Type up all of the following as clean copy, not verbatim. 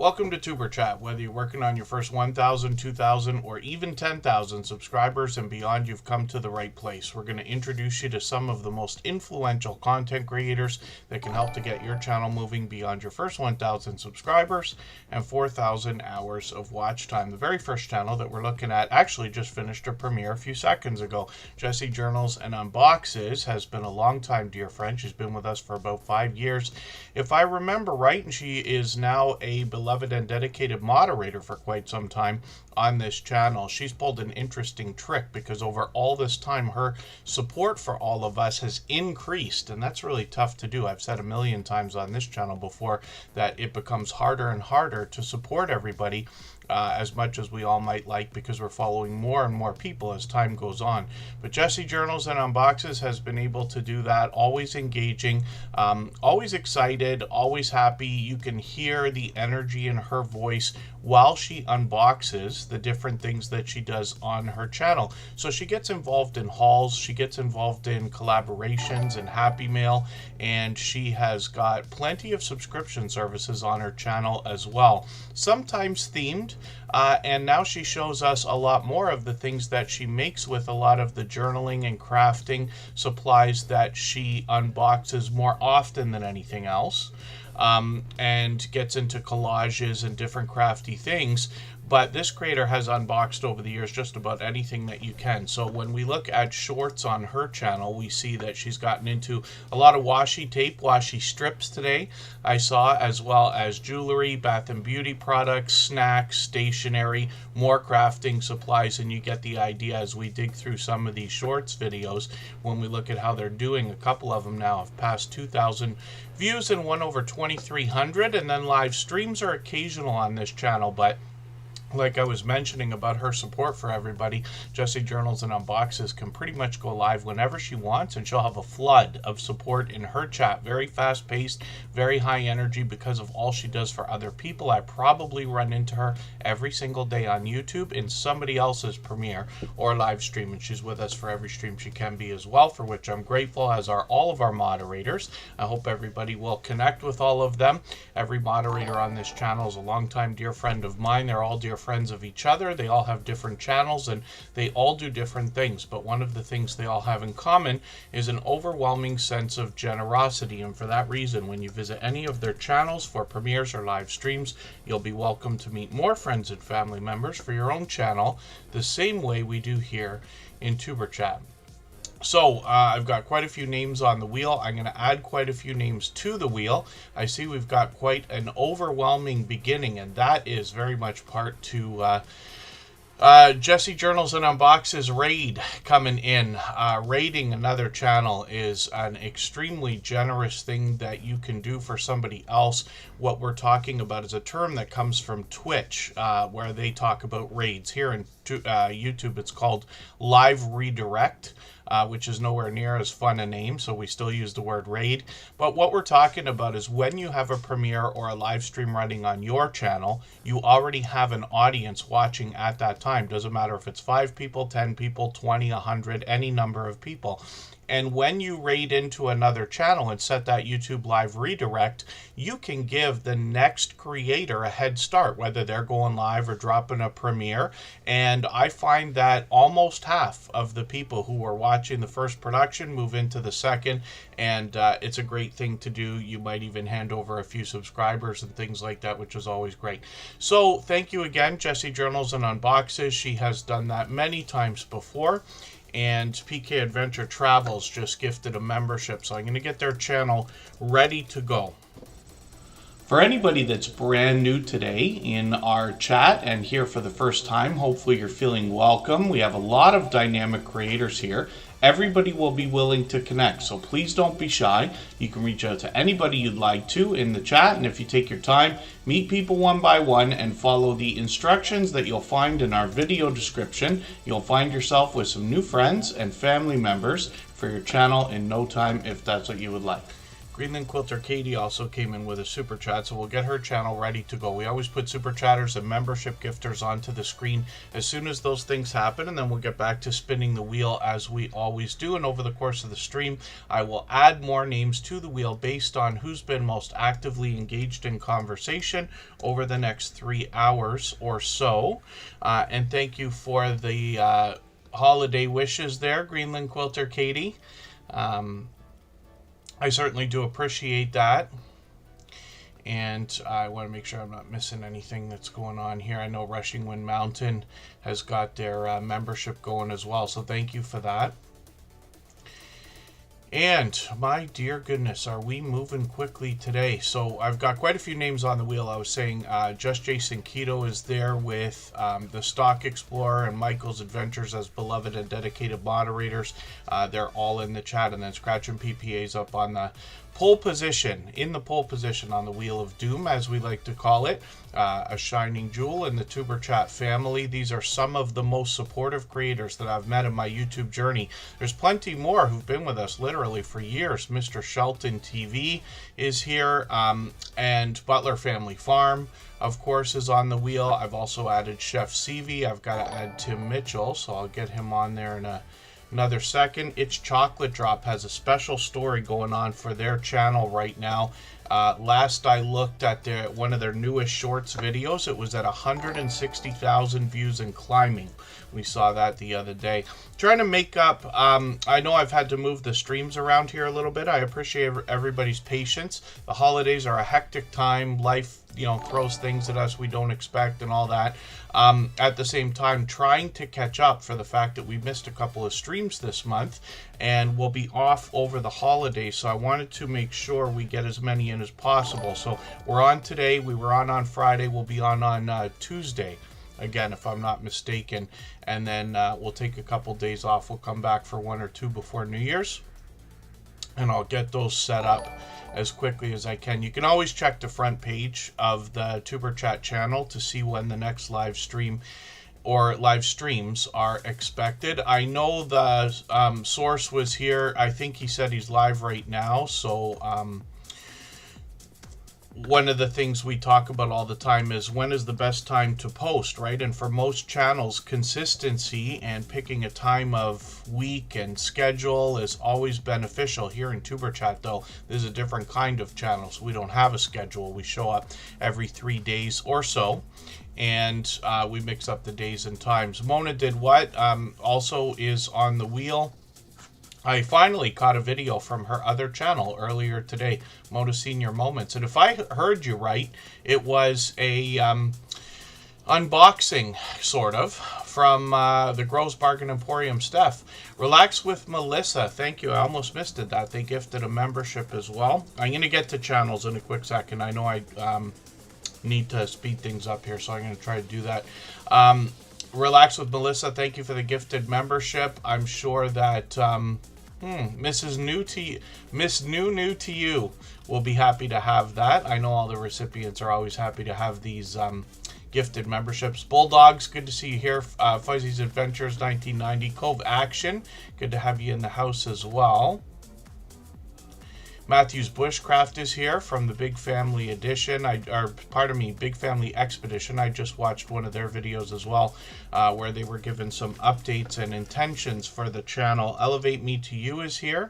Welcome to Superchat. Whether you're working on your first 1,000, 2,000, or even 10,000 subscribers and beyond, you've come to the right place. We're going to introduce you to some of the most influential content creators that can help to get your channel moving beyond your first 1,000 subscribers and 4,000 hours of watch time. The very first channel that we're looking at actually just finished a premiere a few seconds ago. Jessie Journals and Unboxes has been a long-time dear friend. She's been with us for about 5 years, if I remember right, and she is now a beloved and dedicated moderator for quite some time on this channel. She's pulled an interesting trick because over all this time her support for all of us has increased, and that's really tough to do. I've said a million times on this channel before that it becomes harder and harder to support everybody as much as we all might like, because we're following more and more people as time goes on. But Jessie Journals and Unboxes has been able to do that, always engaging, always excited, always happy. You can hear the energy in her voice while she unboxes the different things that she does on her channel. So she gets involved in hauls, she gets involved in collaborations and Happy Mail, and she has got plenty of subscription services on her channel as well, sometimes themed. And now she shows us a lot more of the things that she makes with a lot of the journaling and crafting supplies that she unboxes more often than anything else, and gets into collages and different crafty things. But this creator has unboxed over the years just about anything that you can. So when we look at shorts on her channel, we see that she's gotten into a lot of washi tape, washi strips today, I saw, as well as jewelry, bath and beauty products, snacks, stationery, more crafting supplies, and you get the idea as we dig through some of these shorts videos. When we look at how they're doing, a couple of them now have passed 2,000 views and one over 2,300, and then live streams are occasional on this channel. But like I was mentioning about her support for everybody, Jessie Journals and Unboxes can pretty much go live whenever she wants, and she'll have a flood of support in her chat. Very fast-paced, very high energy because of all she does for other people. I probably run into her every single day on YouTube in somebody else's premiere or live stream, and she's with us for every stream she can be as well, for which I'm grateful, as are all of our moderators. I hope everybody will connect with all of them. Every moderator on this channel is a longtime dear friend of mine. They're all dear friends of each other. They all have different channels and they all do different things, but one of the things they all have in common is an overwhelming sense of generosity. And for that reason, when you visit any of their channels for premieres or live streams, you'll be welcome to meet more friends and family members for your own channel, the same way we do here in Superchat. So I've got quite a few names on the wheel. I'm going to add quite a few names to the wheel. I see we've got quite an overwhelming beginning, and that is very much part to Jessie Journals and Unboxes raid coming in. Raiding another channel is an extremely generous thing that you can do for somebody else. What we're talking about is a term that comes from Twitch, where they talk about raids. Here in YouTube, it's called live redirect. Which is nowhere near as fun a name, so we still use the word raid. But what we're talking about is when you have a premiere or a live stream running on your channel, you already have an audience watching at that time. Doesn't matter if it's 5 people, 10 people, 20, 100, any number of people. And when you raid into another channel and set that YouTube live redirect, you can give the next creator a head start, whether they're going live or dropping a premiere. And I find that almost half of the people who are watching the first production move into the second, and it's a great thing to do. You might even hand over a few subscribers and things like that, which is always great. So thank you again, Jessie Journals and Unboxes. She has done that many times before. And PK Adventure Travels just gifted a membership, so I'm going to get their channel ready to go. For anybody that's brand new today in our chat and here for the first time, hopefully you're feeling welcome. We have a lot of dynamic creators here. Everybody will be willing to connect, so please don't be shy. You can reach out to anybody you'd like to in the chat, and if you take your time, meet people one by one and follow the instructions that you'll find in our video description. You'll find yourself with some new friends and family members for your channel in no time, if that's what you would like. Greenland Quilter Katie also came in with a super chat, so we'll get her channel ready to go. We always put super chatters and membership gifters onto the screen as soon as those things happen, and then we'll get back to spinning the wheel as we always do. And over the course of the stream, I will add more names to the wheel based on who's been most actively engaged in conversation over the next 3 hours or so. And thank you for the holiday wishes there, Greenland Quilter Katie. I certainly do appreciate that, and I want to make sure I'm not missing anything that's going on here. I know Rushing Wind Mountain has got their membership going as well, so thank you for that. And my dear goodness, are we moving quickly today? So I've got quite a few names on the wheel. I was saying Just Jason Keto is there with the Stock Explorer and Michael's Adventures as beloved and dedicated moderators. They're all in the chat. And then Scratch and PPA's up on the pole position, in the pole position on the Wheel of Doom, as we like to call it, a shining jewel in the Tuber Chat family. These are some of the most supportive creators that I've met in my YouTube journey. There's plenty more who've been with us literally for years. Mr. Shelton TV is here, and Butler Family Farm, of course, is on the wheel. I've also added Chef Seavey. I've got to add Tim Mitchell, so I'll get him on there in another second. It's Chocolate Drop has a special story going on for their channel right now. Last I looked at one of their newest shorts videos, it was at 160,000 views and climbing. We saw that the other day. Trying to make up, I know I've had to move the streams around here a little bit. I appreciate everybody's patience. The holidays are a hectic time. Life, throws things at us we don't expect and all that. At the same time, trying to catch up for the fact that we missed a couple of streams this month and we'll be off over the holidays. So I wanted to make sure we get as many in as possible. So we're on today. We were on Friday. We'll be on Tuesday, again, if I'm not mistaken. And then we'll take a couple days off. We'll come back for 1 or 2 before New Year's. And I'll get those set up as quickly as I can. You can always check the front page of the Tuber Chat channel to see when the next live stream or live streams are expected. I know the source was here. I think he said he's live right now. So one of the things we talk about all the time is when is the best time to post, right? And for most channels, consistency and picking a time of week and schedule is always beneficial. Here in Tuber Chat, though, there's a different kind of channel, so we don't have a schedule. We show up every 3 days or so, and we mix up the days and times. Mona Did What also is on the wheel. I finally caught a video from her other channel earlier today, Mona Senior Moments. And if I heard you right, it was a unboxing, sort of, from the Gross Bargain Emporium Steph. Relax with Melissa. Thank you. I almost missed it that. They gifted a membership as well. I'm going to get to channels in a quick second. I know I need to speed things up here, so I'm going to try to do that. Relax with Melissa, thank you for the gifted membership. I'm sure that Miss New to You will be happy to have that. I know all the recipients are always happy to have these gifted memberships. Bulldogs, good to see you here. Fuzzy's Adventures 1990. Cove Action, good to have you in the house as well. Matthew's Bushcraft is here from the Big Family Edition, Big Family Expedition. I just watched one of their videos as well, where they were given some updates and intentions for the channel. Elevate Me to You is here.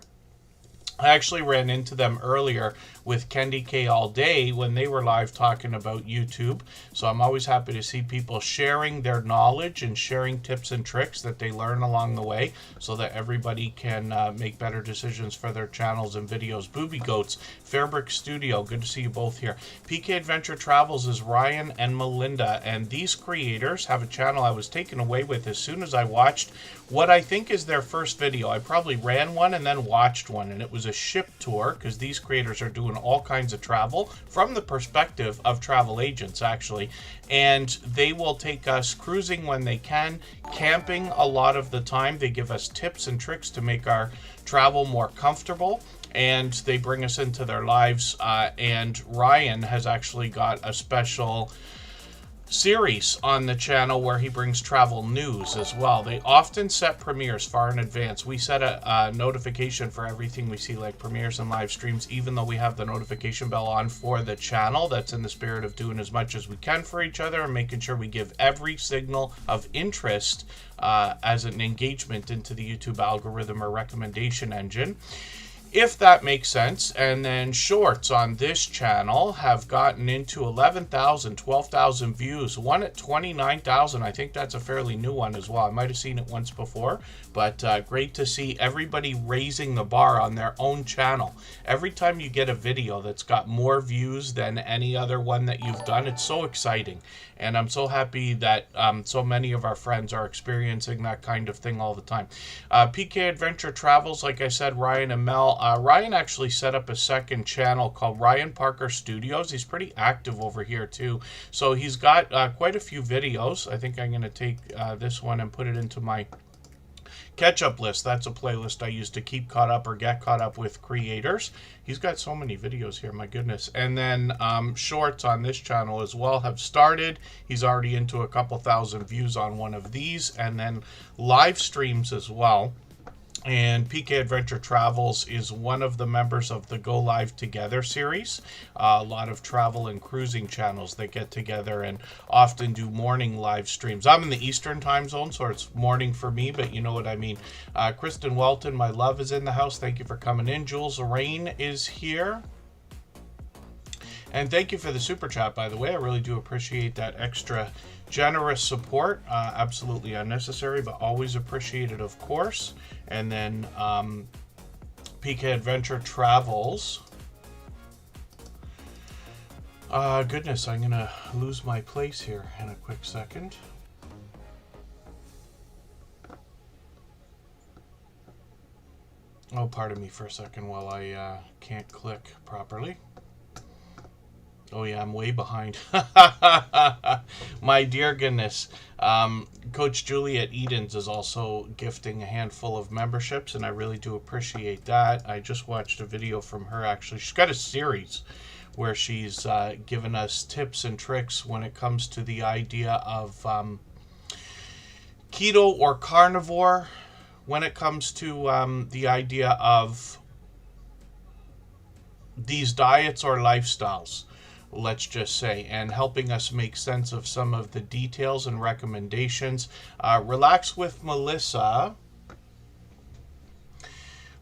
I actually ran into them earlier with Kendi K All Day when they were live talking about YouTube. So I'm always happy to see people sharing their knowledge and sharing tips and tricks that they learn along the way so that everybody can make better decisions for their channels and videos. Booby Goats, Fairbrick Studio, good to see you both here. PK Adventure Travels is Ryan and Melinda, and these creators have a channel I was taken away with as soon as I watched what I think is their first video. I probably ran one and then watched one, and it was a ship tour, because these creators are doing all kinds of travel from the perspective of travel agents, actually, and they will take us cruising when they can, camping a lot of the time. They give us tips and tricks to make our travel more comfortable, and they bring us into their lives, and Ryan has actually got a special series on the channel where he brings travel news as well. They often set premieres far in advance. We set a notification for everything we see, like premieres and live streams, even though we have the notification bell on for the channel. That's in the spirit of doing as much as we can for each other and making sure we give every signal of interest as an engagement into the YouTube algorithm or recommendation engine, if that makes sense. And then shorts on this channel have gotten into 11,000, 12,000 views, one at 29,000. I think that's a fairly new one as well. I might have seen it once before, but great to see everybody raising the bar on their own channel. Every time you get a video that's got more views than any other one that you've done, it's so exciting. And I'm so happy that so many of our friends are experiencing that kind of thing all the time. PK Adventure Travels, like I said, Ryan and Mel. Ryan actually set up a second channel called Ryan Parker Studios. He's pretty active over here too. So he's got quite a few videos. I think I'm going to take this one and put it into my catch-up list. That's a playlist I use to keep caught up or get caught up with creators. He's got so many videos here, my goodness. And then shorts on this channel as well have started. He's already into a couple thousand views on one of these. And then live streams as well. And PK Adventure Travels is one of the members of the Go Live Together series. A lot of travel and cruising channels that get together and often do morning live streams. I'm in the Eastern time zone, so it's morning for me, but you know what I mean. Kristen Welton, my love, is in the house. Thank you for coming in. Jules Rain is here. And thank you for the super chat, by the way. I really do appreciate that extra generous support. Absolutely unnecessary, but always appreciated, of course. And then PK Adventure Travels. Goodness, I'm going to lose my place here in a quick second. Oh, pardon me for a second while I can't click properly. Oh yeah, I'm way behind. My dear goodness. Coach Julie at Edens is also gifting a handful of memberships, and I really do appreciate that. I just watched a video from her, actually. She's got a series where she's given us tips and tricks when it comes to the idea of keto or carnivore, when it comes to the idea of these diets or lifestyles, let's just say, and helping us make sense of some of the details and recommendations. Relax with Melissa,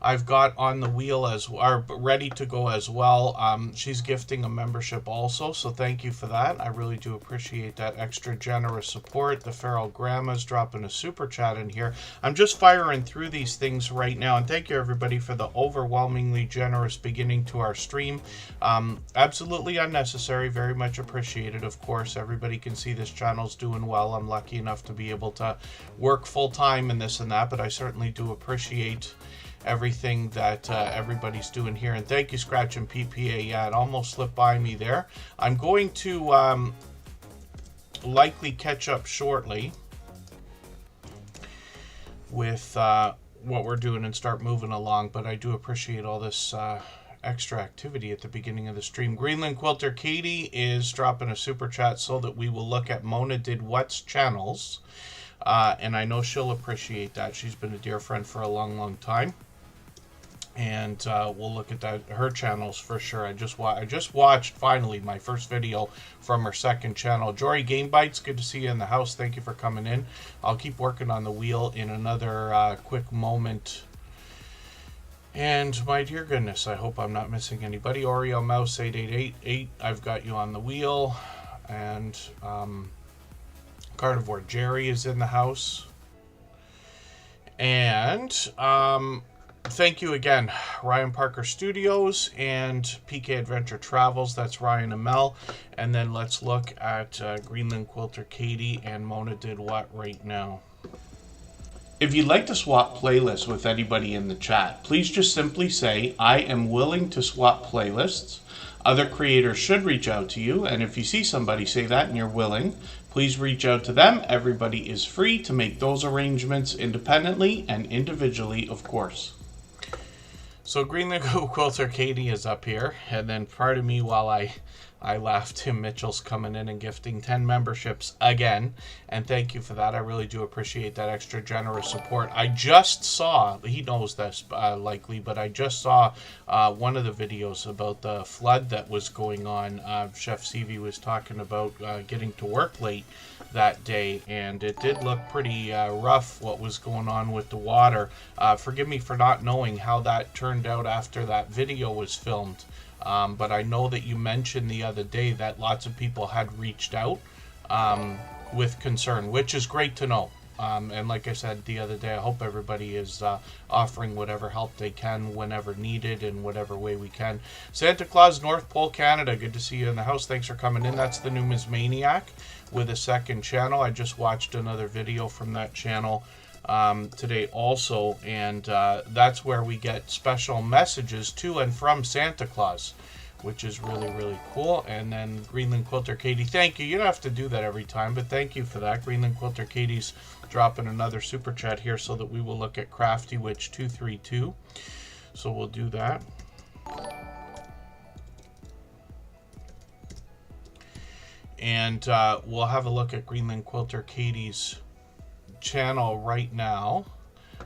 I've got on the wheel as well, ready to go as well. She's gifting a membership also, so thank you for that. I really do appreciate that extra generous support. The Feral Grandma's dropping a super chat in here. I'm just firing through these things right now, and thank you everybody for the overwhelmingly generous beginning to our stream. Absolutely unnecessary, very much appreciated, of course. Everybody can see this channel's doing well. I'm lucky enough to be able to work full time in this and that, but I certainly do appreciate everything that everybody's doing here. And thank you, Scratch and PPA. Yeah, it almost slipped by me there. I'm going to likely catch up shortly with what we're doing and start moving along, but I do appreciate all this extra activity at the beginning of the stream. Greenland Quilter Katie is dropping a super chat so that we will look at Mona Did What's channels, and I know she'll appreciate that. She's been a dear friend for a long time. And we'll look at her channels for sure. I just watched finally my first video from her second channel. Jory Game Bites, good to see you in the house. Thank you for coming in. I'll keep working on the wheel in another quick moment. And my dear goodness, I hope I'm not missing anybody. Oreo Mouse 8888, I've got you on the wheel. And Carnivore Jerry is in the house. And thank you again, Ryan Parker Studios and PK Adventure Travels. That's Ryan and Mel. And then let's look at Greenland Quilter Katie and Mona Did What right now. If you'd like to swap playlists with anybody in the chat, please just simply say, I am willing to swap playlists. Other creators should reach out to you, and if you see somebody say that and you're willing, please reach out to them. Everybody is free to make those arrangements independently and individually, of course. So Greenland Quilter Katie is up here, and then pardon me while I I laughed. Tim Mitchell's coming in and gifting 10 memberships again. And thank you for that. I really do appreciate that extra generous support. I just saw, he knows this likely, but I just saw one of the videos about the flood that was going on. Chef Seavey was talking about getting to work late that day, and it did look pretty rough what was going on with the water. Forgive me for not knowing how that turned out after that video was filmed. But I know that you mentioned the other day that lots of people had reached out with concern, which is great to know. And like I said the other day, I hope everybody is offering whatever help they can whenever needed in whatever way we can. Santa Claus, North Pole, Canada. Good to see you in the house. Thanks for coming in. That's the Numismaniac with a second channel. I just watched another video from that channel today also, and that's where we get special messages to and from Santa Claus, which is really, really cool. And then Greenland Quilter Katie, thank you. You don't have to do that every time, but thank you for that. Greenland Quilter Katie's dropping another super chat here so that we will look at Crafty Witch 232. So we'll do that. And we'll have a look at Greenland Quilter Katie's channel right now.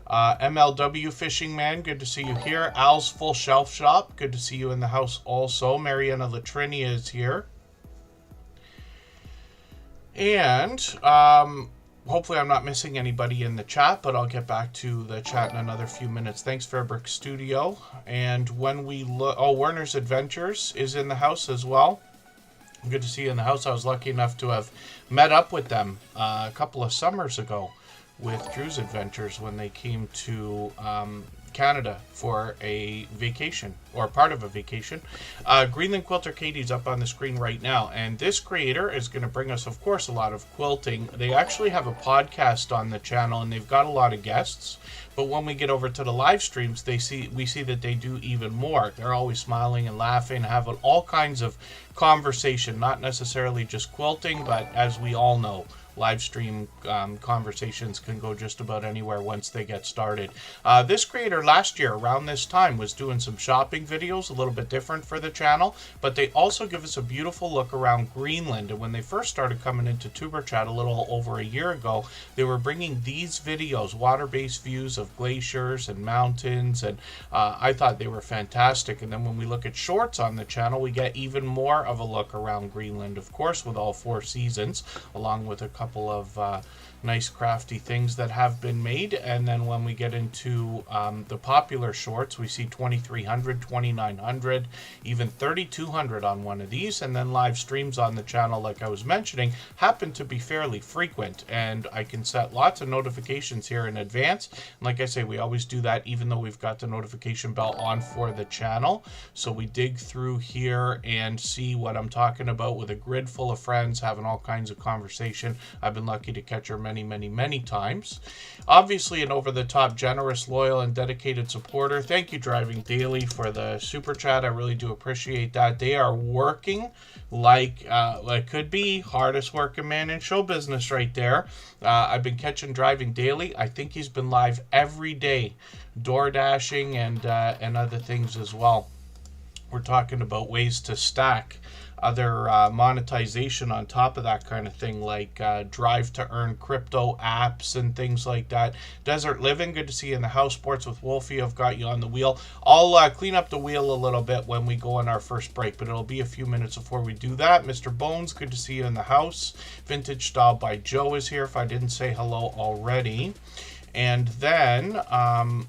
MLW Fishing Man, good to see you here. Al's Full Shelf Shop, good to see you in the house also. Mariana Latrinia is here. And hopefully I'm not missing anybody in the chat, but I'll get back to the chat in another few minutes. Thanks, Fairbrick Studio. And when we look, Werner's Adventures is in the house as well. Good to see you in the house. I was lucky enough to have met up with them a couple of summers ago with Drew's Adventures when they came to Canada for a vacation, or part of a vacation. Greenland Quilter Katie's up on the screen right now, and this creator is going to bring us, of course, a lot of quilting. They actually have a podcast on the channel, and they've got a lot of guests. But when we get over to the live streams, we see that they do even more. They're always smiling and laughing, having all kinds of conversation, not necessarily just quilting, but as we all know, live stream conversations can go just about anywhere once they get started. This creator last year around this time was doing some shopping videos, a little bit different for the channel, but they also give us a beautiful look around Greenland. And when they first started coming into Tuber Chat a little over a year ago, they were bringing these videos, water-based views of glaciers and mountains, and I thought they were fantastic. And then when we look at shorts on the channel, we get even more of a look around Greenland, of course, with all 4 seasons, along with a couple of nice crafty things that have been made. And then when we get into the popular shorts, we see 2300, 2900, even 3200 on one of these. And then live streams on the channel, like I was mentioning, happen to be fairly frequent, and I can set lots of notifications here in advance. And like I say, we always do that even though we've got the notification bell on for the channel. So we dig through here and see what I'm talking about with a grid full of friends having all kinds of conversation. I've been lucky to catch her many times. Obviously an over-the-top, generous, loyal, and dedicated supporter. Thank you, Driving Daily, for the super chat. I really do appreciate that. They are working like could be hardest working man in show business right there. I've been catching Driving Daily. I think he's been live every day, door dashing and other things as well. We're talking about ways to stack other monetization on top of that kind of thing, like drive to earn crypto apps and things like that. Desert Living, good to see you in the house. Sports with Wolfie, I've got you on the wheel. I'll clean up the wheel a little bit when we go on our first break, but it'll be a few minutes before we do that. Mr. Bones, good to see you in the house. Vintage Style by Joe is here, if I didn't say hello already. And then,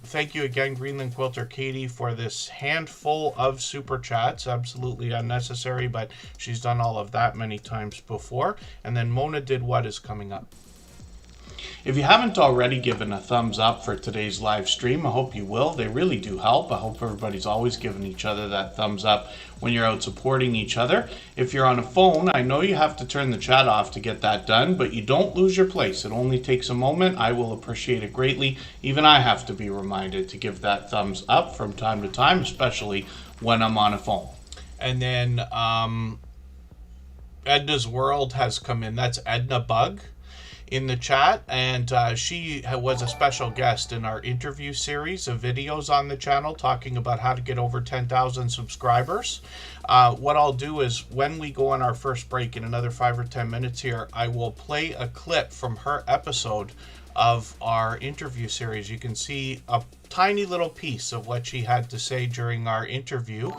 thank you again, Greenland Quilter Katie, for this handful of super chats. Absolutely unnecessary, but she's done all of that many times before. And then Mona Did What is coming up. If you haven't already given a thumbs up for today's live stream, I hope you will. They really do help. I hope everybody's always giving each other that thumbs up when you're out supporting each other. If you're on a phone, I know you have to turn the chat off to get that done, but you don't lose your place. It only takes a moment. I will appreciate it greatly. Even I have to be reminded to give that thumbs up from time to time, especially when I'm on a phone. And then Edna's World has come in. That's Edna Bug in the chat, and she was a special guest in our interview series of videos on the channel talking about how to get over 10,000 subscribers. What I'll do is when we go on our first break in another 5 or 10 minutes here, I will play a clip from her episode of our interview series. You can see a tiny little piece of what she had to say during our interview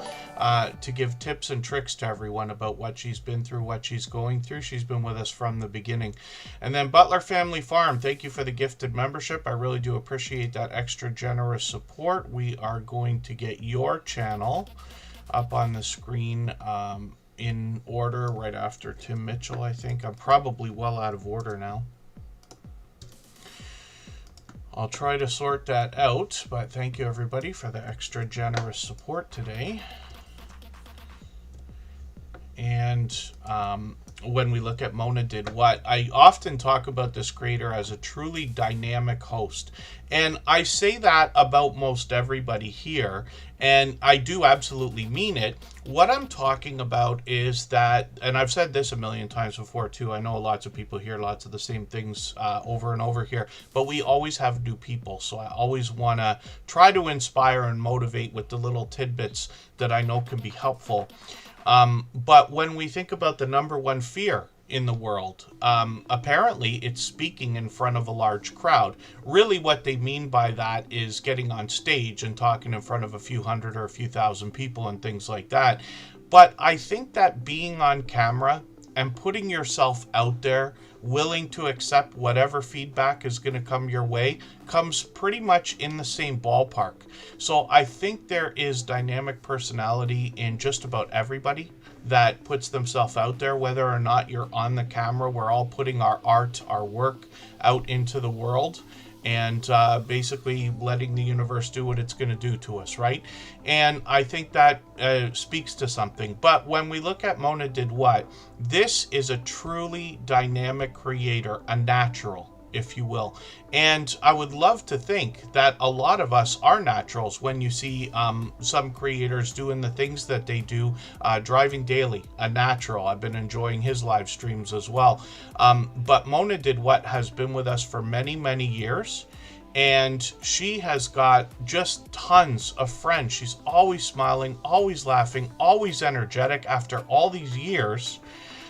to give tips and tricks to everyone about what she's been through, what she's going through. She's been with us from the beginning. And then Butler Family Farm, thank you for the gifted membership. I really do appreciate that extra generous support. We are going to get your channel up on the screen in order right after Tim Mitchell, I think. I'm probably well out of order now. I'll try to sort that out, but thank you everybody for the extra generous support today. And when we look at Mona Did What, I often talk about this creator as a truly dynamic host. And I say that about most everybody here, and I do absolutely mean it. What I'm talking about is that, and I've said this a million times before too, I know lots of people hear lots of the same things over and over here, but we always have new people. So I always want to try to inspire and motivate with the little tidbits that I know can be helpful. But when we think about the number one fear in the world, apparently it's speaking in front of a large crowd. Really what they mean by that is getting on stage and talking in front of a few hundred or a few thousand people and things like that. But I think that being on camera and putting yourself out there, willing to accept whatever feedback is going to come your way, comes pretty much in the same ballpark. So I think there is dynamic personality in just about everybody that puts themselves out there, whether or not you're on the camera. We're all putting our art, our work out into the world, and basically letting the universe do what it's going to do to us, right? And I think that speaks to something. But when we look at Mona Did What, this is a truly dynamic creator, a natural, if you will. And I would love to think that a lot of us are naturals when you see some creators doing the things that they do. Driving Daily, a natural. I've been enjoying his live streams as well. But Mona Did What has been with us for many, many years. And she has got just tons of friends. She's always smiling, always laughing, always energetic after all these years.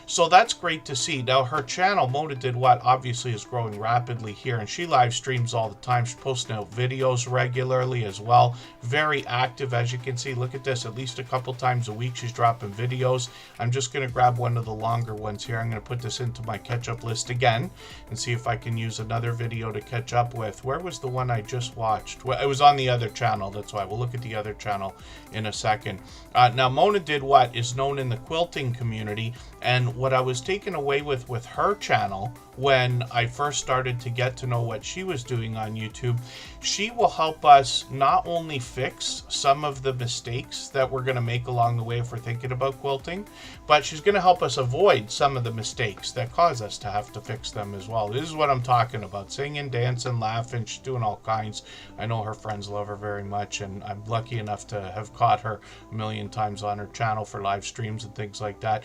So that's great to see. Now, her channel, Mona Did What, obviously is growing rapidly here, and she live streams all the time. She's posting out videos regularly as well. Very active, as you can see. Look at this. At least a couple times a week, she's dropping videos. I'm just going to grab one of the longer ones here. I'm going to put this into my catch-up list again and see if I can use another video to catch up with. Where was the one I just watched? Well, it was on the other channel. That's why. We'll look at the other channel in a second. Now, Mona Did What is known in the quilting community, and what I was taken away with her channel when I first started to get to know what she was doing on YouTube, she will help us not only fix some of the mistakes that we're going to make along the way if we're thinking about quilting, but she's going to help us avoid some of the mistakes that cause us to have to fix them as well. This is what I'm talking about. Singing, dancing, laughing. She's doing all kinds. I know her friends love her very much, and I'm lucky enough to have caught her a million times on her channel for live streams and things like that.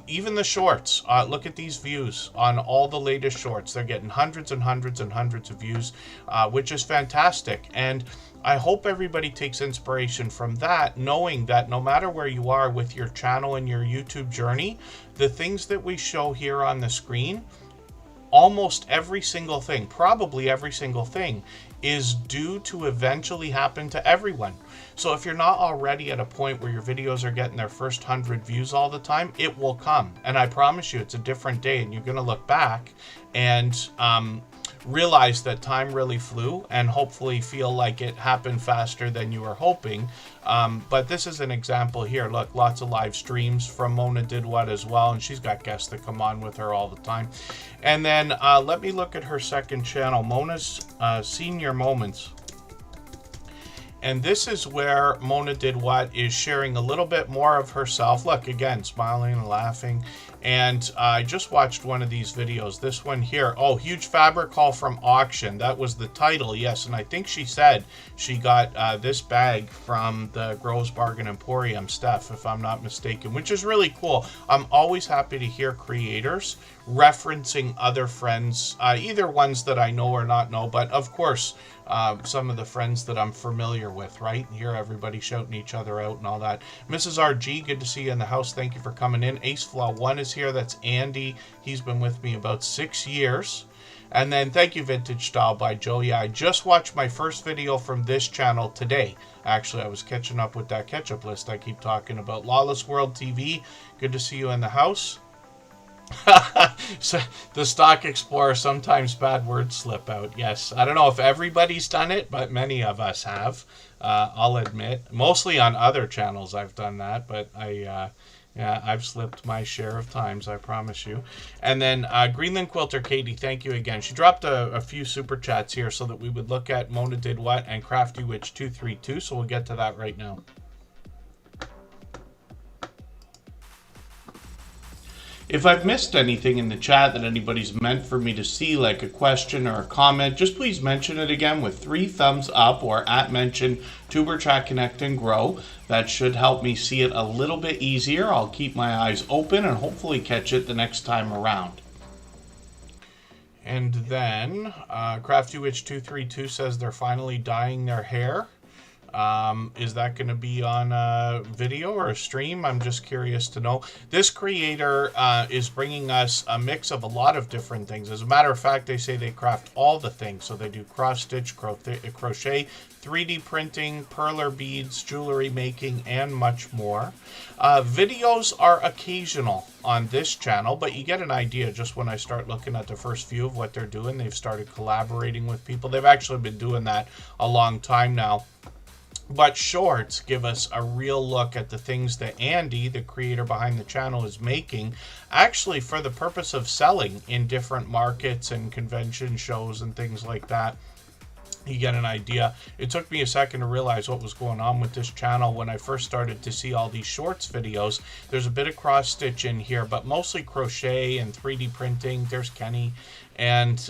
Even the shorts. Look at these views on all the latest shorts. They're getting hundreds and hundreds and hundreds of views, which is fantastic. And I hope everybody takes inspiration from that, knowing that no matter where you are with your channel and your YouTube journey, the things that we show here on the screen, almost every single thing, probably every single thing, is due to eventually happen to everyone. So if you're not already at a point where your videos are getting their first 100 views all the time, it will come. And I promise you, it's a different day, and you're going to look back and realize that time really flew, and hopefully feel like it happened faster than you were hoping. But this is an example here. Look, lots of live streams from Mona Did What as well, and she's got guests that come on with her all the time. And then let me look at her second channel, Mona's Senior Moments. And this is where Mona Did What is sharing a little bit more of herself. Look, again, smiling and laughing. And I just watched one of these videos. This one here. Oh, huge fabric haul from auction. That was the title, yes. And I think she said she got this bag from the Grove's Bargain Emporium, Steph, if I'm not mistaken, which is really cool. I'm always happy to hear creators referencing other friends, either ones that I know or not know, but of course, some of the friends that I'm familiar with, right? Hear everybody shouting each other out and all that. Mrs. RG, good to see you in the house. Thank you for coming in. Ace Flaw 1 is here. That's Andy. He's been with me about 6 years. And then thank you, Vintage Style by Joe. Yeah, I just watched my first video from this channel today. Actually, I was catching up with that catch-up list I keep talking about. Lawless World TV, good to see you in the house. So the Stock Explorer, sometimes bad words slip out. Yes, I don't know if everybody's done it, but many of us have. I'll admit, mostly on other channels I've done that, but yeah, I've slipped my share of times, I promise you. And then Greenland Quilter Katie, thank you again. She dropped a few super chats here so that we would look at Mona Did What and Crafty Witch 232. So we'll get to that right now. If I've missed anything in the chat that anybody's meant for me to see, like a question or a comment, just please mention it again with 3 thumbs up or at mention Tuber Chat Connect and Grow. That should help me see it a little bit easier. I'll keep my eyes open and hopefully catch it the next time around. And then Crafty Witch 232 says they're finally dyeing their hair. Is that going to be on a video or a stream? I'm just curious to know. This creator is bringing us a mix of a lot of different things. As a matter of fact, they say they craft all the things. So they do cross stitch, crochet, 3D printing, perler beads, jewelry making, and much more. Videos are occasional on this channel, but you get an idea just when I start looking at the first few of what they're doing. They've started collaborating with people. They've actually been doing that a long time now. But shorts give us a real look at the things that Andy, the creator behind the channel, is making, actually for the purpose of selling in different markets and convention shows and things like that. You get an idea. It took me a second to realize what was going on with this channel when I first started to see all these shorts videos. There's a bit of cross stitch in here, but mostly crochet and 3D printing. There's Kenny. And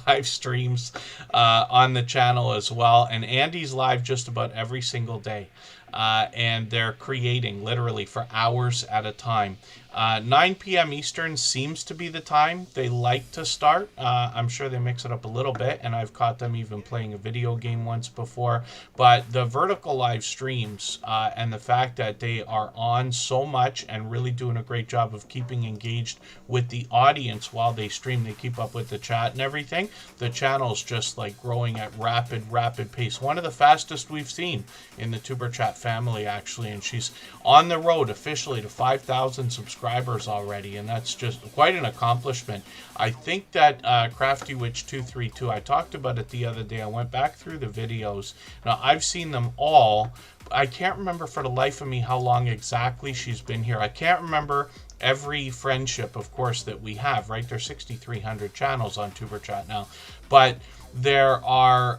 live streams on the channel as well. And Andy's live just about every single day. And they're creating literally for hours at a time. 9 p.m. Eastern seems to be the time they like to start. I'm sure they mix it up a little bit, and I've caught them even playing a video game once before. But the vertical live streams and the fact that they are on so much and really doing a great job of keeping engaged with the audience while they stream, they keep up with the chat and everything. The channel's just like growing at rapid pace. One of the fastest we've seen in the Tuber Chat family, actually, and she's on the road officially to 5,000 subscribers already, and that's just quite an accomplishment. I think that Crafty Witch 232, I talked about it the other day. I went back through the videos. Now, I've seen them all. I can't remember for the life of me how long exactly she's been here. I can't remember every friendship, of course, that we have, right? There's 6,300 channels on Tuber Chat now, but there are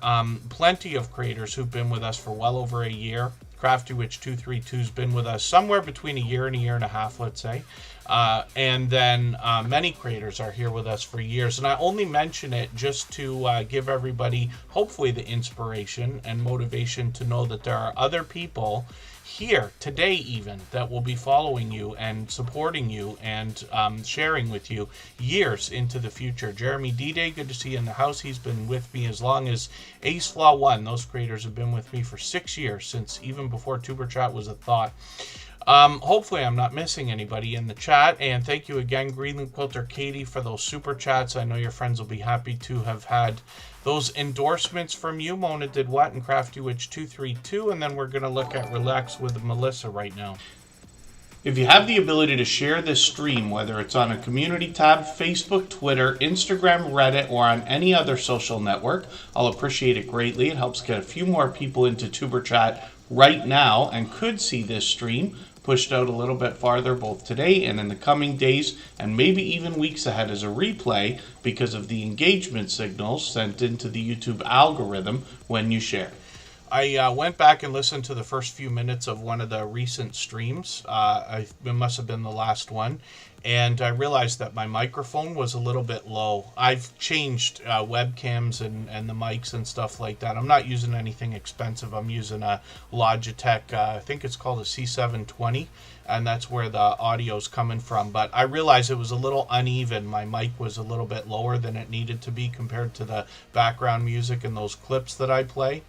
plenty of creators who've been with us for well over a year. Crafty Witch 232's been with us somewhere between a year and a half, let's say. And then many creators are here with us for years. And I only mention it just to give everybody, hopefully, the inspiration and motivation to know that there are other people here today even that will be following you and supporting you and sharing with you years into the future. Jeremy D-Day, good to see you in the house. He's been with me as long as Ace Flaw 1. Those creators have been with me for 6 years, since even before Tuber Chat was a thought. Hopefully I'm not missing anybody in the chat, and thank you again, Greenland Quilter Katie, for those super chats. I know your friends will be happy to have had those endorsements from you. Mona Did What and Crafty Witch 232, and then we're going to look at Relax with Melissa right now. If you have the ability to share this stream, whether it's on a community tab, Facebook, Twitter, Instagram, Reddit, or on any other social network, I'll appreciate it greatly. It helps get a few more people into Tuber Chat right now and could see this stream pushed out a little bit farther both today and in the coming days and maybe even weeks ahead as a replay because of the engagement signals sent into the YouTube algorithm when you share. I went back and listened to the first few minutes of one of the recent streams. It must have been the last one. and I realized that my microphone was a little bit low. I've changed webcams and the mics and stuff like that. I'm not using anything expensive. I'm using a Logitech, I think it's called a C720, and that's where the audio's coming from. But I realized it was a little uneven. My mic was a little bit lower than it needed to be compared to the background music and those clips that I play.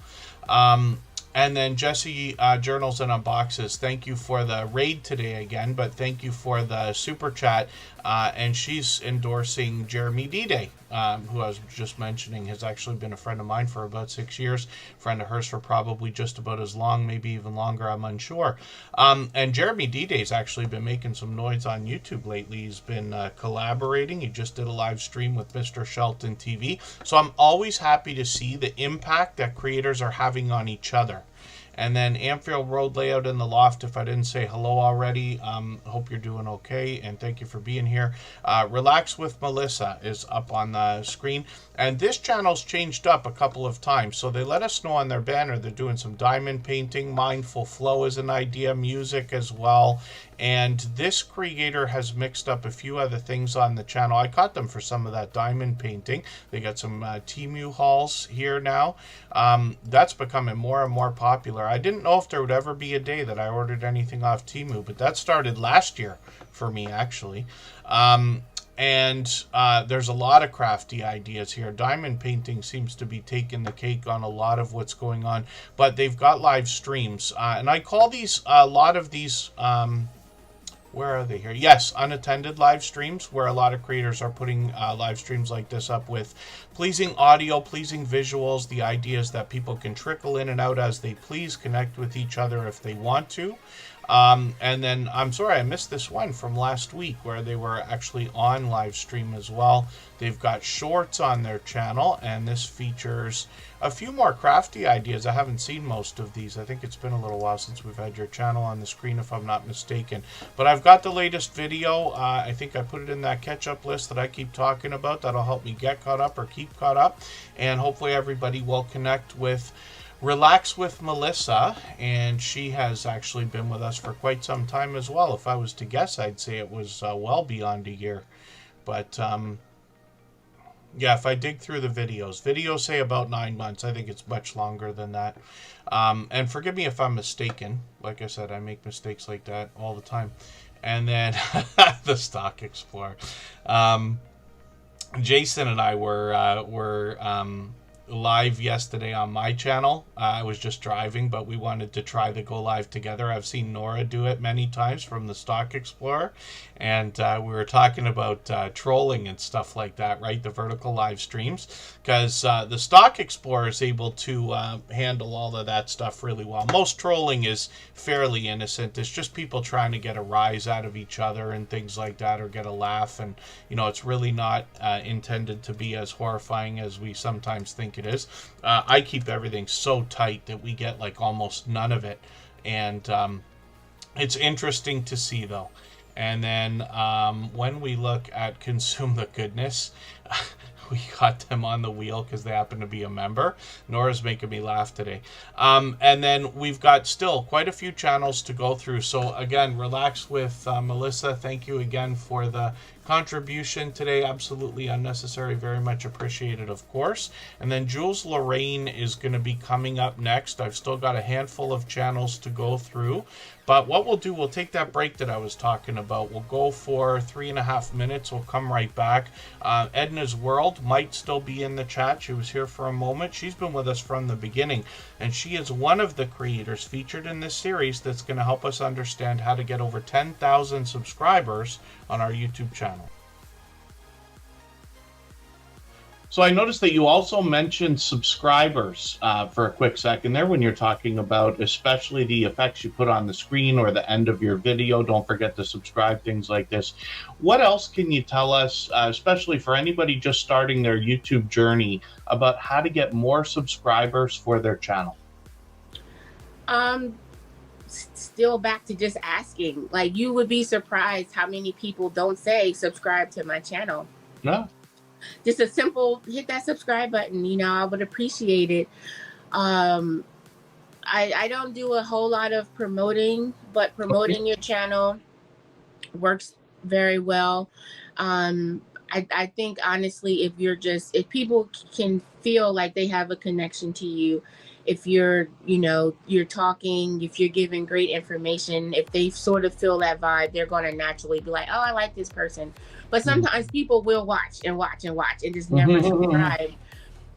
And then Jesse, Journals and Unboxes, thank you for the raid today again, but thank you for the super chat. And she's endorsing Jeremy D-Day, who I was just mentioning has actually been a friend of mine for about 6 years, friend of hers for probably just about as long, maybe even longer, I'm unsure. And Jeremy D-Day's actually been making some noise on YouTube lately. He's been collaborating. He just did a live stream with Mr. Shelton TV. So I'm always happy to see the impact that creators are having on each other. And then Amphield Road Layout in the Loft, if I didn't say hello already, hope you're doing okay, and thank you for being here. Relax with Melissa is up on the screen, and this channel's changed up a couple of times, so they let us know on their banner they're doing some diamond painting. Mindful Flow is an idea, music as well, and this creator has mixed up a few other things on the channel. I caught them for some of that diamond painting. They got some Temu hauls here now. That's becoming more and more popular. I didn't know if there would ever be a day that I ordered anything off Temu, but that started last year for me, actually. And there's a lot of crafty ideas here. Diamond painting seems to be taking the cake on a lot of what's going on, but they've got live streams. And I call these, a lot of these, where are they here? Yes, unattended live streams, where a lot of creators are putting live streams like this up with pleasing audio, pleasing visuals. The idea is that people can trickle in and out as they please, connect with each other if they want to. And then, I'm sorry, I missed this one from last week where they were actually on live stream as well. They've got shorts on their channel, and this features a few more crafty ideas. I haven't seen most of these. I think it's been a little while since we've had your channel on the screen, if I'm not mistaken. But I've got the latest video. I think I put it in that catch-up list that I keep talking about. That'll help me get caught up or keep caught up. And hopefully everybody will connect with Relax with Melissa, and she has actually been with us for quite some time as well. If I was to guess, I'd say it was well beyond a year. But yeah, if I dig through the videos say about 9 months. I think it's much longer than that. And forgive me if I'm mistaken. Like I said, I make mistakes like that all the time. And then the Stock Explorer. Jason and I were live yesterday on my channel. I was just driving, but we wanted to try the go live together. I've seen Nora do it many times from the Stock Explorer, and we were talking about trolling and stuff like that, right? The vertical live streams, because the Stock Explorer is able to handle all of that stuff really well. Most trolling is fairly innocent. It's just people trying to get a rise out of each other and things like that, or get a laugh, and you know, it's really not intended to be as horrifying as we sometimes think it is. I keep everything so tight that we get like almost none of it, and it's interesting to see though. And then when we look at Consume the Goodness, we got them on the wheel because they happen to be a member. Nora's making me laugh today. And then we've got still quite a few channels to go through. So again, Relax with Melissa, thank you again for the contribution today. Absolutely unnecessary, very much appreciated, of course. And then Jules Lorraine is going to be coming up next. I've still got a handful of channels to go through, but what we'll do, we'll take that break that I was talking about. We'll go for 3.5 minutes. We'll come right back. Edna's World might still be in the chat. She was here for a moment. She's been with us from the beginning, and she is one of the creators featured in this series that's going to help us understand how to get over 10,000 subscribers on our YouTube channel. So I noticed that you also mentioned subscribers for a quick second there when you're talking about especially the effects you put on the screen or the end of your video. Don't forget to subscribe, things like this. What else can you tell us, especially for anybody just starting their YouTube journey, about how to get more subscribers for their channel? Still back to just asking. Like, you would be surprised how many people don't say subscribe to my channel. No. Just a simple hit that subscribe button, you know, I would appreciate it. I don't do a whole lot of promoting, but promoting your channel works very well. I think honestly, if people can feel like they have a connection to you, if you're talking, if you're giving great information, if they sort of feel that vibe, they're going to naturally be like, oh, I like this person. But sometimes people will watch and watch and watch and just never subscribe.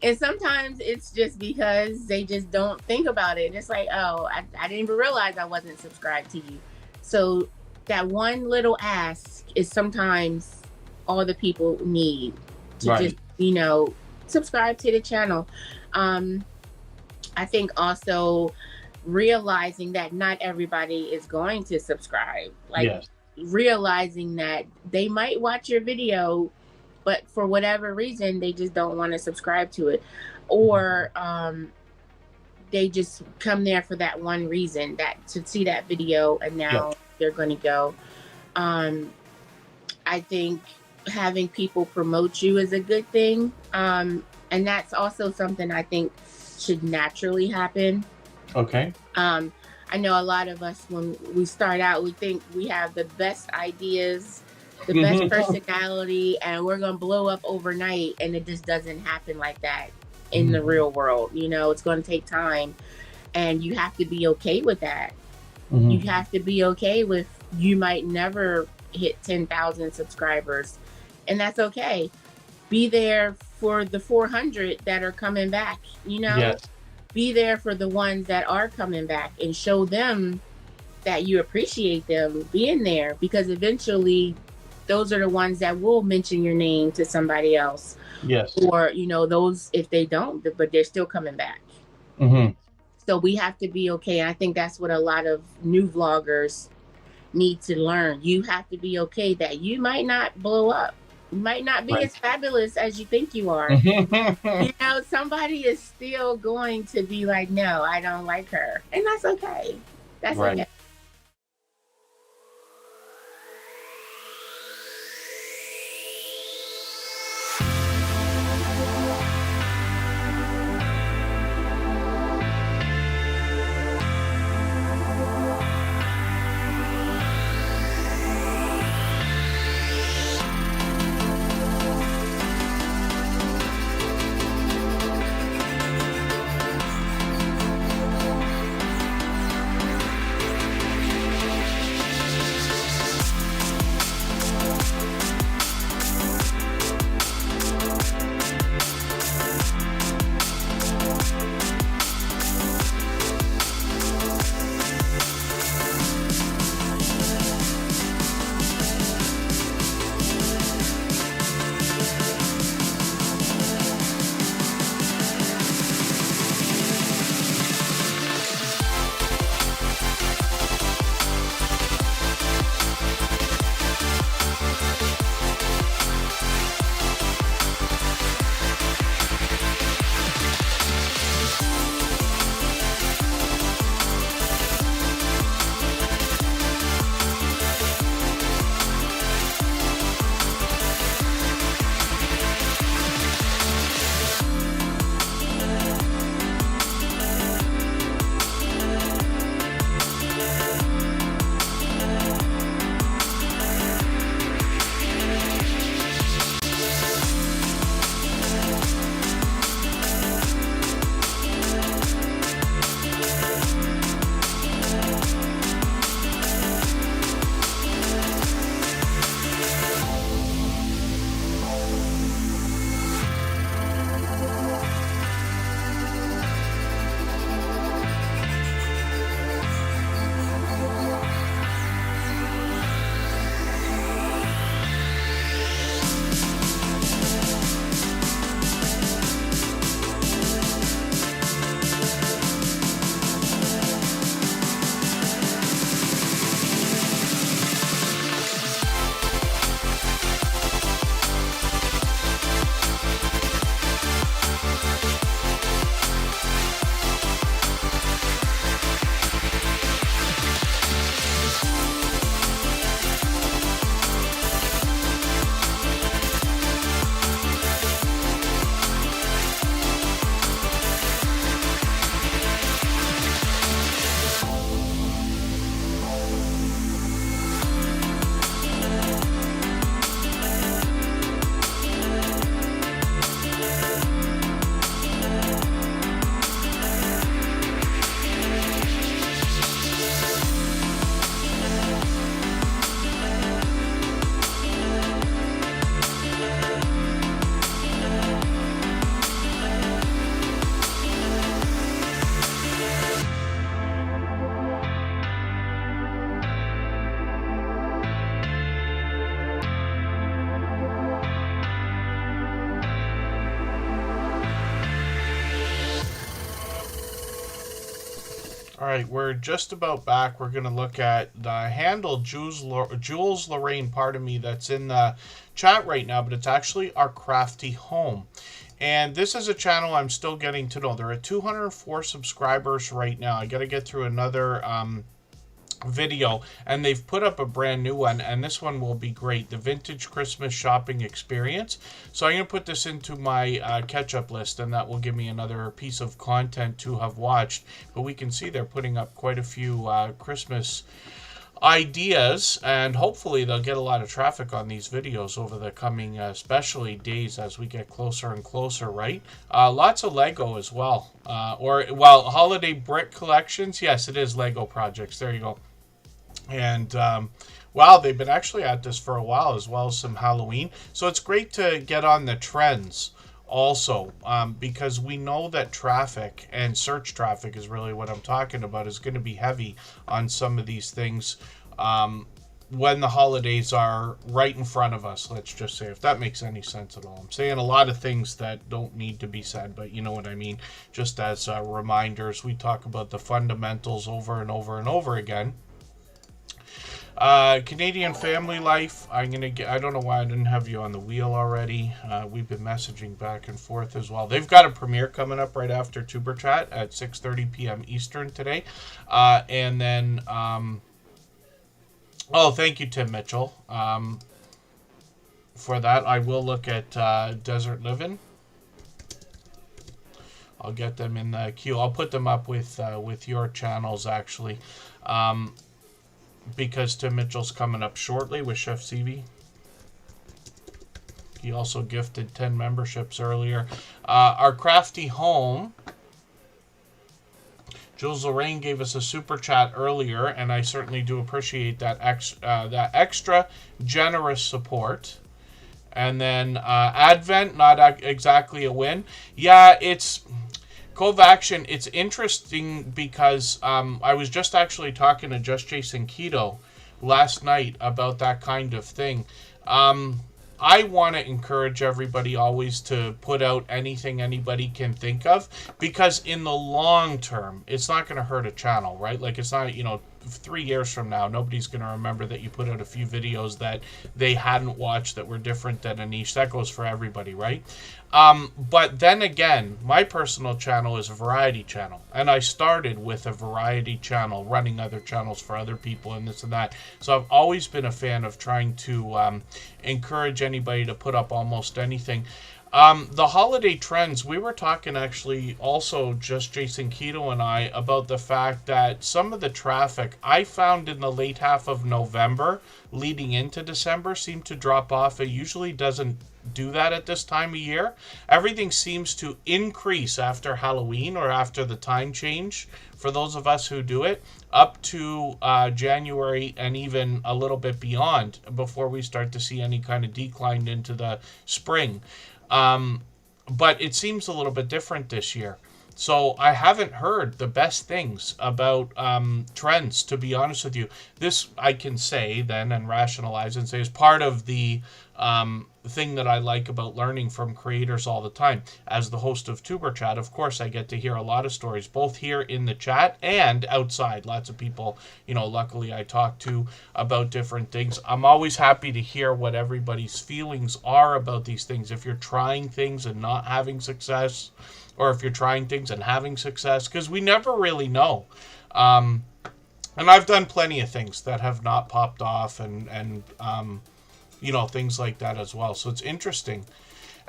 And sometimes it's just because they just don't think about it. It's like, oh, I didn't even realize I wasn't subscribed to you. So that one little ask is sometimes all the people need to Right. just, subscribe to the channel. I think also realizing that not everybody is going to subscribe. Like Yes. realizing that they might watch your video, but for whatever reason, they just don't want to subscribe to it. Or they just come there for that one reason, that to see that video, and now they're going to go. I think having people promote you is a good thing. And that's also something I think should naturally happen. Okay. I know a lot of us, when we start out, we think we have the best ideas, the best personality, and we're going to blow up overnight. And it just doesn't happen like that in the real world. It's going to take time, and you have to be okay with that. You have to be okay with, you might never hit 10,000 subscribers, and that's okay. Be there for the 400 that are coming back, Yes. Be there for the ones that are coming back and show them that you appreciate them being there, because eventually those are the ones that will mention your name to somebody else. Yes. Or, those, if they don't, but they're still coming back. So we have to be okay. And I think that's what a lot of new vloggers need to learn. You have to be okay that you might not blow up. You might not be as fabulous as you think you are. Somebody is still going to be like, no, I don't like her. And that's okay. That's okay. All right, we're just about back. We're going to look at the handle Jules Lorraine, pardon me, that's in the chat right now, but it's actually our crafty home. And this is a channel I'm still getting to know. There are 204 subscribers right now. I got to get through another video, and they've put up a brand new one, and this one will be great, the vintage Christmas shopping experience. So I'm going to put this into my catch-up list, and that will give me another piece of content to have watched. But we can see they're putting up quite a few Christmas ideas, and hopefully they'll get a lot of traffic on these videos over the coming especially days as we get closer and closer, right? Lots of Lego as well, holiday brick collections. Yes, it is Lego projects. There you go. And wow, they've been actually at this for a while, as well as some Halloween. So it's great to get on the trends also, because we know that traffic and search traffic is really what I'm talking about, is going to be heavy on some of these things when the holidays are right in front of us, let's just say, if that makes any sense at all. I'm saying a lot of things that don't need to be said, but you know what I mean. Just as reminders, we talk about the fundamentals over and over and over again. Canadian Family Life, I don't know why I didn't have you on the wheel already. We've been messaging back and forth as well. They've got a premiere coming up right after Tuber Chat at 6:30 p.m. Eastern today. And then, oh, thank you, Tim Mitchell, for that. I will look at Desert Living. I'll get them in the queue. I'll put them up with your channels, actually. Because Tim Mitchell's coming up shortly with Chef CV. He also gifted 10 memberships earlier. Our crafty home, Jules Lorraine gave us a super chat earlier, and I certainly do appreciate that extra generous support. And then Advent, not exactly a win. Yeah, it's Cove Action. It's interesting because I was just actually talking to Just Jason Keto last night about that kind of thing. I want to encourage everybody always to put out anything anybody can think of, because in the long term, it's not going to hurt a channel, right? Like, it's not, 3 years from now, nobody's going to remember that you put out a few videos that they hadn't watched that were different than a niche. That goes for everybody, right? But then again, my personal channel is a variety channel, and I started with a variety channel, running other channels for other people and this and that. So I've always been a fan of trying to encourage anybody to put up almost anything. The holiday trends, we were talking actually also, just Jason Keto and I, about the fact that some of the traffic I found in the late half of November leading into December seemed to drop off. It usually doesn't do that at this time of year. Everything seems to increase after Halloween or after the time change for those of us who do it, up to January and even a little bit beyond, before we start to see any kind of decline into the spring. But it seems a little bit different this year. So I haven't heard the best things about trends, to be honest with you. This I can say then and rationalize and say is part of the thing that I like about learning from creators all the time. As the host of Tuber Chat, of course, I get to hear a lot of stories, both here in the chat and outside. Lots of people, luckily I talk to about different things. I'm always happy to hear what everybody's feelings are about these things. If you're trying things and not having success, or if you're trying things and having success, because we never really know. And I've done plenty of things that have not popped off and things like that as well. So it's interesting.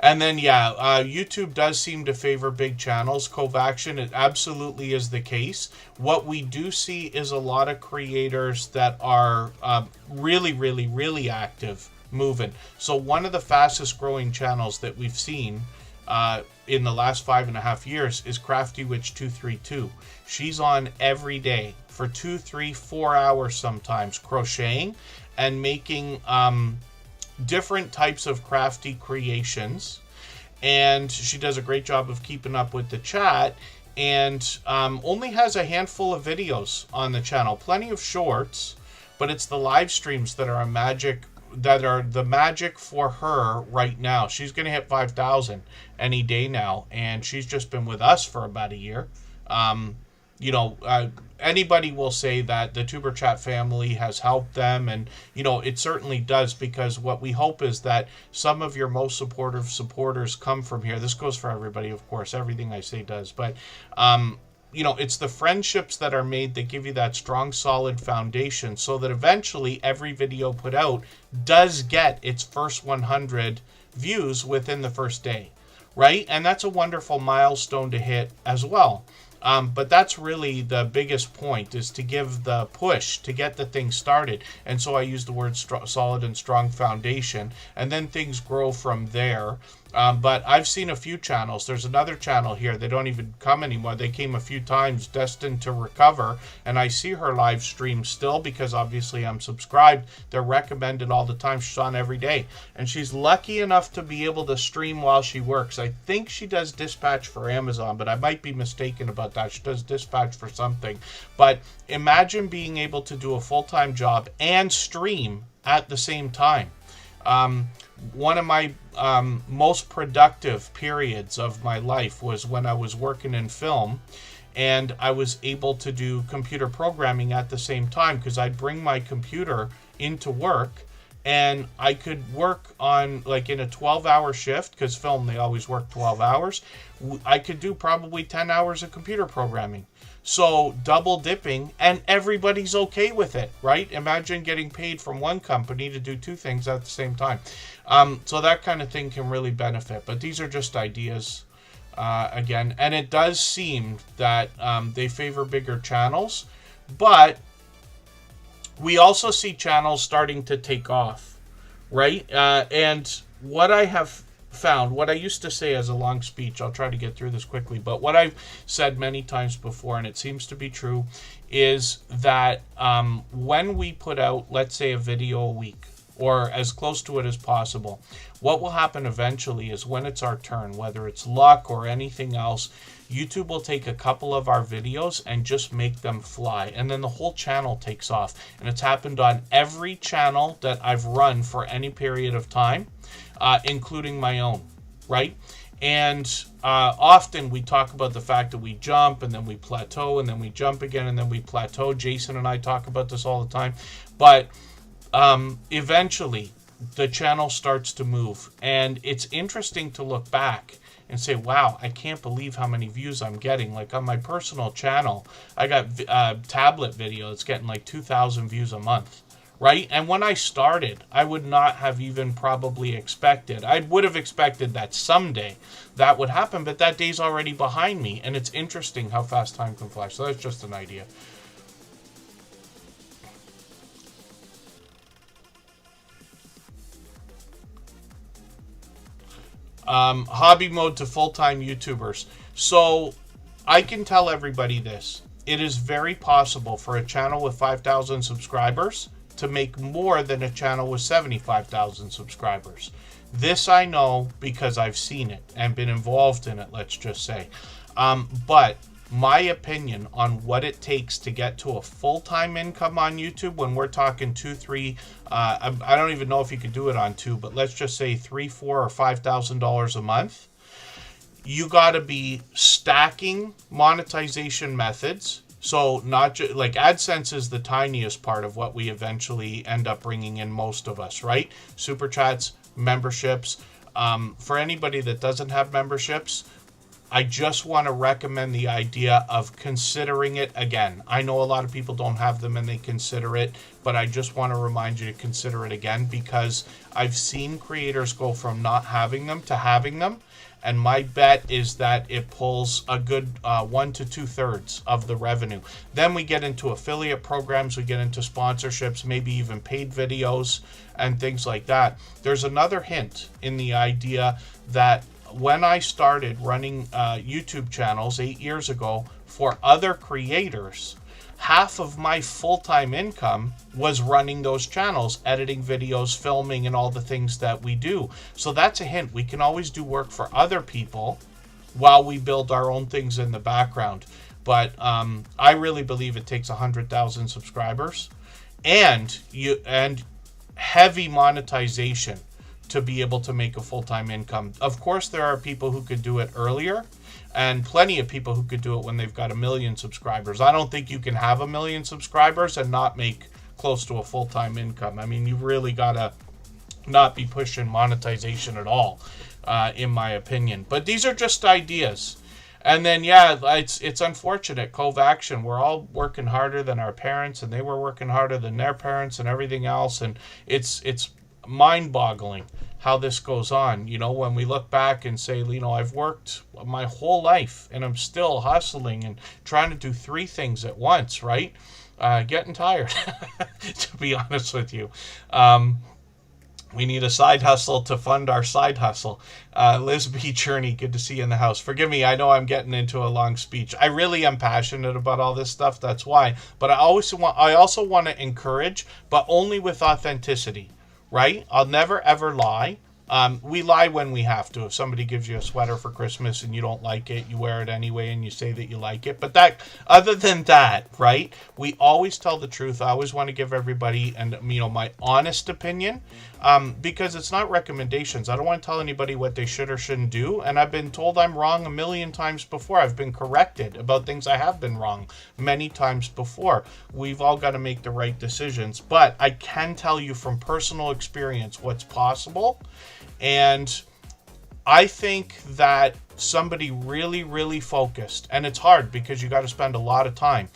And then, YouTube does seem to favor big channels. Cove Action, it absolutely is the case. What we do see is a lot of creators that are really, really, really active, moving. So one of the fastest growing channels that we've seen in the last 5.5 years is Crafty Witch 232. She's on every day for 2, 3, 4 hours sometimes, crocheting and making different types of crafty creations, and she does a great job of keeping up with the chat, and only has a handful of videos on the channel, plenty of shorts, but it's the live streams that are the magic for her right now. She's going to hit 5,000 any day now, and she's just been with us for about a year. anybody will say that the Tuber Chat family has helped them, and it certainly does, because what we hope is that some of your most supportive supporters come from here. This goes for everybody, of course. Everything I say does, but it's the friendships that are made that give you that strong, solid foundation, so that eventually every video put out does get its first 100 views within the first day, right? And that's a wonderful milestone to hit as well. But that's really the biggest point, is to give the push to get the thing started. And so I use the word solid and strong foundation, and then things grow from there. But I've seen a few channels. There's another channel here. They don't even come anymore. They came a few times, destined to recover. And I see her live stream still, because obviously I'm subscribed. They're recommended all the time. She's on every day. And she's lucky enough to be able to stream while she works. I think she does dispatch for Amazon, but I might be mistaken about that. She does dispatch for something. But imagine being able to do a full-time job and stream at the same time. One of my most productive periods of my life was when I was working in film, and I was able to do computer programming at the same time, because I'd bring my computer into work, and I could work on, like, in a 12-hour shift, because film, they always work 12 hours. I could do probably 10 hours of computer programming. So double dipping, and everybody's okay with it, right? Imagine getting paid from one company to do two things at the same time. So that kind of thing can really benefit. But these are just ideas, again. And it does seem that they favor bigger channels. But we also see channels starting to take off, right? And what I have found, what I used to say as a long speech, I'll try to get through this quickly, but what I've said many times before, and it seems to be true, is that when we put out, let's say, a video a week, or as close to it as possible, what will happen eventually is, when it's our turn, whether it's luck or anything else, YouTube will take a couple of our videos and just make them fly, and then the whole channel takes off. And it's happened on every channel that I've run for any period of time, including my own, right? And often we talk about the fact that we jump, and then we plateau, and then we jump again, and then we plateau. Jason and I talk about this all the time. But eventually the channel starts to move, and it's interesting to look back and say, wow, I can't believe how many views I'm getting. Like, on my personal channel, I got a tablet video that's getting like 2,000 views a month, right? And when I started, I would not have even probably expected. I would have expected that someday that would happen, but that day's already behind me. And it's interesting how fast time can fly. So that's just an idea. Hobby mode to full-time YouTubers. So I can tell everybody this. It is very possible for a channel with 5,000 subscribers to make more than a channel with 75,000 subscribers. This I know because I've seen it and been involved in it, let's just say. But my opinion on what it takes to get to a full-time income on YouTube, when we're talking I don't even know if you could do it on two, but let's just say $3,000, $4,000, or $5,000 a month. You got to be stacking monetization methods. So not just like AdSense is the tiniest part of what we eventually end up bringing in, most of us, right? Super chats, memberships. For anybody that doesn't have memberships, I just want to recommend the idea of considering it again. I know a lot of people don't have them and they consider it, but I just want to remind you to consider it again, because I've seen creators go from not having them to having them. And my bet is that it pulls a good 1 to 2/3 of the revenue. Then we get into affiliate programs, we get into sponsorships, maybe even paid videos and things like that. There's another hint in the idea that when I started running YouTube channels 8 years ago for other creators, half of my full-time income was running those channels, editing videos, filming, and all the things that we do. So that's a hint. We can always do work for other people while we build our own things in the background. But I really believe it takes 100,000 subscribers and heavy monetization to be able to make a full-time income. Of course, there are people who could do it earlier, and plenty of people who could do it when they've got 1 million subscribers. I don't think you can have 1 million subscribers and not make close to a full-time income. I mean, you really gotta not be pushing monetization at all, in my opinion. But these are just ideas. And then, yeah, it's unfortunate. Cove Action, we're all working harder than our parents, and they were working harder than their parents and everything else. And it's mind-boggling how this goes on. You know, when we look back and say, you know, I've worked my whole life and I'm still hustling and trying to do 3 things at once, right? Getting tired, to be honest with you. We need a side hustle to fund our side hustle. Liz B. Cherney, good to see you in the house. Forgive me, I know I'm getting into a long speech. I really am passionate about all this stuff, that's why. But I also want to encourage, but only with authenticity, right? I'll never ever lie. We lie when we have to. If somebody gives you a sweater for Christmas and you don't like it, you wear it anyway and you say that you like it. But that, other than that, right? We always tell the truth. I always want to give everybody, and you know, my honest opinion, because it's not recommendations. I don't want to tell anybody what they should or shouldn't do. And I've been told I'm wrong 1 million times before. I've been corrected about things I have been wrong many times before. We've all got to make the right decisions. But I can tell you from personal experience what's possible. And I think that somebody really, really focused, and it's hard because you got to spend a lot of time,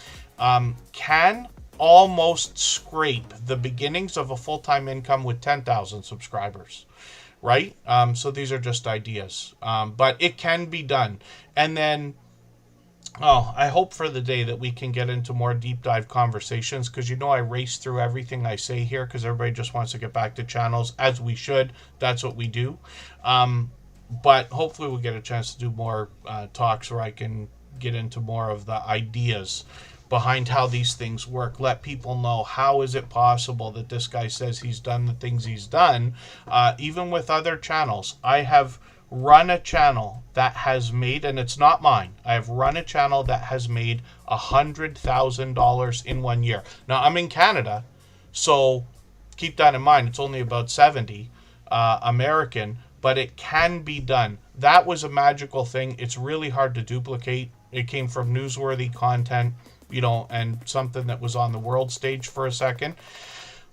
can almost scrape the beginnings of a full-time income with 10,000 subscribers, right? So these are just ideas, but it can be done. And then, I hope for the day that we can get into more deep dive conversations, because you know I race through everything I say here because everybody just wants to get back to channels, as we should. That's what we do. But hopefully we'll get a chance to do more talks where I can get into more of the ideas behind how these things work. Let people know, how is it possible that this guy says he's done the things he's done, even with other channels. I have run a channel that has made, and it's not mine, I have run a channel that has made $100,000 in 1 year. Now, I'm in Canada, so keep that in mind. It's only about 70 American, but it can be done. That was a magical thing. It's really hard to duplicate. It came from newsworthy content, you know, and something that was on the world stage for a second.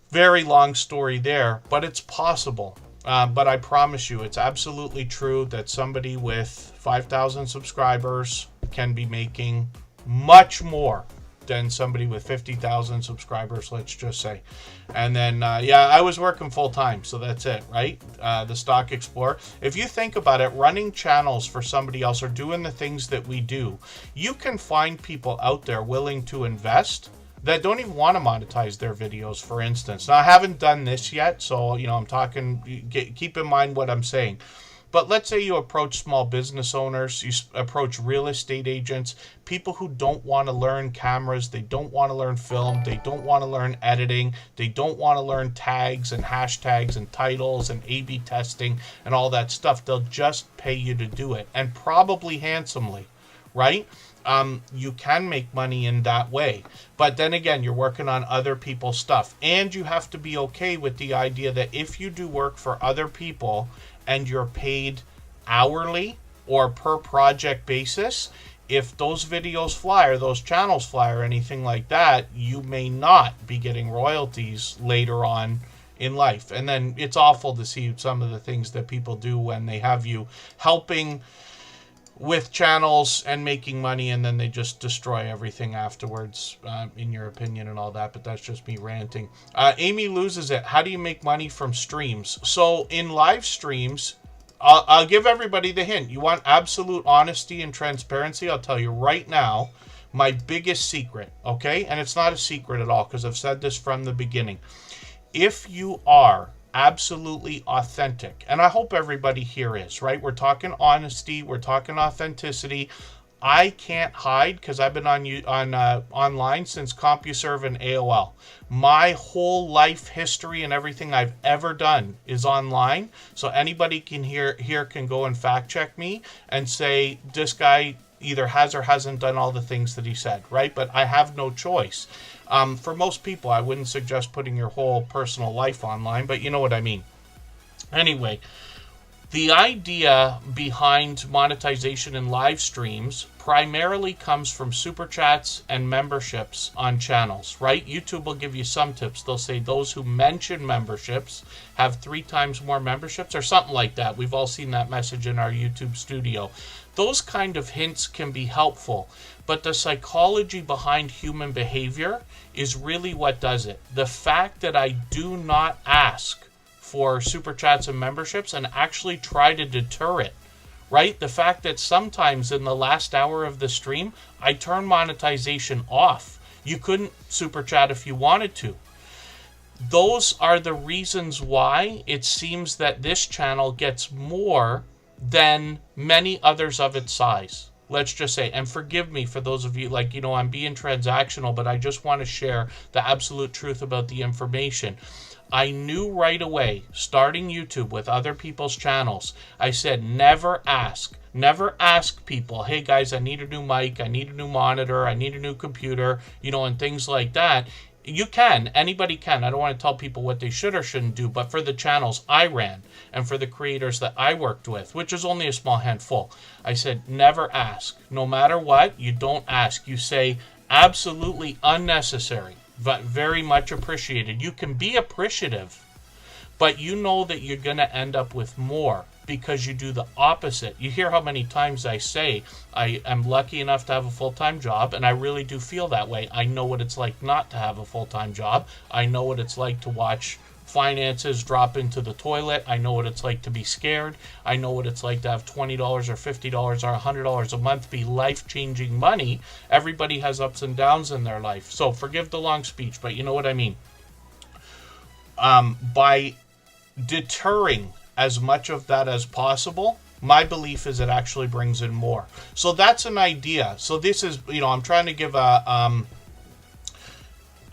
Very long story there, but it's possible. But I promise you, it's absolutely true that somebody with 5,000 subscribers can be making much more than somebody with 50,000 subscribers, let's just say. And then, yeah, I was working full time, so that's it, right? The Stock Explorer. If you think about it, running channels for somebody else or doing the things that we do, you can find people out there willing to invest that don't even want to monetize their videos, for instance. Now, I haven't done this yet, so, you know, I'm talking, keep in mind what I'm saying. But let's say you approach small business owners, you approach real estate agents, people who don't want to learn cameras, they don't want to learn film, they don't want to learn editing, they don't want to learn tags and hashtags and titles and A/B testing and all that stuff. They'll just pay you to do it, and probably handsomely, right? You can make money in that way. But then again, you're working on other people's stuff. And you have to be okay with the idea that if you do work for other people and you're paid hourly or per project basis, if those videos fly or those channels fly or anything like that, you may not be getting royalties later on in life. And then it's awful to see some of the things that people do when they have you helping with channels and making money, and then they just destroy everything afterwards, in your opinion and all that. But that's just me ranting. Amy loses it. How do you make money from streams? So in live streams, I'll give everybody the hint. You want absolute honesty and transparency? I'll tell you right now my biggest secret, okay? And it's not a secret at all, because I've said this from the beginning. If you are absolutely authentic, and I hope everybody here is, right? We're talking honesty, we're talking authenticity. I can't hide because I've been online since CompuServe and AOL. My whole life history and everything I've ever done is online, so anybody here can go and fact check me and say this guy either has or hasn't done all the things that he said, right? But I have no choice. For most people, I wouldn't suggest putting your whole personal life online, but you know what I mean. Anyway, the idea behind monetization in live streams primarily comes from super chats and memberships on channels, right? YouTube will give you some tips. They'll say those who mention memberships have 3 times more memberships or something like that. We've all seen that message in our YouTube studio. Those kind of hints can be helpful, but the psychology behind human behavior is really what does it. The fact that I do not ask for super chats and memberships and actually try to deter it, right? The fact that sometimes in the last hour of the stream, I turn monetization off. You couldn't super chat if you wanted to. Those are the reasons why it seems that this channel gets more than many others of its size. Let's just say, and forgive me for those of you, like, I'm being transactional, but I just want to share the absolute truth about the information. I knew right away, starting YouTube with other people's channels, I said, never ask people, hey guys, I need a new mic, I need a new monitor, I need a new computer, and things like that. You can, anybody can. I don't want to tell people what they should or shouldn't do, but for the channels I ran and for the creators that I worked with, which is only a small handful, I said, never ask. No matter what, you don't ask. You say, absolutely unnecessary, but very much appreciated. You can be appreciative, but you know that you're going to end up with more because you do the opposite. You hear how many times I say I am lucky enough to have a full-time job, and I really do feel that way. I know what it's like not to have a full-time job. I know what it's like to watch finances drop into the toilet. I know what it's like to be scared. I know what it's like to have $20 or $50 or $100 a month be life-changing money. Everybody has ups and downs in their life. So forgive the long speech, but you know what I mean. By deterring as much of that as possible, my belief is it actually brings in more. So that's an idea. So this is, I'm trying to give a,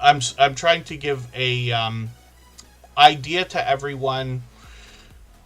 I'm trying to give a, idea to everyone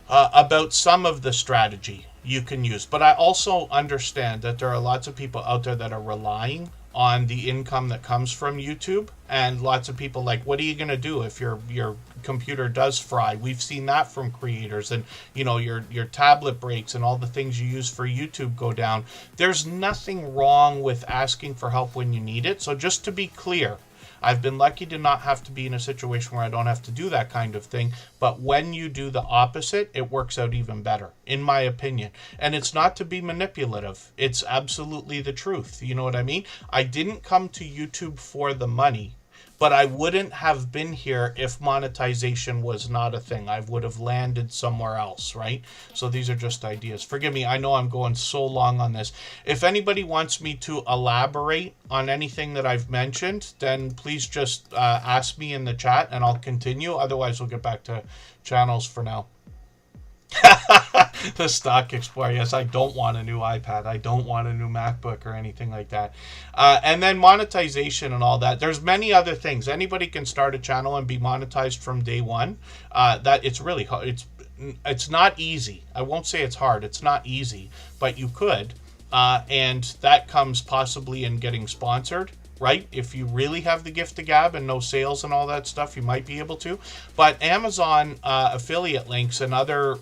about some of the strategy you can use. But I also understand that there are lots of people out there that are relying on the income that comes from YouTube, and lots of people like, what are you going to do if your computer does fry? We've seen that from creators, and your tablet breaks and all the things you use for YouTube go down. There's nothing wrong with asking for help when you need it. So just to be clear, I've been lucky to not have to be in a situation where I don't have to do that kind of thing. But when you do the opposite, it works out even better, in my opinion. And it's not to be manipulative. It's absolutely the truth. You know what I mean? I didn't come to YouTube for the money, but I wouldn't have been here if monetization was not a thing. I would have landed somewhere else, right? So these are just ideas. Forgive me, I know I'm going so long on this. If anybody wants me to elaborate on anything that I've mentioned, then please just ask me in the chat and I'll continue. Otherwise, we'll get back to channels for now. The Stock Explorer. Yes, I don't want a new iPad. I don't want a new MacBook or anything like that. And then monetization and all that. There's many other things. Anybody can start a channel and be monetized from day one. That it's really hard. It's not easy. I won't say it's hard. It's not easy, but you could. And that comes possibly in getting sponsored. Right? If you really have the gift of gab and no sales and all that stuff, you might be able to. But Amazon affiliate links and other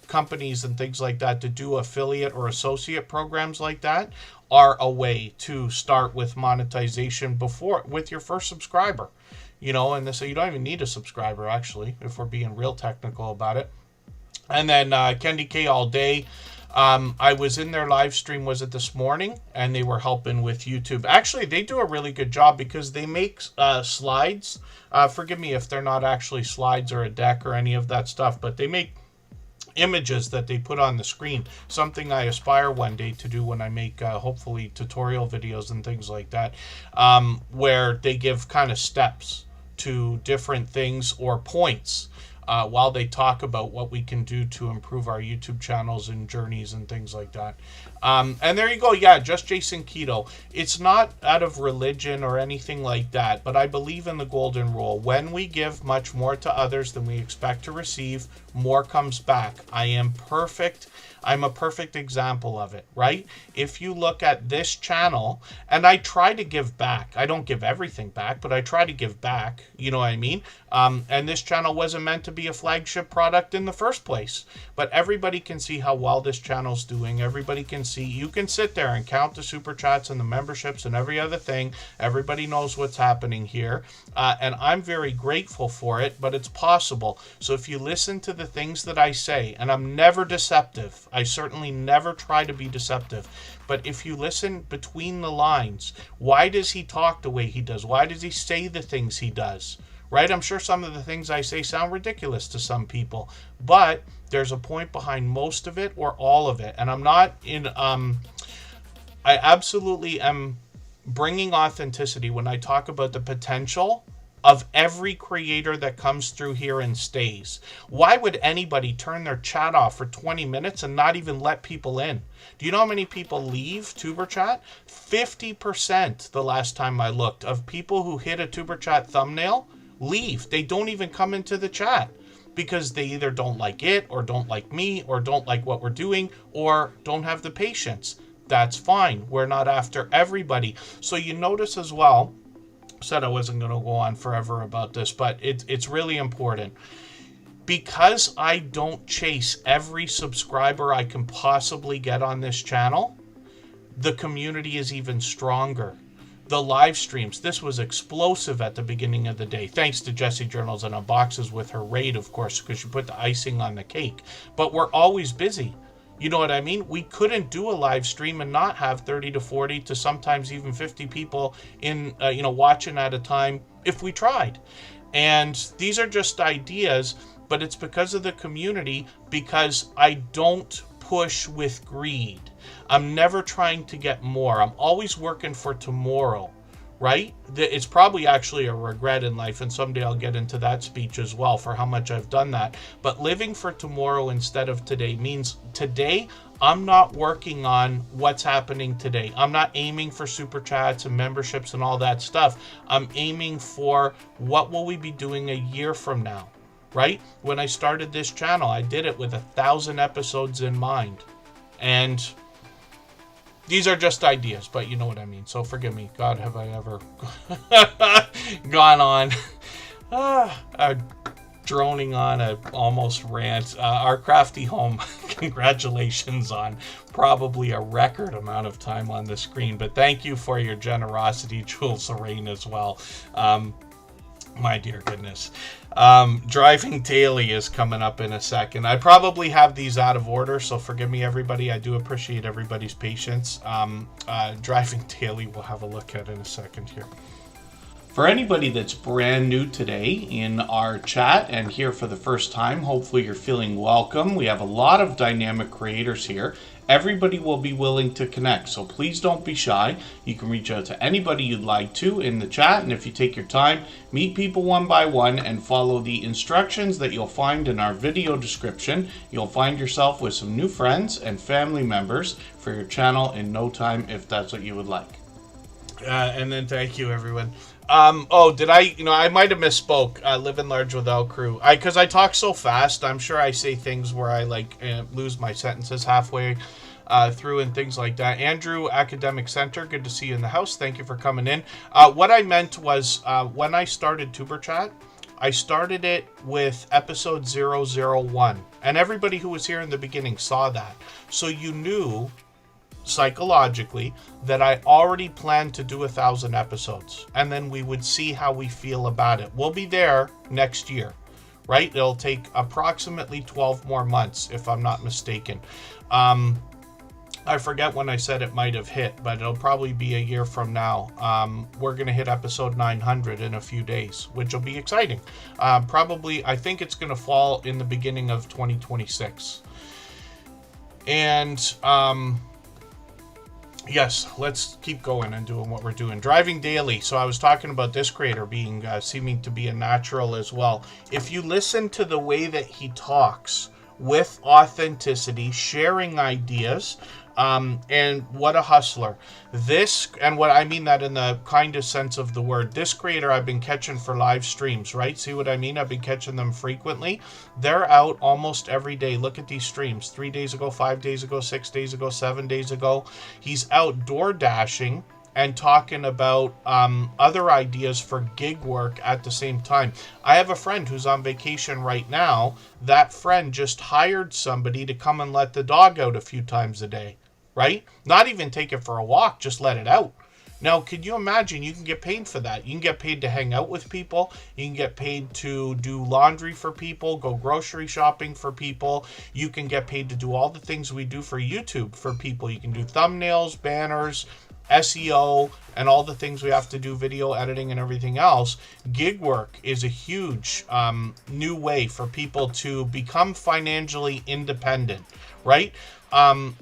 companies and things like that to do affiliate or associate programs like that are a way to start with monetization before with your first subscriber. And so you don't even need a subscriber, actually, if we're being real technical about it. And then Kendi K all day. I was in their live stream, was it this morning? And they were helping with YouTube. Actually, they do a really good job because they make slides. Forgive me if they're not actually slides or a deck or any of that stuff, but they make images that they put on the screen. Something I aspire one day to do when I make, hopefully, tutorial videos and things like that, where they give kind of steps to different things or points while they talk about what we can do to improve our YouTube channels and journeys and things like that. And there you go. Yeah, just Jason Keto. It's not out of religion or anything like that, but I believe in the golden rule. When we give much more to others than we expect to receive, more comes back. I am perfect. I'm a perfect example of it, right? If you look at this channel, and I try to give back. I don't give everything back, but I try to give back. You know what I mean? And this channel wasn't meant to be a flagship product in the first place. But everybody can see how well this channel's doing. Everybody can see. You can sit there and count the super chats and the memberships and every other thing. Everybody knows what's happening here. And I'm very grateful for it, but it's possible. So if you listen to the things that I say, and I'm never deceptive. I certainly never try to be deceptive. But if you listen between the lines, why does he talk the way he does? Why does he say the things he does? Right? I'm sure some of the things I say sound ridiculous to some people, but there's a point behind most of it or all of it. And I'm not in, I absolutely am bringing authenticity when I talk about the potential of every creator that comes through here and stays. Why would anybody turn their chat off for 20 minutes and not even let people in? Do you know how many people leave Tuber Chat? 50% the last time I looked of people who hit a Tuber Chat thumbnail leave. They don't even come into the chat because they either don't like it or don't like me or don't like what we're doing or don't have the patience. That's fine. We're not after everybody. So you notice as well, said I wasn't going to go on forever about this, but it's really important. Because I don't chase every subscriber I can possibly get on this channel, the community is even stronger. The live streams, this was explosive at the beginning of the day. Thanks to Jessie Journals and Unboxes with her raid, of course, because she put the icing on the cake. But we're always busy. You know what I mean? We couldn't do a live stream and not have 30 to 40 to sometimes even 50 people in, watching at a time if we tried. And these are just ideas, but it's because of the community, because I don't push with greed. I'm never trying to get more. I'm always working for tomorrow, right? It's probably actually a regret in life, and someday I'll get into that speech as well for how much I've done that. But living for tomorrow instead of today means today I'm not working on what's happening today. I'm not aiming for super chats and memberships and all that stuff. I'm aiming for what will we be doing a year from now, right? When I started this channel, I did it with 1,000 episodes in mind. And these are just ideas, but you know what I mean. So forgive me. God, have I ever gone on droning on a almost rant. Our crafty home, congratulations on probably a record amount of time on the screen. But thank you for your generosity, Jules Lorraine, as well. My dear goodness. Driving daily is coming up in a second. I probably have these out of order, so forgive me, everybody. I do appreciate everybody's patience. Driving daily, we'll have a look at in a second here. For anybody that's brand new today in our chat and here for the first time, hopefully you're feeling welcome. We have a lot of dynamic creators here. Everybody will be willing to connect, so please don't be shy. You can reach out to anybody you'd like to in the chat, and if you take your time, meet people one by one and follow the instructions that you'll find in our video description. You'll find yourself with some new friends and family members for your channel in no time, if that's what you would like. And then thank you, everyone. Did I, I might have misspoke. Living large without crew. Because I talk so fast, I'm sure I say things where I lose my sentences halfway through and things like that. Andrew, Academic Center, good to see you in the house. Thank you for coming in. What I meant was when I started Tuber Chat, I started it with episode 001. And everybody who was here in the beginning saw that. So you knew psychologically that I already planned to do 1,000 episodes, and then we would see how we feel about it. We'll be there next year, right? It'll take approximately 12 more months, if I'm not mistaken. I forget when I said it might have hit, but it'll probably be a year from now. We're going to hit episode 900 in a few days, which will be exciting. Probably, I think it's going to fall in the beginning of 2026. And yes, let's keep going and doing what we're doing. Driving daily. So I was talking about this creator being seeming to be a natural as well. If you listen to the way that he talks with authenticity, sharing ideas, And what a hustler. This, and what I mean that in the kindest sense of the word, this creator I've been catching for live streams, right? See what I mean? I've been catching them frequently. They're out almost every day. Look at these streams. 3 days ago, 5 days ago, 6 days ago, 7 days ago. He's out door dashing and talking about other ideas for gig work at the same time. I have a friend who's on vacation right now. That friend just hired somebody to come and let the dog out a few times a day, right? Not even take it for a walk, just let it out. Now, could you imagine you can get paid for that? You can get paid to hang out with people. You can get paid to do laundry for people, go grocery shopping for people. You can get paid to do all the things we do for YouTube for people. You can do thumbnails, banners, SEO, and all the things we have to do, video editing and everything else. Gig work is a huge new way for people to become financially independent, right?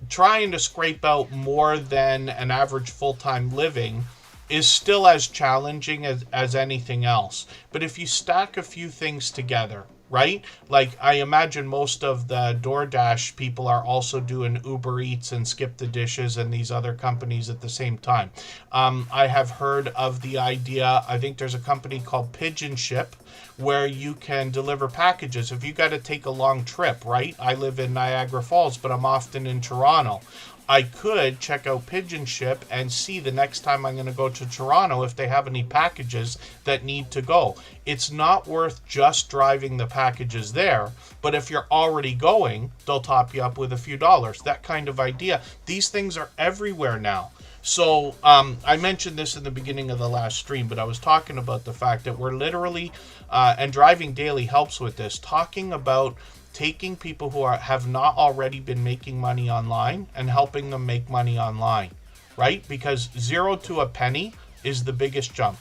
Trying to scrape out more than an average full-time living is still as challenging as anything else. But if you stack a few things together, right? Like, I imagine most of the DoorDash people are also doing Uber Eats and Skip the Dishes and these other companies at the same time. I have heard of the idea, I think there's a company called Pigeon Ship, where you can deliver packages. If you got to take a long trip, right? I live in Niagara Falls, but I'm often in Toronto. I could check out Pigeon Ship and see the next time I'm going to go to Toronto if they have any packages that need to go. It's not worth just driving the packages there, but if you're already going, they'll top you up with a few dollars. That kind of idea. These things are everywhere now. So I mentioned this in the beginning of the last stream, but I was talking about the fact that we're literally, and Driving Daily helps with this, talking about taking people who have not already been making money online and helping them make money online, right? Because 0 to a penny is the biggest jump.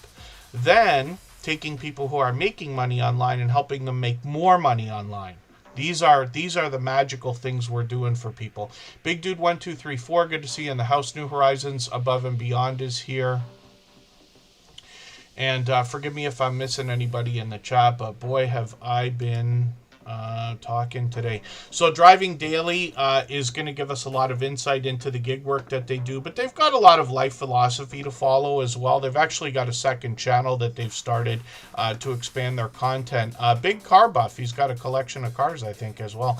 Then taking people who are making money online and helping them make more money online. These are the magical things we're doing for people. Big Dude 1234, good to see you in the house. New Horizons Above and Beyond is here. And forgive me if I'm missing anybody in the chat, but boy, have I been talking today. So Driving Daily is going to give us a lot of insight into the gig work that they do, but they've got a lot of life philosophy to follow as well. They've actually got a second channel that they've started to expand their content. Big Car Buff, he's got a collection of cars, I think, as well.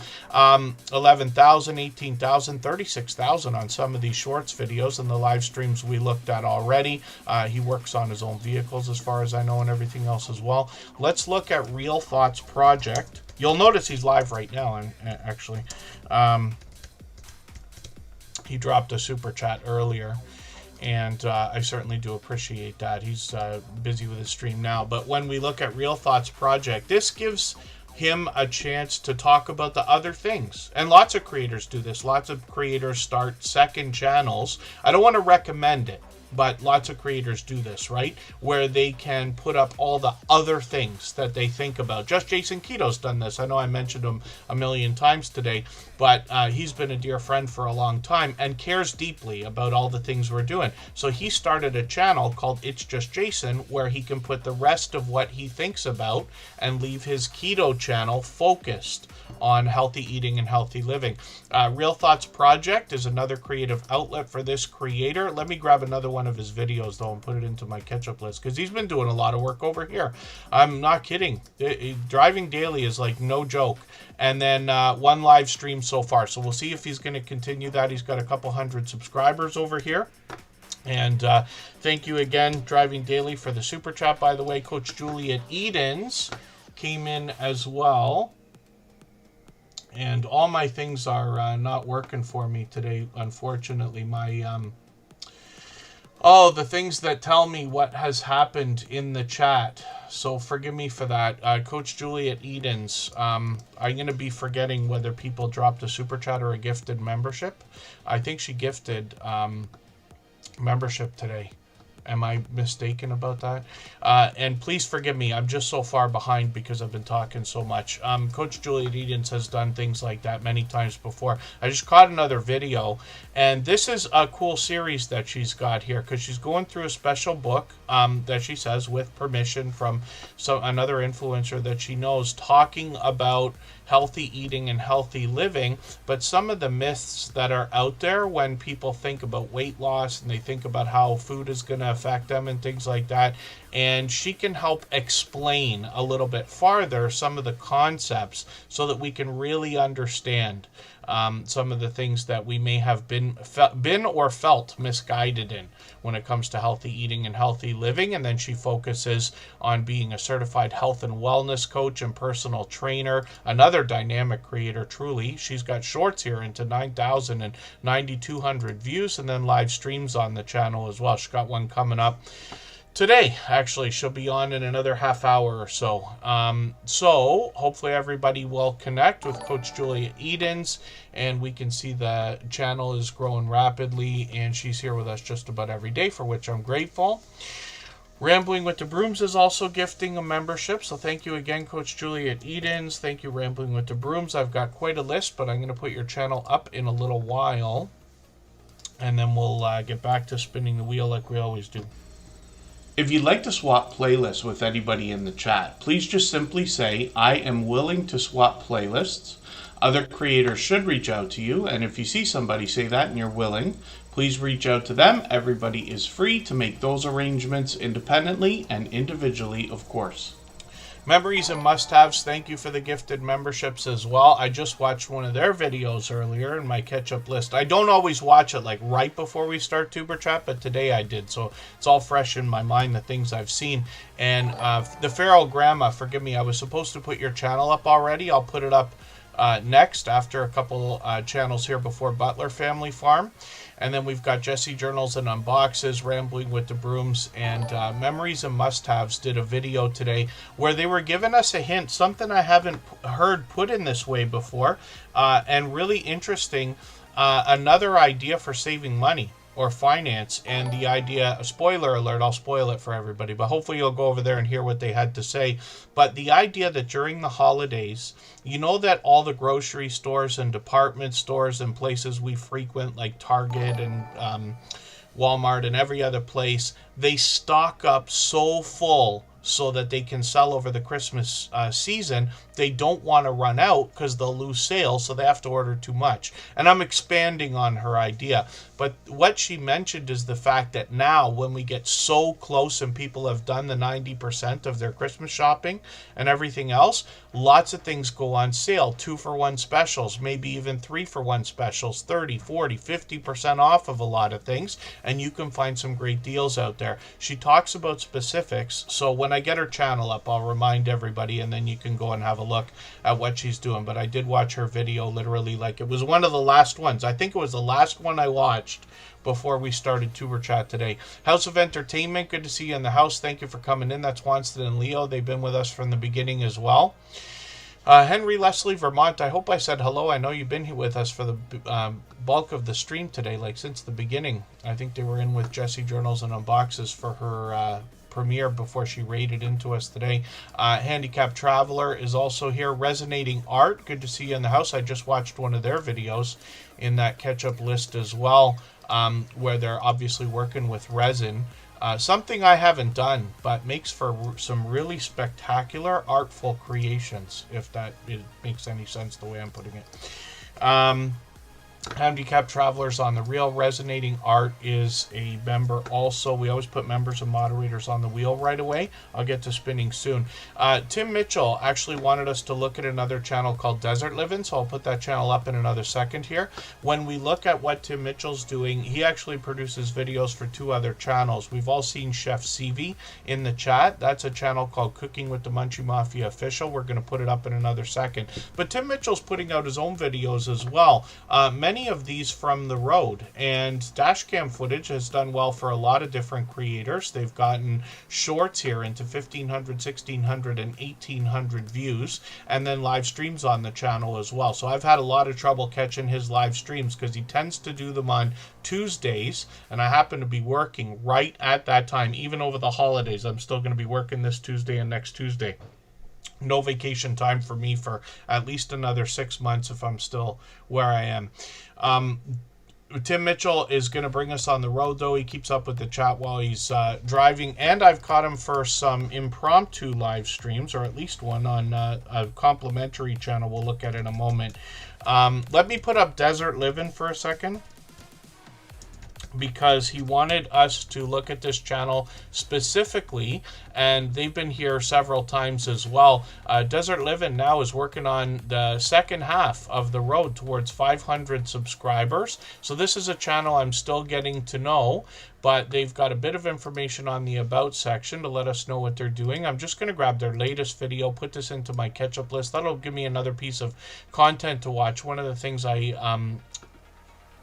11,000, 18,000, 36,000 on some of these shorts videos and the live streams we looked at already. He works on his own vehicles as far as I know and everything else as well. Let's look at Real Thoughts Project. You'll notice he's live right now, and actually, he dropped a super chat earlier, and I certainly do appreciate that. He's busy with his stream now, but when we look at Real Thoughts Project, this gives him a chance to talk about the other things, and lots of creators do this. Lots of creators start second channels. I don't want to recommend it, but lots of creators do this, right? Where they can put up all the other things that they think about. Just Jason Keto's done this. I know I mentioned him a million times today, but he's been a dear friend for a long time and cares deeply about all the things we're doing. So he started a channel called It's Just Jason, where he can put the rest of what he thinks about and leave his keto channel focused on healthy eating and healthy living. Real Thoughts Project is another creative outlet for this creator. Let me grab another one of his videos though and put it into my catch-up list, because he's been doing a lot of work over here. I'm not kidding. Driving Daily is like no joke. And then one live stream so far, so we'll see if he's going to continue that. He's got a couple hundred subscribers over here. And thank you again, Driving Daily, for the super chat. By the way, Coach Julie at Edens came in as well. And all my things are not working for me today, unfortunately. My the things that tell me what has happened in the chat. So forgive me for that. Coach Julie at Edens, I'm going to be forgetting whether people dropped a super chat or a gifted membership. I think she gifted membership today. Am I mistaken about that? And please forgive me. I'm just so far behind because I've been talking so much. Coach Juliet Edens has done things like that many times before. I just caught another video, and this is a cool series that she's got here because she's going through a special book that she says with permission from another influencer that she knows, talking about healthy eating and healthy living, but some of the myths that are out there when people think about weight loss and they think about how food is going to affect them and things like that. And she can help explain a little bit farther some of the concepts so that we can really understand some of the things that we may have been or felt misguided in when it comes to healthy eating and healthy living. And then she focuses on being a certified health and wellness coach and personal trainer, another dynamic creator, truly. She's got shorts here into 9,000 and 9,200 views, and then live streams on the channel as well. She's got one coming up today. Actually, she'll be on in another half hour or so. So hopefully everybody will connect with Coach Julia Edens, and we can see the channel is growing rapidly, and she's here with us just about every day, for which I'm grateful. Rambling with the Brooms is also gifting a membership, so thank you again, Coach Juliet Edens. Thank you, Rambling with the Brooms. I've got quite a list, but I'm going to put your channel up in a little while, and then we'll get back to spinning the wheel like we always do. If you'd like to swap playlists with anybody in the chat, please just simply say, I am willing to swap playlists. Other creators should reach out to you, and if you see somebody say that and you're willing, please reach out to them. Everybody is free to make those arrangements independently and individually, of course. Memories and must-haves, thank you for the gifted memberships as well. I just watched one of their videos earlier in my catch-up list. I don't always watch it like right before we start Tuber Chat, but today I did, so it's all fresh in my mind, the things I've seen. And the Feral Grandma, forgive me, I was supposed to put your channel up already. I'll put it up next after a couple channels here before Butler Family Farm. And then we've got Jesse Journals and Unboxes, Rambling with the Brooms, and Memories and Must-Haves did a video today where they were giving us a hint, something I haven't heard put in this way before, and really interesting, another idea for saving money or finance. And the idea, spoiler alert, I'll spoil it for everybody, but hopefully you'll go over there and hear what they had to say. But the idea that during the holidays, you know that all the grocery stores and department stores and places we frequent, like Target and Walmart and every other place, they stock up so full so that they can sell over the Christmas season. They don't want to run out because they'll lose sales, so they have to order too much. And I'm expanding on her idea. But what she mentioned is the fact that now when we get so close and people have done the 90% of their Christmas shopping and everything else, lots of things go on sale. 2-for-1 specials, maybe even 3-for-1 specials, 30, 40, 50% off of a lot of things. And you can find some great deals out there. She talks about specifics. So when I get her channel up, I'll remind everybody, and then you can go and have a look at what she's doing. But I did watch her video literally like it was one of the last ones. I think it was the last one I watched before we started Tuber Chat today. House of Entertainment, good to see you in the house. Thank you for coming in. That's Wanston and Leo. They've been with us from the beginning as well. Henry Leslie, Vermont, I hope I said hello. I know you've been here with us for the bulk of the stream today, like since the beginning. I think they were in with Jesse Journals and Unboxes for her premiere before she raided into us today. Handicapped Traveler is also here. Resonating Art, good to see you in the house. I just watched one of their videos in that catch-up list as well, where they're obviously working with resin. Something I haven't done, but makes for some really spectacular, artful creations, if that makes any sense the way I'm putting it. Handicapped Travelers on the Reel. Resonating Art is a member also. We always put members and moderators on the wheel right away. I'll get to spinning soon. Tim Mitchell actually wanted us to look at another channel called Desert Living, so I'll put that channel up in another second here. When we look at what Tim Mitchell's doing, he actually produces videos for 2 other channels. We've all seen Chef Seavey in the chat. That's a channel called Cooking with the Munchie Mafia Official. We're going to put it up in another second. But Tim Mitchell's putting out his own videos as well. Many of these from the road, and dashcam footage has done well for a lot of different creators. They've gotten shorts here into 1,500, 1,600, and 1,800 views, and then live streams on the channel as well. So I've had a lot of trouble catching his live streams because he tends to do them on Tuesdays, and I happen to be working right at that time. Even over the holidays, I'm still going to be working this Tuesday and next Tuesday. No vacation time for me for at least another 6 months if I'm still where I am. Tim Mitchell is going to bring us on the road, though. He keeps up with the chat while he's driving, and I've caught him for some impromptu live streams, or at least one on a complimentary channel we'll look at in a moment. Let me put up Desert Livin' for a second, because he wanted us to look at this channel specifically, and they've been here several times as well. Desert Livin' now is working on the second half of the road towards 500 subscribers. So this is a channel I'm still getting to know, but they've got a bit of information on the About section to let us know what they're doing. I'm just going to grab their latest video, put this into my catch-up list. That'll give me another piece of content to watch. One of the things I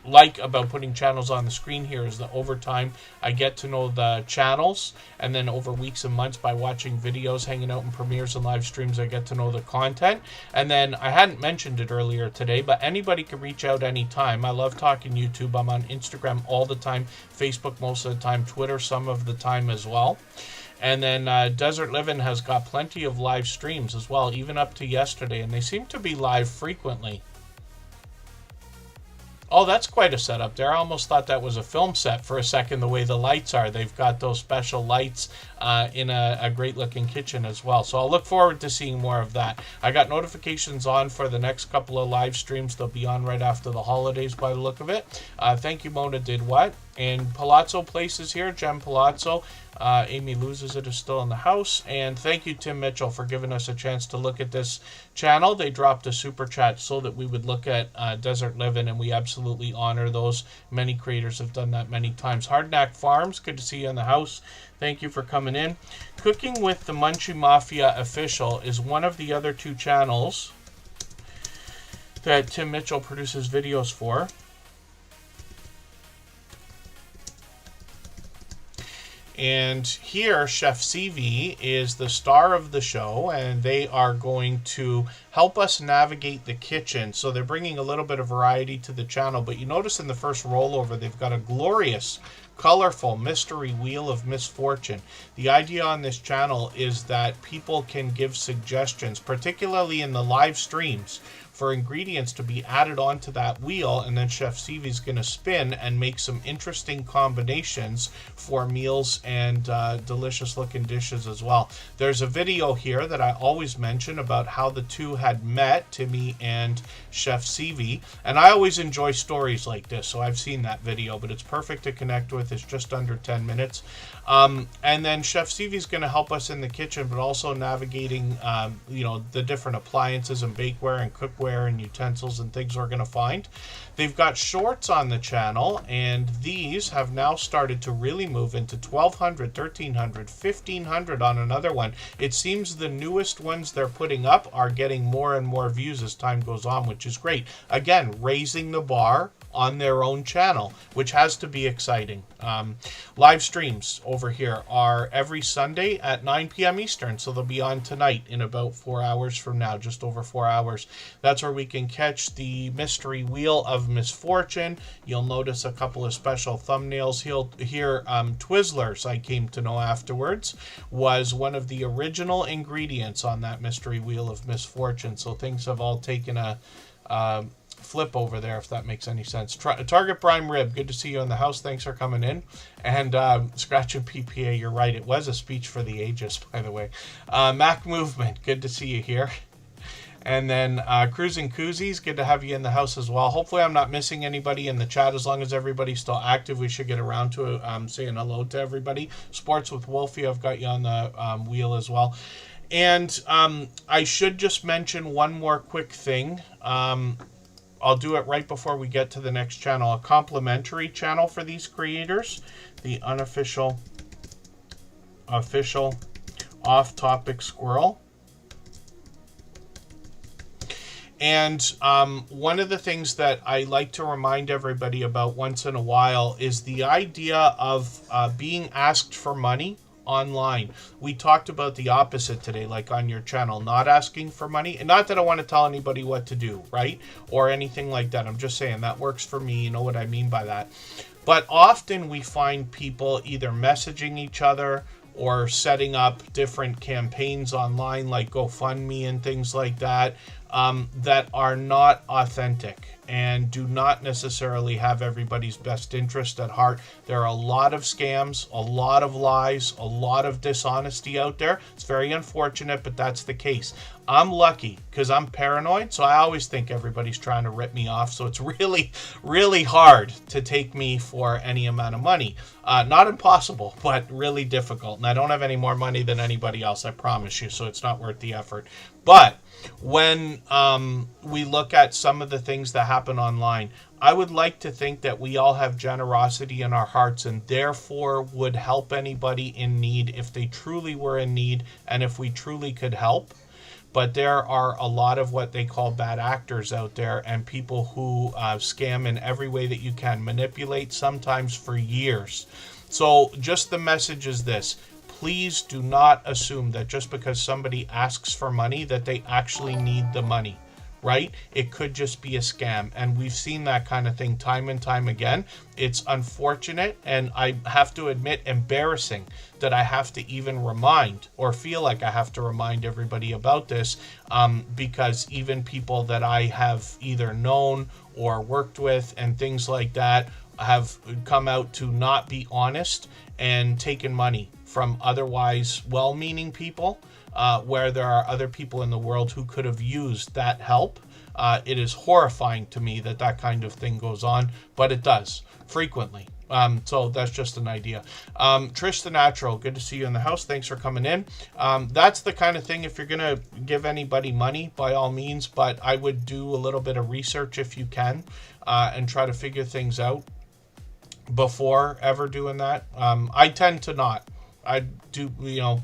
like about putting channels on the screen here is that over time I get to know the channels, and then over weeks and months by watching videos, hanging out in premieres and live streams, I get to know the content. And then I hadn't mentioned it earlier today, but anybody can reach out anytime. I love talking YouTube. I'm on Instagram all the time, Facebook most of the time, Twitter some of the time as well. And then Desert Livin' has got plenty of live streams as well, even up to yesterday, and they seem to be live frequently. Oh, that's quite a setup there. I almost thought that was a film set for a second, the way the lights are. They've got those special lights in a great-looking kitchen as well. So I'll look forward to seeing more of that. I got notifications on for the next couple of live streams. They'll be on right after the holidays by the look of it. Thank you, Mona Did What. And Palazzo Place is here, Jem Palazzo. Amy Loses It is still in the house. And thank you, Tim Mitchell, for giving us a chance to look at this channel. They dropped a super chat so that we would look at Desert Livin', and we absolutely honor those. Many creators have done that many times. Hardknack Farms, good to see you in the house. Thank you for coming in. Cooking with the Munchie Mafia Official is one of the other two channels that Tim Mitchell produces videos for. And here, Chef CV is the star of the show, and they are going to help us navigate the kitchen. So they're bringing a little bit of variety to the channel, but you notice in the first rollover, they've got a glorious, colorful mystery wheel of misfortune. The idea on this channel is that people can give suggestions, particularly in the live streams, for ingredients to be added onto that wheel, and then Chef Stevie's going to spin and make some interesting combinations for meals and delicious looking dishes as well. There's a video here that I always mention about how the two had met, Timmy and Chef Stevie, and I always enjoy stories like this, so I've seen that video, but it's perfect to connect with. It's just under 10 minutes. And then Chef Stevie's going to help us in the kitchen, but also navigating, the different appliances and bakeware and cookware and utensils and things we're going to find. They've got shorts on the channel, and these have now started to really move into 1,200, 1,300, 1,500 on another one. It seems the newest ones they're putting up are getting more and more views as time goes on, which is great. Again, raising the bar on their own channel, which has to be exciting. Live streams over here are every Sunday at 9 p.m. Eastern, so they'll be on tonight in about 4 hours from now, just over 4 hours. That's where we can catch the mystery wheel of misfortune. You'll notice a couple of special thumbnails here. Twizzlers, I came to know afterwards, was one of the original ingredients on that mystery wheel of misfortune, so things have all taken a flip over there, if that makes any sense. Target Prime Rib, good to see you in the house. Thanks for coming in. And Scratch and PPA, you're right. It was a speech for the ages, by the way. Mac Movement, good to see you here. And then Cruising Koozies, good to have you in the house as well. Hopefully I'm not missing anybody in the chat. As long as everybody's still active, we should get around to saying hello to everybody. Sports with Wolfie, I've got you on the wheel as well. And I should just mention one more quick thing. I'll do it right before we get to the next channel. A complimentary channel for these creators. The unofficial, official, off-topic squirrel. And one of the things that I like to remind everybody about once in a while is the idea of being asked for money online. We talked about the opposite today, like on your channel, not asking for money. And not that I want to tell anybody what to do, right? Or anything like that. I'm just saying that works for me. You know what I mean by that. But often we find people either messaging each other or setting up different campaigns online like GoFundMe and things like that. that are not authentic and do not necessarily have everybody's best interest at heart. There are a lot of scams, a lot of lies, a lot of dishonesty out there. It's very unfortunate, but that's the case. I'm lucky because I'm paranoid, so I always think everybody's trying to rip me off. So it's really, really hard to take me for any amount of money. Not impossible, but really difficult. And I don't have any more money than anybody else, I promise you, so it's not worth the effort. But when we look at some of the things that happen online, I would like to think that we all have generosity in our hearts and therefore would help anybody in need if they truly were in need and if we truly could help. But there are a lot of what they call bad actors out there and people who scam in every way that you can, manipulate sometimes for years. So just the message is this. Please do not assume that just because somebody asks for money that they actually need the money, right? It could just be a scam. And we've seen that kind of thing time and time again. It's unfortunate, and I have to admit, embarrassing that I have to even remind or feel like I have to remind everybody about this, because even people that I have either known or worked with and things like that have come out to not be honest and taken money from otherwise well-meaning people, where there are other people in the world who could have used that help. It is horrifying to me that that kind of thing goes on, but it does frequently. So that's just an idea. Trish the Natural, good to see you in the house. Thanks for coming in. That's the kind of thing, if you're going to give anybody money, by all means, but I would do a little bit of research if you can, and try to figure things out before ever doing that. I tend to not. I do,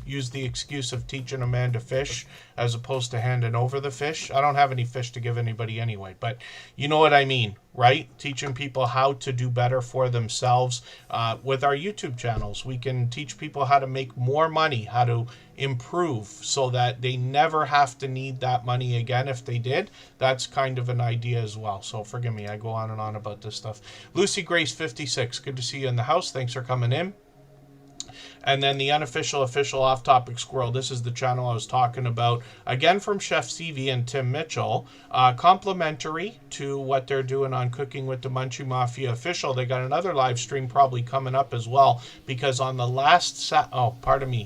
use the excuse of teaching a man to fish as opposed to handing over the fish. I don't have any fish to give anybody anyway, but you know what I mean, right? Teaching people how to do better for themselves. With our YouTube channels, we can teach people how to make more money, how to improve so that they never have to need that money again. If they did, that's kind of an idea as well. So forgive me, I go on and on about this stuff. Lucy Grace 56, good to see you in the house. Thanks for coming in. And then the official off-topic squirrel. This is the channel I was talking about. Again, from Chef CV and Tim Mitchell. Complimentary to what they're doing on Cooking with the Munchie Mafia official. They got another live stream probably coming up as well. Because on the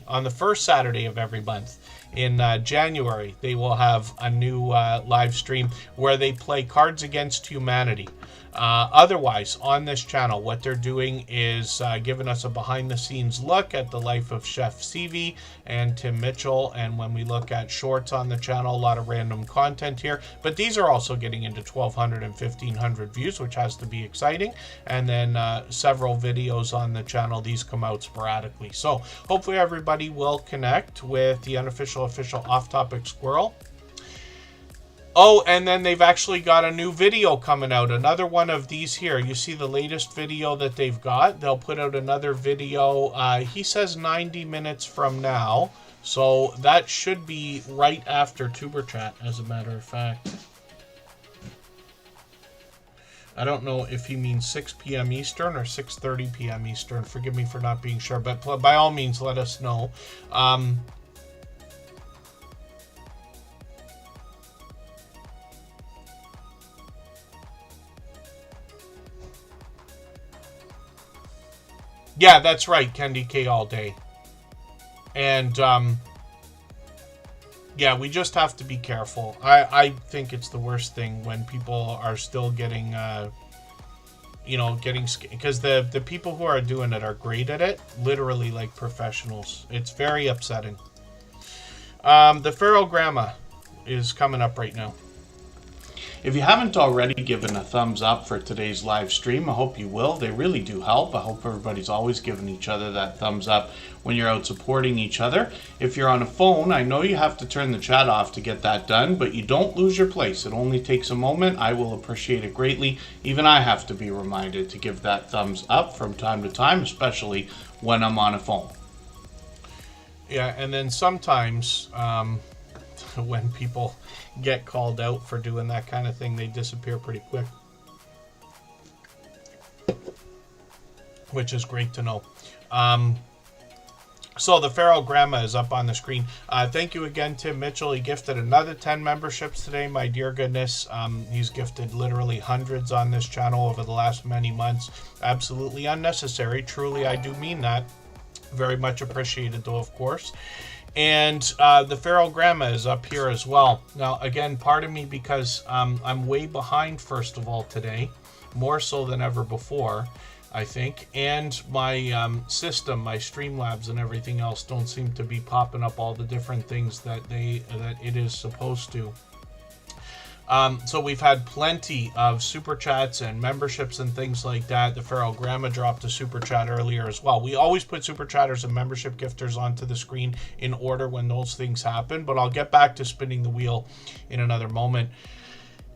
on the first Saturday of every month in January, they will have a new live stream where they play Cards Against Humanity. Otherwise, on this channel, what they're doing is giving us a behind-the-scenes look at the life of Chef CV and Tim Mitchell. And when we look at shorts on the channel, a lot of random content here. But these are also getting into 1,200 and 1,500 views, which has to be exciting. And then several videos on the channel. These come out sporadically. So hopefully everybody will connect with the official off-topic squirrel. Oh, and then they've actually got a new video coming out. Another one of these here. You see the latest video that they've got. They'll put out another video. He says 90 minutes from now. So that should be right after Tuberchat, as a matter of fact. I don't know if he means 6 p.m. Eastern or 6:30 p.m. Eastern. Forgive me for not being sure. But by all means, let us know. Yeah, that's right, Candy K all day. And, yeah, we just have to be careful. I think it's the worst thing when people are still getting, because the people who are doing it are great at it, literally like professionals. It's very upsetting. The Feral Grandma is coming up right now. If you haven't already given a thumbs up for today's live stream, I hope you will. They really do help. I hope everybody's always giving each other that thumbs up when you're out supporting each other. If you're on a phone, I know you have to turn the chat off to get that done, but you don't lose your place. It only takes a moment. I will appreciate it greatly. Even I have to be reminded to give that thumbs up from time to time, especially when I'm on a phone. Yeah, and then sometimes when people get called out for doing that kind of thing, they disappear pretty quick, which is great to know. So the feral grandma is up on the screen. Thank you again, Tim Mitchell. He gifted another 10 memberships today. My dear goodness, he's gifted literally hundreds on this channel over the last many months. Absolutely unnecessary. Truly, I do mean that. Very much appreciated, though, of course. And the feral grandma is up here as well. Now, again, pardon me because I'm way behind, first of all, today. More so than ever before, I think. And my system, my Streamlabs and everything else don't seem to be popping up all the different things that it is supposed to. So we've had plenty of super chats and memberships and things like that. The feral grandma dropped a super chat earlier as well. We always put super chatters and membership gifters onto the screen in order when those things happen, but I'll get back to spinning the wheel in another moment.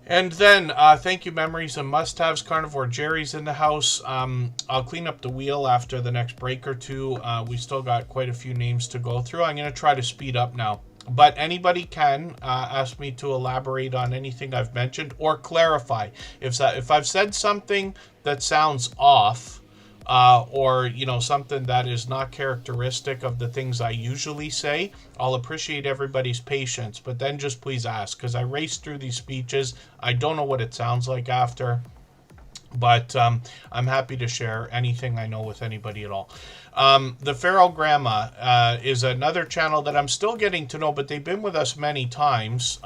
And then, thank you, Memories and Must-Haves. Carnivore Jerry's in the house. I'll clean up the wheel after the next break or two. We still got quite a few names to go through. I'm going to try to speed up now. But anybody can ask me to elaborate on anything I've mentioned or clarify. If I've said something that sounds off, or something that is not characteristic of the things I usually say, I'll appreciate everybody's patience, but then just please ask, because I race through these speeches. I don't know what it sounds like after, but I'm happy to share anything I know with anybody at all. The Feral Grandma is another channel that I'm still getting to know, but they've been with us many times.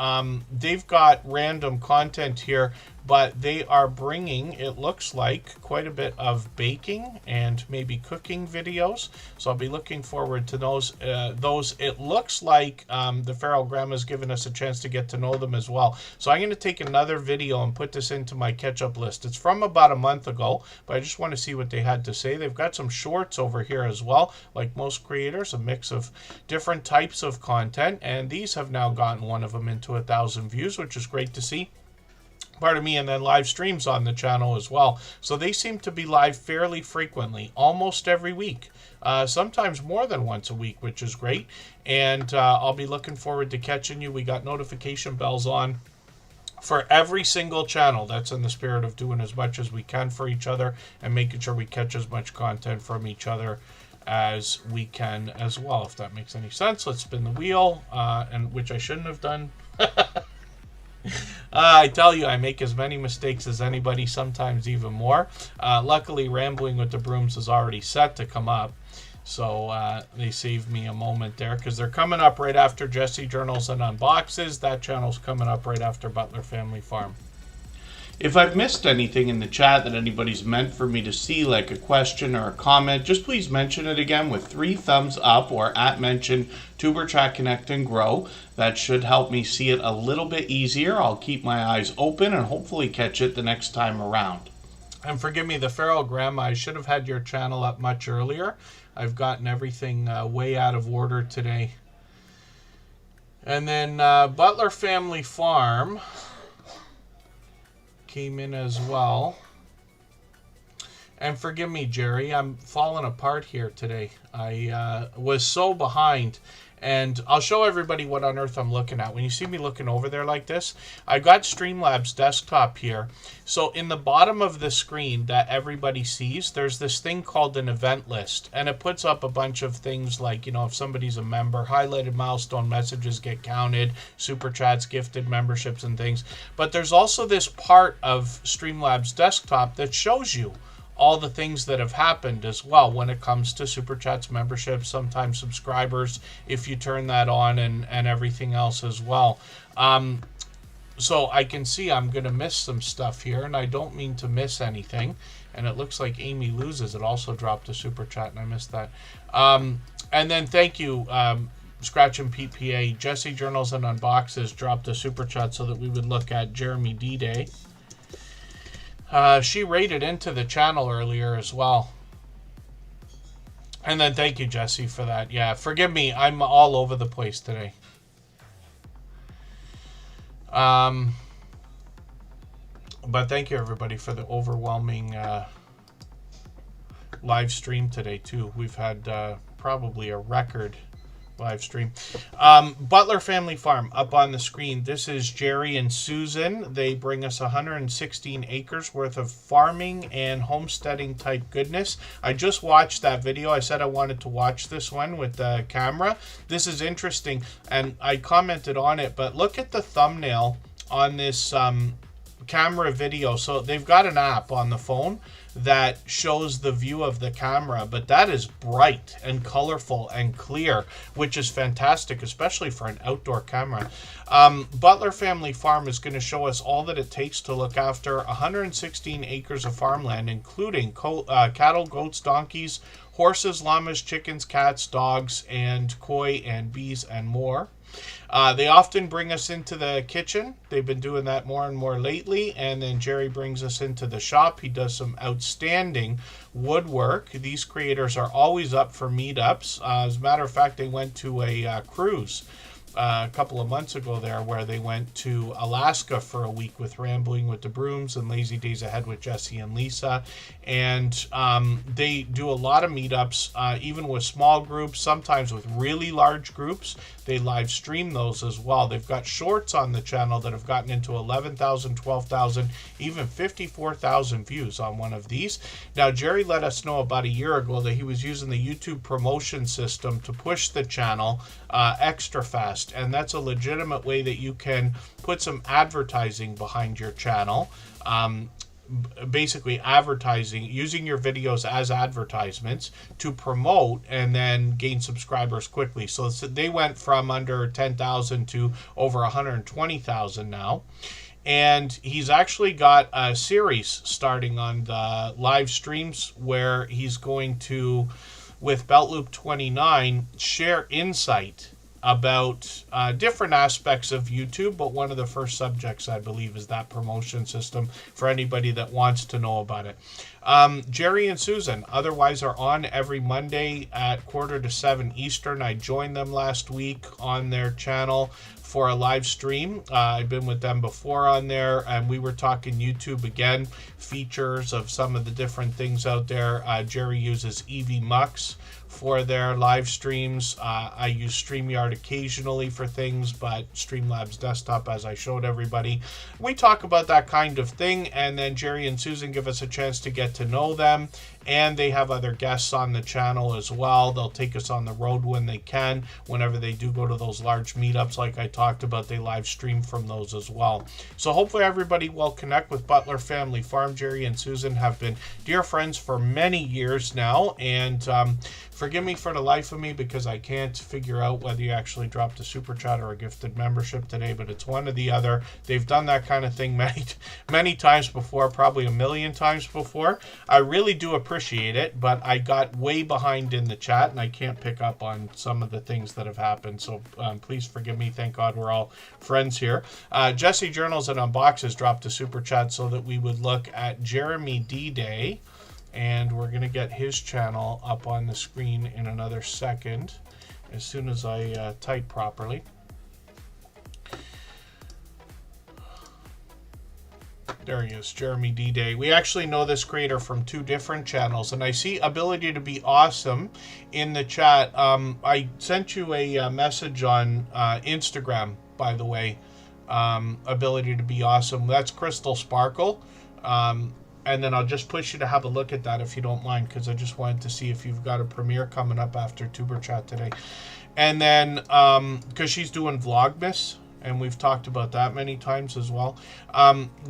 They've got random content here, but they are bringing, it looks like, quite a bit of baking and maybe cooking videos. So I'll be looking forward to those. It looks like the Feral Grandma's given us a chance to get to know them as well. So I'm going to take another video and put this into my catch-up list. It's from about a month ago, but I just want to see what they had to say. They've got some shorts over here as well, like most creators, a mix of different types of content, and these have now gotten one of them into 1,000 views, which is great to see. Pardon me, and then live streams on the channel as well. So they seem to be live fairly frequently, almost every week. Sometimes more than once a week, which is great. And I'll be looking forward to catching you. We got notification bells on for every single channel. That's in the spirit of doing as much as we can for each other and making sure we catch as much content from each other as we can as well, if that makes any sense. Let's spin the wheel, and which I shouldn't have done. I tell you, I make as many mistakes as anybody, sometimes even more. Luckily, Rambling with the Brooms is already set to come up, so they saved me a moment there, because they're coming up right after Jesse Journals and Unboxes. That channel's coming up right after Butler Family Farm. If I've missed anything in the chat that anybody's meant for me to see, like a question or a comment, just please mention it again with 3 thumbs up or @mention Tuberchat Connect and Grow. That should help me see it a little bit easier. I'll keep my eyes open and hopefully catch it the next time around. And forgive me, the Feral Grandma, I should have had your channel up much earlier. I've gotten everything way out of order today. And then Butler Family Farm came in as well. And forgive me, Jerry, I'm falling apart here today. I was so behind. And I'll show everybody what on earth I'm looking at. When you see me looking over there like this, I got Streamlabs desktop here. So in the bottom of the screen that everybody sees, there's this thing called an event list. And it puts up a bunch of things like, if somebody's a member, highlighted milestone messages get counted, super chats, gifted memberships and things. But there's also this part of Streamlabs desktop that shows you all the things that have happened as well when it comes to super chats, memberships, sometimes subscribers, if you turn that on, and everything else as well. So I can see I'm going to miss some stuff here, and I don't mean to miss anything. And it looks like Amy Loses it also dropped a super chat, and I missed that. And then thank you, Scratch and PPA. Jesse Journals and Unboxes dropped a super chat so that we would look at Jeremy D-Day. She rated into the channel earlier as well. And then thank you, Jesse, for that. Yeah, forgive me. I'm all over the place today. But thank you, everybody, for the overwhelming live stream today, too. We've had probably a record live stream. Butler Family Farm up on the screen. This is Jerry and Susan. They bring us 116 acres worth of farming and homesteading type goodness. I just watched that video. I said I wanted to watch this one with the camera. This is interesting, and I commented on it, but look at the thumbnail on this camera video. So they've got an app on the phone that shows the view of the camera, but that is bright and colorful and clear, which is fantastic, especially for an outdoor camera. Butler Family Farm is going to show us all that it takes to look after 116 acres of farmland, including cattle, goats, donkeys, horses, llamas, chickens, cats, dogs, and koi and bees and more. They often bring us into the kitchen. They've been doing that more and more lately. And then Jerry brings us into the shop. He does some outstanding woodwork. These creators are always up for meetups. As a matter of fact, they went to a cruise a couple of months ago there, where they went to Alaska for a week with Rambling with the Brooms and Lazy Days Ahead with Jesse and Lisa. And they do a lot of meetups, even with small groups, sometimes with really large groups. They live stream those as well. They've got shorts on the channel that have gotten into 11,000, 12,000, even 54,000 views on one of these. Now, Jerry let us know about a year ago that he was using the YouTube promotion system to push the channel extra fast. And that's a legitimate way that you can put some advertising behind your channel. Basically advertising, using your videos as advertisements to promote and then gain subscribers quickly. So they went from under 10,000 to over 120,000 now. And he's actually got a series starting on the live streams where he's going to, with Beltloop 29, share insight about different aspects of YouTube, but one of the first subjects, I believe, is that promotion system for anybody that wants to know about it. Jerry and Susan otherwise are on every Monday at 6:45 Eastern. I joined them last week on their channel for a live stream. I've been with them before on there, and we were talking YouTube again, features of some of the different things out there. Jerry uses EV Mux for their live streams. I use StreamYard occasionally for things, but Streamlabs Desktop, as I showed everybody. We talk about that kind of thing, and then Jerry and Susan give us a chance to get to know them, and they have other guests on the channel as well. They'll take us on the road when they can. Whenever they do go to those large meetups like I talked about, they live stream from those as well. So hopefully everybody will connect with Butler Family Farm. Jerry and Susan have been dear friends for many years now, and forgive me for the life of me because I can't figure out whether you actually dropped a super chat or a gifted membership today, but it's one or the other. They've done that kind of thing many times before, probably a million times before. I really do appreciate it, but I got way behind in the chat and I can't pick up on some of the things that have happened, so please forgive me. Thank God we're all friends here. Jesse Journals and Unboxes dropped a super chat so that we would look at Jeremy D-Day, and we're going to get his channel up on the screen in another second as soon as I type properly. There he is, Jeremy D-Day. We actually know this creator from two different channels, and I see Ability to Be Awesome in the chat. I sent you a message on Instagram, by the way. Ability to Be Awesome. That's Crystal Sparkle. And then I'll just push you to have a look at that if you don't mind, because I just wanted to see if you've got a premiere coming up after Tuber Chat today. And then, because she's doing Vlogmas, and we've talked about that many times as well.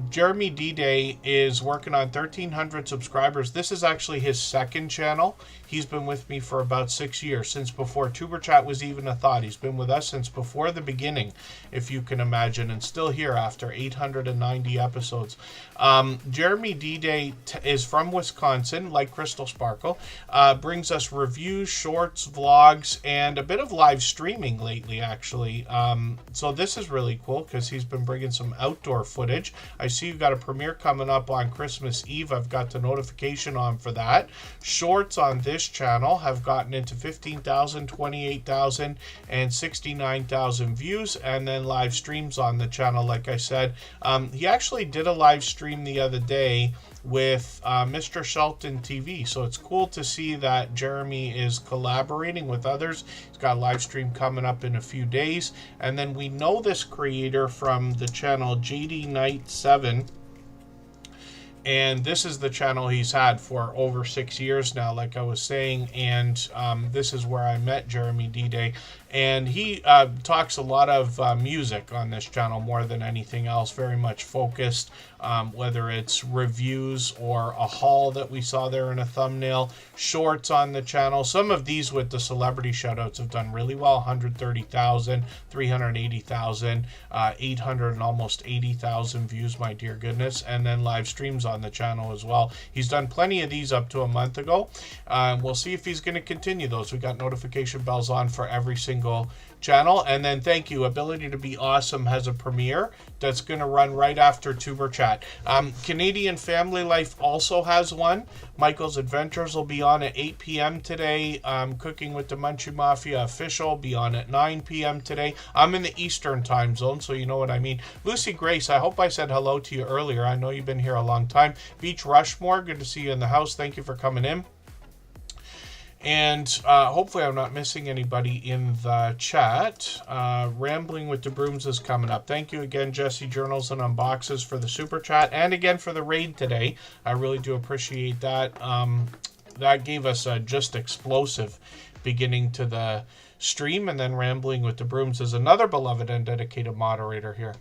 Jeremy D-Day is working on 1,300 subscribers. This is actually his second channel. He's been with me for about 6 years, since before Tuber Chat was even a thought. He's been with us since before the beginning, if you can imagine, and still here after 890 episodes. Jeremy D-Day is from Wisconsin, like Crystal Sparkle. Brings us reviews, shorts, vlogs, and a bit of live streaming lately, actually. So this is really cool because he's been bringing some outdoor footage. I see you've got a premiere coming up on Christmas Eve. I've got the notification on for that. Shorts on this channel have gotten into 15,000, 28,000, and 69,000 views, and then live streams on the channel, like I said. He actually did a live stream the other day with Mr. Shelton TV. So it's cool to see that Jeremy is collaborating with others. He's got a live stream coming up in a few days. And then we know this creator from the channel JD Knight 7. And this is the channel he's had for over 6 years now, like I was saying. And this is where I met Jeremy D-Day. And he talks a lot of music on this channel more than anything else, very much focused, whether it's reviews or a haul that we saw there in a thumbnail, shorts on the channel. Some of these with the celebrity shoutouts have done really well, 130,000, 380,000, 800 and almost 80,000 views, my dear goodness, and then live streams on the channel as well. He's done plenty of these up to a month ago. We'll see if he's going to continue those. We got notification bells on for every single channel. And then thank you, Ability to Be Awesome has a premiere that's going to run right after Tuber Chat. Canadian Family Life also has one. Michael's Adventures will be on at 8 p.m. today. Cooking with the Munchie Mafia official be on at 9 p.m. today. I'm in the Eastern time zone, so you know what I mean. Lucy Grace, I hope I said hello to you earlier. I know you've been here a long time. Beach Rushmore, good to see you in the house. Thank you for coming in. And hopefully I'm not missing anybody in the chat. Rambling with the Brooms is coming up. Thank you again, Jesse Journals and Unboxes, for the super chat, and again for the raid today. I really do appreciate that. That gave us a just explosive beginning to the stream. And then Rambling with the Brooms is another beloved and dedicated moderator here.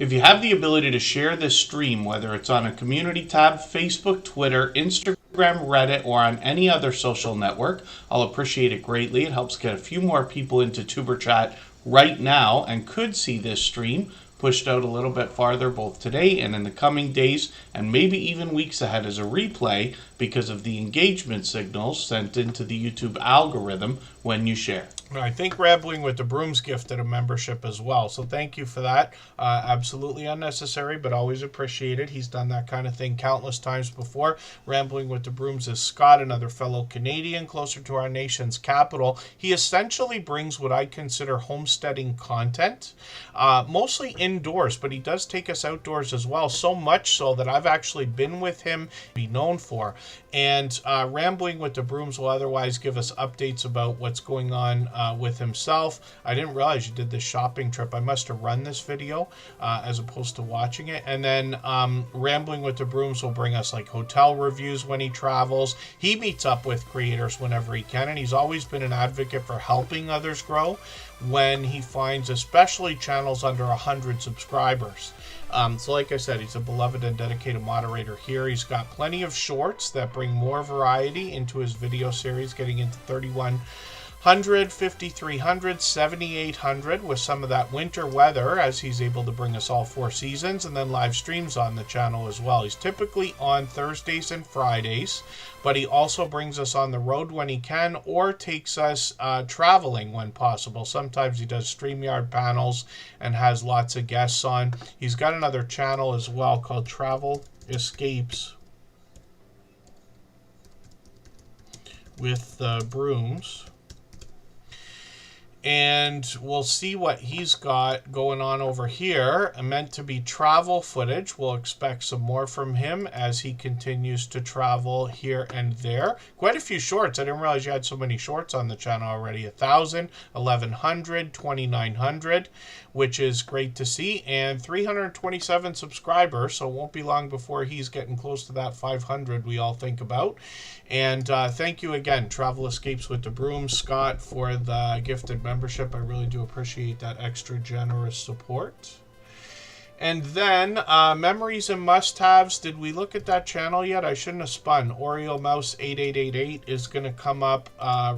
If you have the ability to share this stream, whether it's on a community tab, Facebook, Twitter, Instagram, Reddit, or on any other social network, I'll appreciate it greatly. It helps get a few more people into Tuber Chat right now and could see this stream pushed out a little bit farther both today and in the coming days and maybe even weeks ahead as a replay because of the engagement signals sent into the YouTube algorithm when you share. I think Rambling with the Brooms gifted a membership as well, so thank you for that. Absolutely unnecessary, but always appreciated. He's done that kind of thing countless times before. Rambling with the Brooms is Scott, another fellow Canadian, closer to our nation's capital. He essentially brings what I consider homesteading content, mostly indoors, but he does take us outdoors as well, so much so that I've actually been with him to be known for. And Rambling with the Brooms will otherwise give us updates about what's going on with himself. I didn't realize you did this shopping trip. I must have run this video as opposed to watching it. And then Rambling with the Brooms will bring us like hotel reviews when he travels. He meets up with creators whenever he can, and he's always been an advocate for helping others grow when he finds especially channels under 100 subscribers. So like I said, he's a beloved and dedicated moderator here. He's got plenty of shorts that bring more variety into his video series, getting into 3100, 5300, 7800 with some of that winter weather as he's able to bring us all 4 seasons, and then live streams on the channel as well. He's typically on Thursdays and Fridays, but he also brings us on the road when he can or takes us traveling when possible. Sometimes he does StreamYard panels and has lots of guests on. He's got another channel as well called Travel Escapes with the Brooms. And we'll see what he's got going on over here. Meant to be travel footage. We'll expect some more from him as he continues to travel here and there. Quite a few shorts. I didn't realize you had so many shorts on the channel already. 1,000, 1,100, 2,900, which is great to see. And 327 subscribers, so it won't be long before he's getting close to that 500 we all think about. And thank you again, Travel Escapes with the Brooms, Scott, for the gifted membership. I really do appreciate that extra generous support. And then Memories and Must-Haves. Did we look at that channel yet? I shouldn't have spun. Oreo Mouse 8888 is going to come up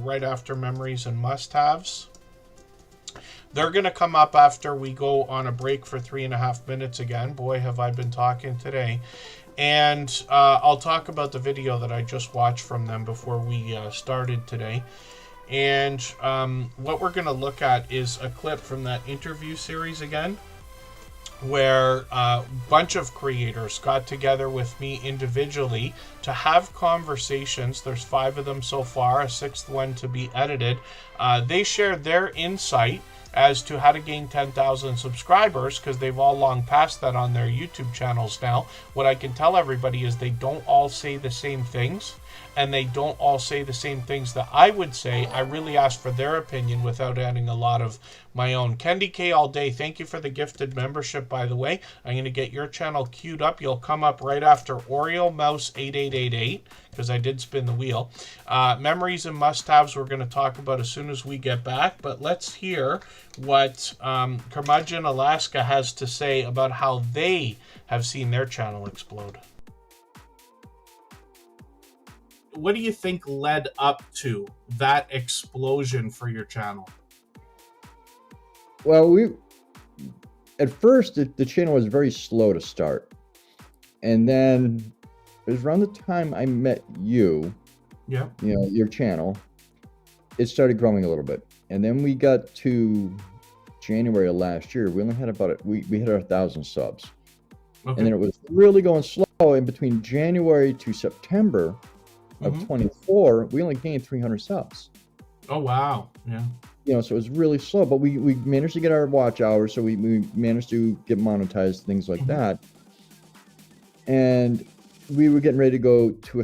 right after Memories and Must-Haves. They're going to come up after we go on a break for 3.5 minutes again. Boy, have I been talking today. And I'll talk about the video that I just watched from them before we started today. And what we're going to look at is a clip from that interview series again, where a bunch of creators got together with me individually to have conversations. There's 5 of them so far, a 6th one to be edited. They shared their insight as to how to gain 10,000 subscribers, because they've all long passed that on their YouTube channels now. What I can tell everybody is they don't all say the same things, and they don't all say the same things that I would say. I really asked for their opinion without adding a lot of my own. Candy K all day, thank you for the gifted membership, by the way. I'm going to get your channel queued up. You'll come up right after Oreo Mouse 8888, because I did spin the wheel. Memories and must-haves we're going to talk about as soon as we get back, but let's hear what Curmudgeon Alaska has to say about how they have seen their channel explode. What do you think led up to that explosion for your channel? Well, at first the channel was very slow to start, and then it was around the time I met you. Yeah. You know, your channel, it started growing a little bit, and then we got to January of last year. We only had we hit our 1,000 subs, Okay. and then it was really going slow. In between January to September of 24, we only gained 300 subs. Oh wow! Yeah. You know, so it was really slow, but we managed to get our watch hours, so we managed to get monetized, things like that. And we were getting ready to go to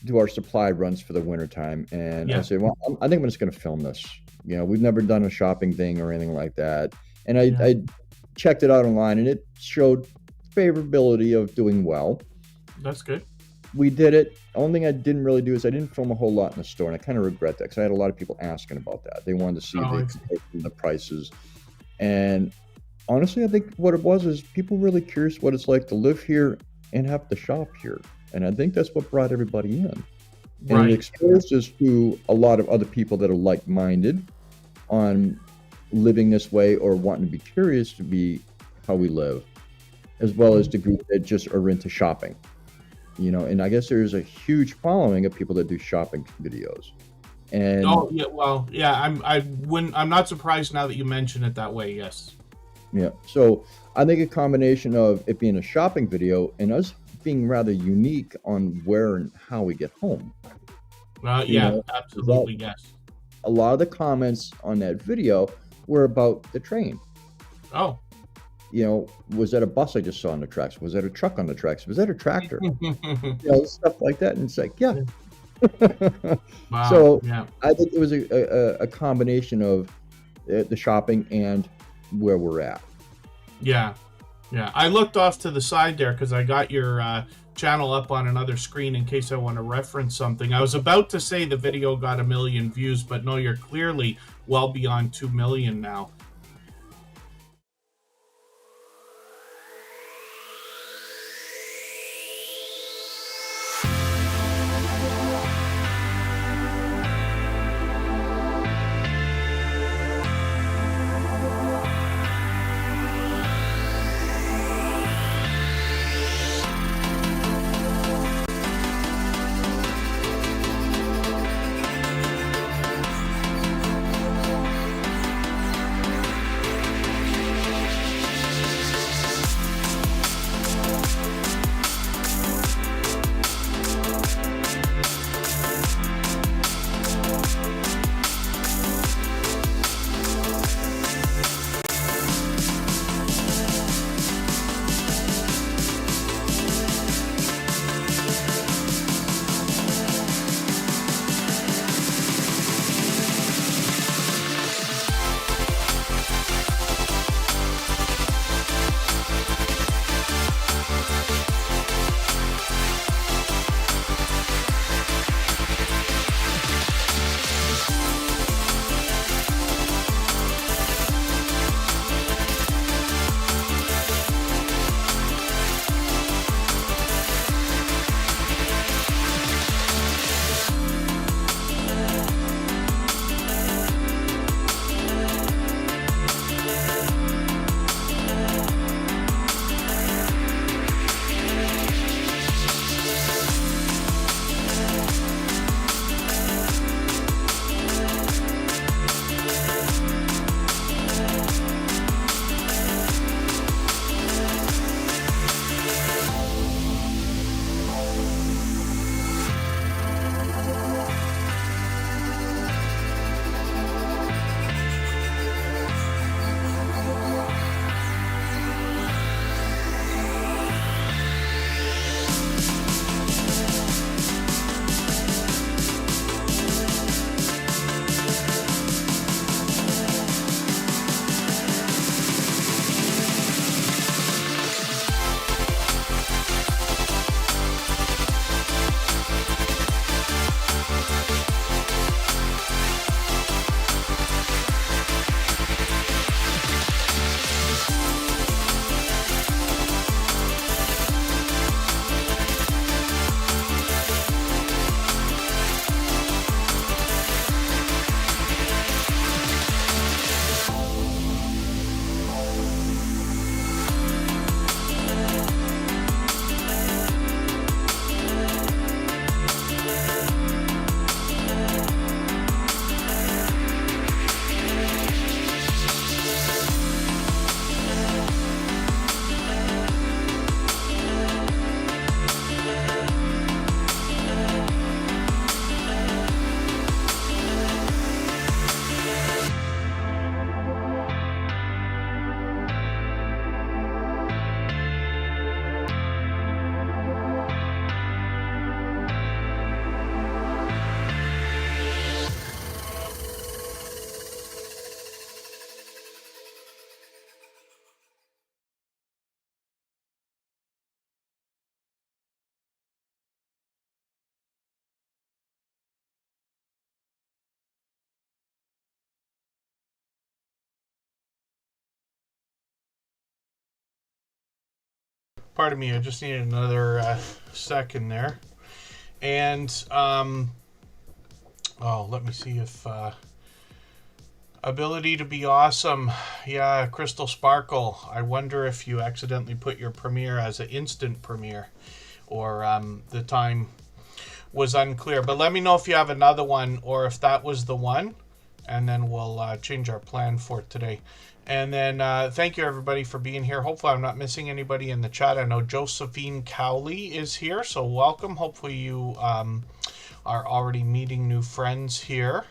do our supply runs for the winter time, and I said, well, I think I'm just going to film this. You know, we've never done a shopping thing or anything like that, and I checked it out online, and it showed favorability of doing well. That's good. We did it. Only thing I didn't really do is I didn't film a whole lot in the store, and I kind of regret that because I had a lot of people asking about that. They wanted to see the prices. And honestly, I think what it was is people really curious what it's like to live here and have to shop here. And I think that's what brought everybody in. And it exposed us to a lot of other people that are like-minded on living this way or wanting to be curious to be how we live, as well as the group that just are into shopping. You know, and I guess there's a huge following of people that do shopping videos. And I'm not surprised now that you mention it that way. Yes. Yeah. So I think a combination of it being a shopping video and us being rather unique on where and how we get home. Absolutely, yes. A lot of the comments on that video were about the train. Oh. You know, was that a bus I just saw on the tracks? Was that a truck on the tracks? Was that a tractor? You know, stuff like that. And it's like, yeah. Wow. So I think it was a combination of the shopping and where we're at. Yeah. Yeah. I looked off to the side there because I got your channel up on another screen in case I want to reference something. I was about to say the video got 1 million views, but no, you're clearly well beyond 2 million now. Pardon me, I just needed another second there. And, let me see if, ability to be awesome. Yeah, Crystal Sparkle. I wonder if you accidentally put your premiere as an instant premiere, or the time was unclear. But let me know if you have another one, or if that was the one, and then we'll change our plan for today. And then thank you, everybody, for being here. Hopefully I'm not missing anybody in the chat. I know Josephine Cowley is here, so welcome. Hopefully you are already meeting new friends here.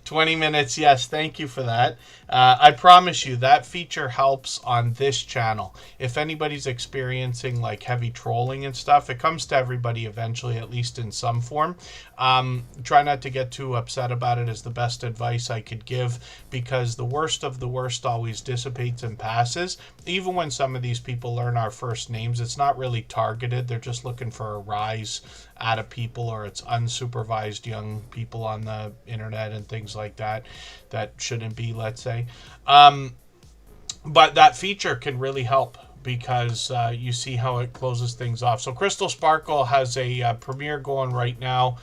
20 minutes, yes, thank you for that. I promise you that feature helps on this channel. If anybody's experiencing like heavy trolling and stuff, it comes to everybody eventually, at least in some form. Try not to get too upset about it is the best advice I could give, because the worst of the worst always dissipates and passes. Even when some of these people learn our first names, it's not really targeted. They're just looking for a rise out of people, or it's unsupervised young people on the internet and things like that shouldn't be, let's say. But that feature can really help, because you see how it closes things off. So Crystal Sparkle has a premiere going right now.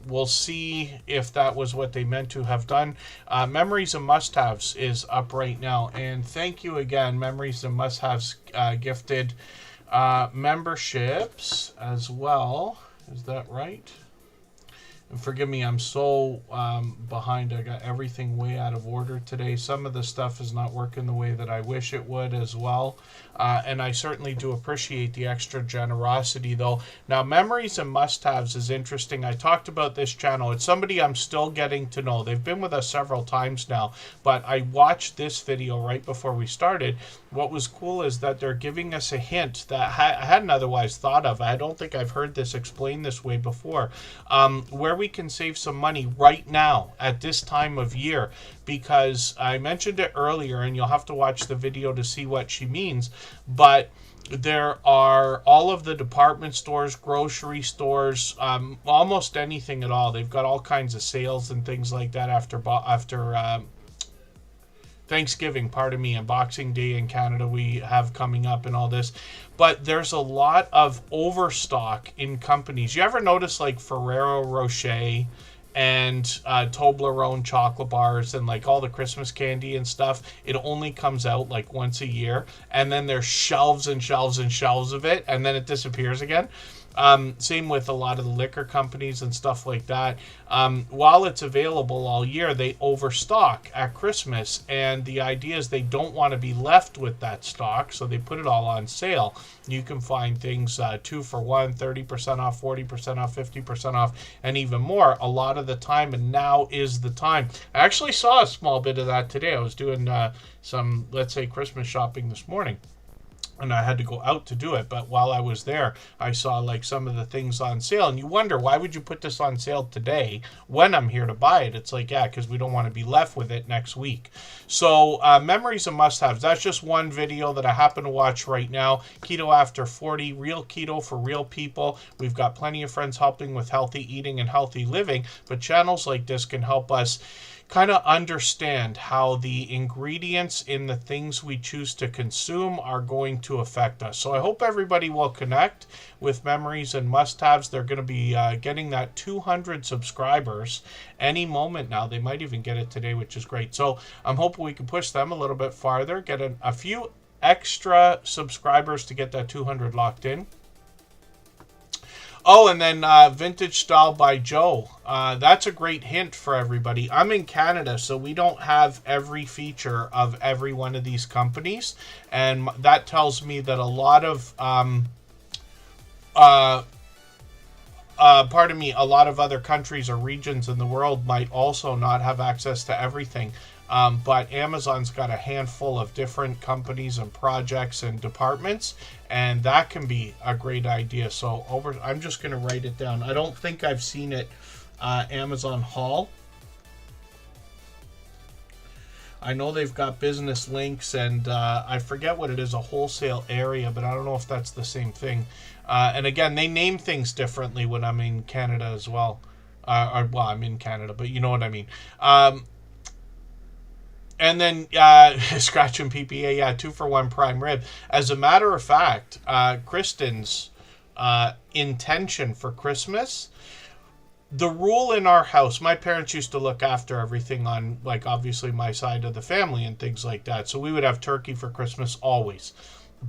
We'll see if that was what they meant to have done. Memories and Must-Haves is up right now. And thank you again. Memories and Must-Haves gifted memberships as well. Is that right? And forgive me, I'm so behind. I got everything way out of order today. Some of the stuff is not working the way that I wish it would as well. And I certainly do appreciate the extra generosity, though. Now, Memories and Must-Haves is interesting. I talked about this channel. It's somebody I'm still getting to know. They've been with us several times now, but I watched this video right before we started. What was cool is that they're giving us a hint that I hadn't otherwise thought of. I don't think I've heard this explained this way before, where we can save some money right now at this time of year, because I mentioned it earlier, and you'll have to watch the video to see what she means, but there are all of the department stores, grocery stores, almost anything at all. They've got all kinds of sales and things like that after Thanksgiving, pardon me, and Boxing Day in Canada we have coming up and all this. But there's a lot of overstock in companies. You ever notice like Ferrero Rocher and Toblerone chocolate bars and like all the Christmas candy and stuff? It only comes out like once a year, and then there's shelves and shelves and shelves of it, and then it disappears again. Same with a lot of the liquor companies and stuff like that. While it's available all year, they overstock at Christmas, and the idea is they don't want to be left with that stock, so they put it all on sale. You can find things 2 for 1, 30% off, 40% off, 50% off, and even more a lot of the time, and now is the time. I actually saw a small bit of that today. I was doing some, let's say, Christmas shopping this morning, and I had to go out to do it. But while I was there, I saw like some of the things on sale, and you wonder, why would you put this on sale today when I'm here to buy it? It's like, yeah, because we don't want to be left with it next week. So Memories and Must-Haves, that's just one video that I happen to watch right now. Keto After 40, real keto for real people. We've got plenty of friends helping with healthy eating and healthy living, but channels like this can help us kind of understand how the ingredients in the things we choose to consume are going to affect us. So I hope everybody will connect with Memories and Must-Haves. They're going to be getting that 200 subscribers any moment now. They might even get it today, which is great. So I'm hoping we can push them a little bit farther, get a few extra subscribers to get that 200 locked in. Oh, and then Vintage Style by Joe. That's a great hint for everybody. I'm in Canada, so we don't have every feature of every one of these companies. And that tells me that a lot of, a lot of other countries or regions in the world might also not have access to everything. But Amazon's got a handful of different companies and projects and departments, and that can be a great idea. So I'm just going to write it down. I don't think I've seen it, Amazon Haul. I know they've got business links, and I forget what it is, a wholesale area, but I don't know if that's the same thing. And again, they name things differently when I'm in Canada as well. Well, I'm in Canada, but you know what I mean. And then Scratch and PPA, yeah, 2-for-1 prime rib. As a matter of fact, Kristen's intention for Christmas, the rule in our house, my parents used to look after everything on, like, obviously my side of the family and things like that. So we would have turkey for Christmas always.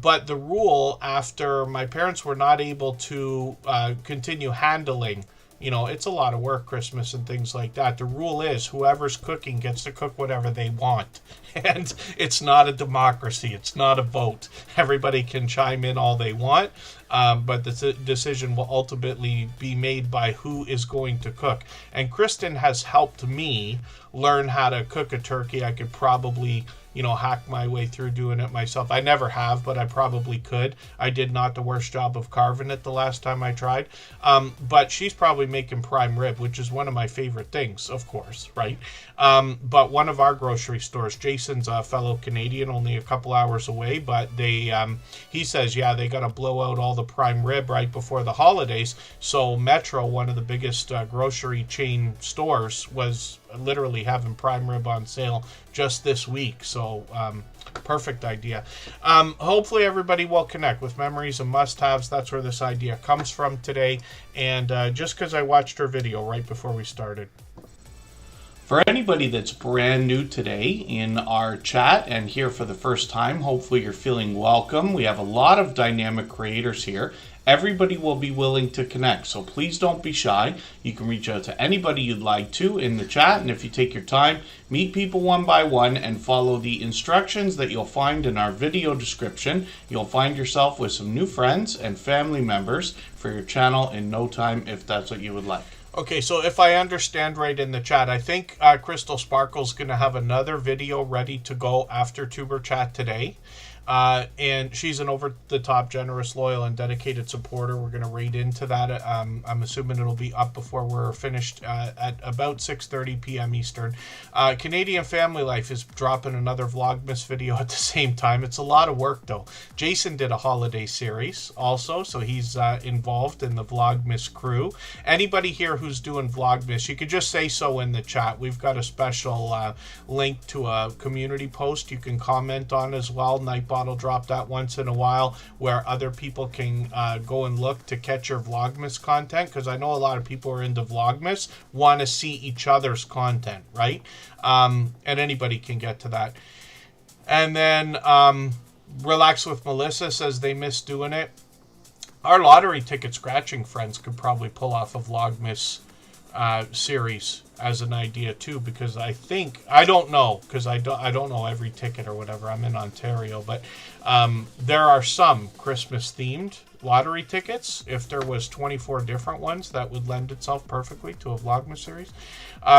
But the rule, after my parents were not able to continue handling, it's a lot of work, Christmas and things like that. The rule is whoever's cooking gets to cook whatever they want. And it's not a democracy. It's not a vote. Everybody can chime in all they want. But the decision will ultimately be made by who is going to cook. And Kristen has helped me learn how to cook a turkey. I could probably, hack my way through doing it myself. I never have, but I probably could. I did not the worst job of carving it the last time I tried. But she's probably making prime rib, which is one of my favorite things, of course, right? But one of our grocery stores, Jason's a fellow Canadian, only a couple hours away, but he says, yeah, they got to blow out all the prime rib right before the holidays. So Metro, one of the biggest grocery chain stores, was literally having prime rib on sale just this week. So perfect idea. Hopefully everybody will connect with memories and must-haves. That's where this idea comes from today. And just because I watched her video right before we started. For anybody that's brand new today in our chat and here for the first time, hopefully you're feeling welcome. We have a lot of dynamic creators here. Everybody will be willing to connect, so please don't be shy. You can reach out to anybody you'd like to in the chat, and if you take your time, meet people one by one and follow the instructions that you'll find in our video description. You'll find yourself with some new friends and family members for your channel in no time, if that's what you would like. Okay, so if I understand right in the chat, I think Crystal Sparkle's going to have another video ready to go after Tuber Chat today. And she's an over-the-top, generous, loyal, and dedicated supporter. We're going to raid into that. I'm assuming it'll be up before we're finished at about 6:30 p.m. Eastern. Canadian Family Life is dropping another Vlogmas video at the same time. It's a lot of work, though. Jason did a holiday series also, so he's involved in the Vlogmas crew. Anybody here who's doing Vlogmas, you could just say so in the chat. We've got a special link to a community post you can comment on as well. Nightbot will drop that once in a while where other people can go and look to catch your Vlogmas content, because I know a lot of people are into Vlogmas, want to see each other's content, right? And anybody can get to that. And then Relax with Melissa says they miss doing it. Our lottery ticket scratching friends could probably pull off a Vlogmas series as an idea too, because I don't know, because I don't know every ticket or whatever. I'm in Ontario, but there are some Christmas themed lottery tickets. If there was 24 different ones, that would lend itself perfectly to a Vlogmas series.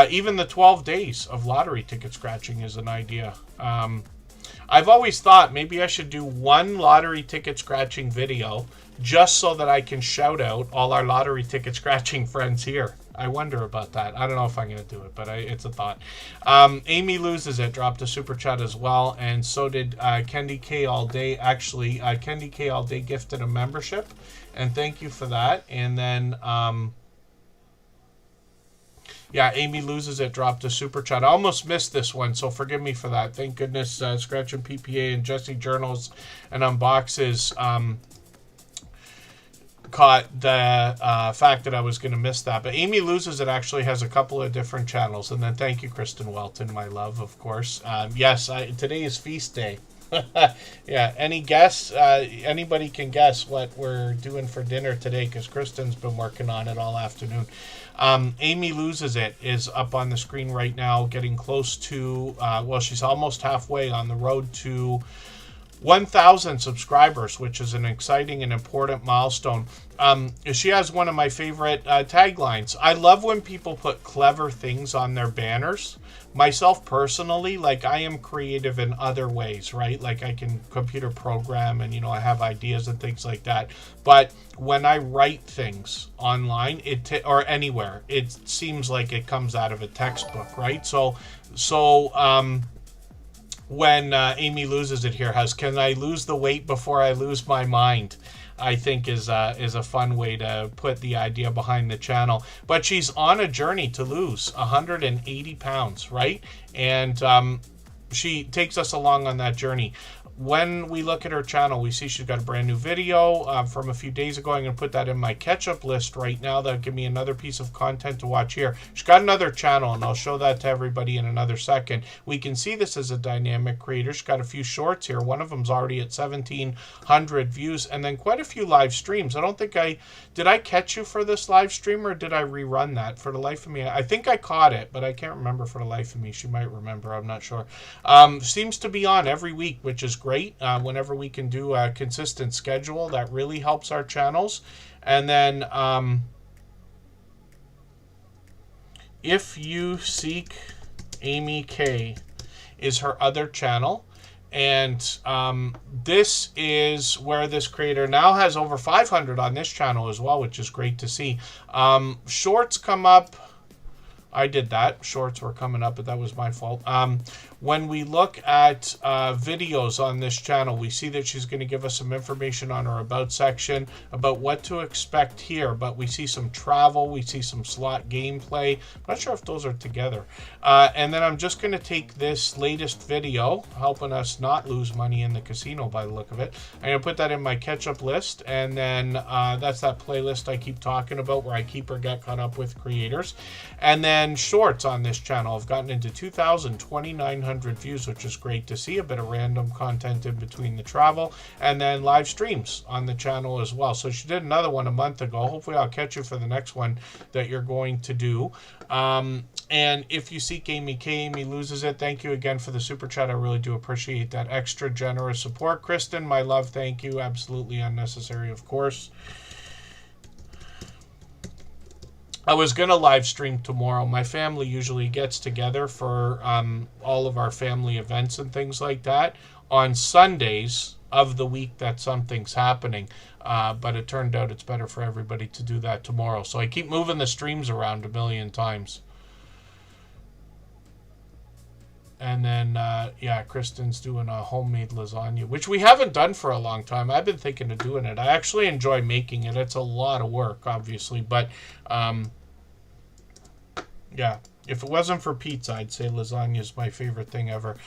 Even the 12 days of lottery ticket scratching is an idea. I've always thought maybe I should do one lottery ticket scratching video just so that I can shout out all our lottery ticket scratching friends here. I wonder about that. I don't know if I'm going to do it, but it's a thought. Amy Loses It dropped a super chat as well, and so did Kendi K All Day. Actually, Kendi K All Day gifted a membership, and thank you for that. And then, yeah, Amy Loses It dropped a super chat. I almost missed this one, so forgive me for that. Thank goodness Scratch and PPA and Jesse Journals and Unboxes caught the fact that I was going to miss that. But Amy Loses It actually has a couple of different channels. And then thank you, Kristen Welton, my love, of course. Yes, today is feast day. Yeah, any guess? Anybody can guess what we're doing for dinner today, because Kristen's been working on it all afternoon. Amy Loses It is up on the screen right now, getting close to, well, she's almost halfway on the road to 1,000 subscribers, which is an exciting and important milestone. She has one of my favorite taglines. I love when people put clever things on their banners. Myself personally, like, I am creative in other ways, right? Like, I can computer program and, I have ideas and things like that. But when I write things online, or anywhere, it seems like it comes out of a textbook, right? So when Amy Loses It here has, can I lose the weight before I lose my mind? I think is a fun way to put the idea behind the channel. But she's on a journey to lose 180 pounds, right? And she takes us along on that journey. When we look at her channel, we see she's got a brand new video from a few days ago. I'm going to put that in my catch-up list right now. That'll give me another piece of content to watch here. She's got another channel, and I'll show that to everybody in another second. We can see this as a dynamic creator. She's got a few shorts here. One of them's already at 1,700 views, and then quite a few live streams. I don't think did I catch you for this live stream, or did I rerun that? For the life of me, I think I caught it, but I can't remember for the life of me. She might remember. I'm not sure. Seems to be on every week, which is great. Whenever we can do a consistent schedule, that really helps our channels. And then If You Seek Amy K is her other channel. And this is where this creator now has over 500 on this channel as well, which is great to see. Shorts come up. I did that. Shorts were coming up, but that was my fault. When we look at videos on this channel, we see that she's going to give us some information on her About section about what to expect here. But we see some travel. We see some slot gameplay. I'm not sure if those are together. And then I'm just going to take this latest video, helping us not lose money in the casino by the look of it. I'm going to put that in my catch-up list. And then that's that playlist I keep talking about where I keep her get caught up with creators. And then shorts on this channel. I've gotten into 2,900 views, which is great to see. A bit of random content in between the travel, and then live streams on the channel as well. So she did another one a month ago. Hopefully I'll catch you for the next one that you're going to do. And If You Seek Amy K, Amy loses it. Thank you again for the super chat. I really do appreciate that extra generous support. Kristen, my love, thank you. Absolutely unnecessary, of course. I was going to live stream tomorrow. My family usually gets together for all of our family events and things like that on Sundays of the week that something's happening. But it turned out it's better for everybody to do that tomorrow. So I keep moving the streams around a million times. And then, yeah, Kristen's doing a homemade lasagna, which we haven't done for a long time. I've been thinking of doing it. I actually enjoy making it. It's a lot of work, obviously. But, yeah, if it wasn't for pizza, I'd say lasagna is my favorite thing ever.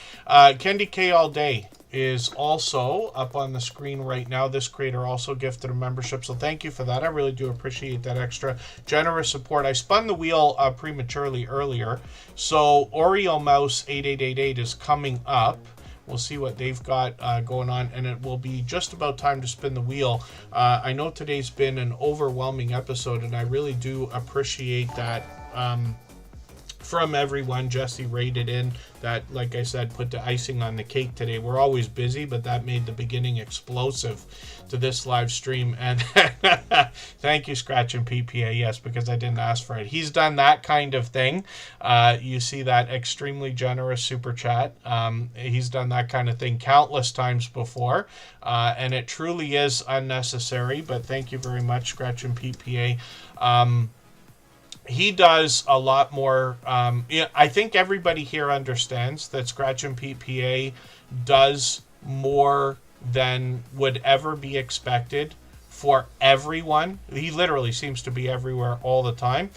Candy K All Day is also up on the screen right now. This creator also gifted a membership, so thank you for that. I really do appreciate that extra generous support. I spun the wheel prematurely earlier, so Oreo Mouse 8888 is coming up. We'll see what they've got going on, and it will be just about time to spin the wheel. I know today's been an overwhelming episode, and I really do appreciate that from everyone. Jesse rated in that, like I said, put the icing on the cake today. We're always busy, but that made the beginning explosive to this live stream. And thank you, Scratch and PPA. Yes, because I didn't ask for it. He's done that kind of thing. You see that extremely generous super chat. He's done that kind of thing countless times before, and it truly is unnecessary, but thank you very much, Scratch and PPA. He does a lot more. I think everybody here understands that Scratch and PPA does more than would ever be expected for everyone. He literally seems to be everywhere all the time.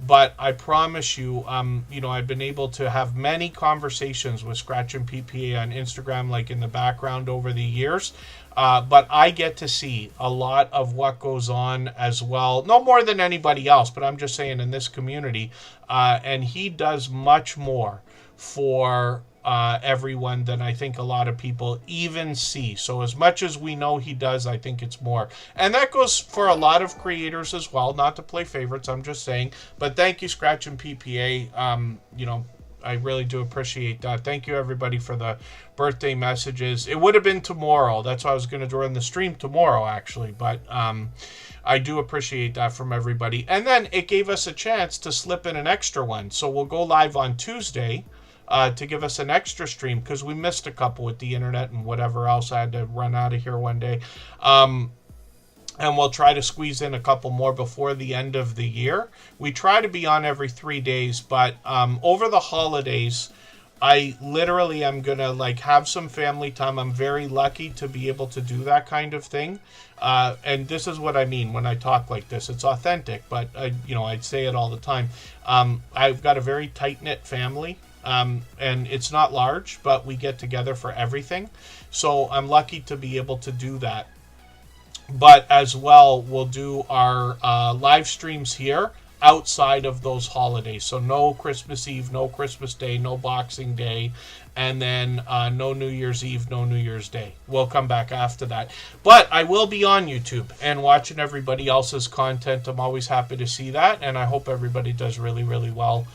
But I promise you, I've been able to have many conversations with Scratch and PPA on Instagram, like in the background over the years. But I get to see a lot of what goes on as well. No more than anybody else, but I'm just saying in this community. And he does much more for everyone than I think a lot of people even see. So as much as we know he does, I think it's more. And that goes for a lot of creators as well. Not to play favorites, I'm just saying. But thank you, Scratch and PPA. I really do appreciate that. Thank you, everybody, for the birthday messages. It would have been tomorrow. That's why I was going to run the stream tomorrow, actually. But I do appreciate that from everybody. And then it gave us a chance to slip in an extra one. So we'll go live on Tuesday to give us an extra stream because we missed a couple with the internet and whatever else. I had to run out of here one day. And we'll try to squeeze in a couple more before the end of the year. We try to be on every 3 days, but over the holidays, I literally am going to have some family time. I'm very lucky to be able to do that kind of thing. And this is what I mean when I talk like this. It's authentic, but I'd say it all the time. I've got a very tight-knit family. and it's not large, but we get together for everything. So I'm lucky to be able to do that. But as well, we'll do our live streams here outside of those holidays. So no Christmas Eve, no Christmas Day, no Boxing Day, and then no New Year's Eve, no New Year's Day. We'll come back after that. But I will be on YouTube and watching everybody else's content. I'm always happy to see that, and I hope everybody does really, really well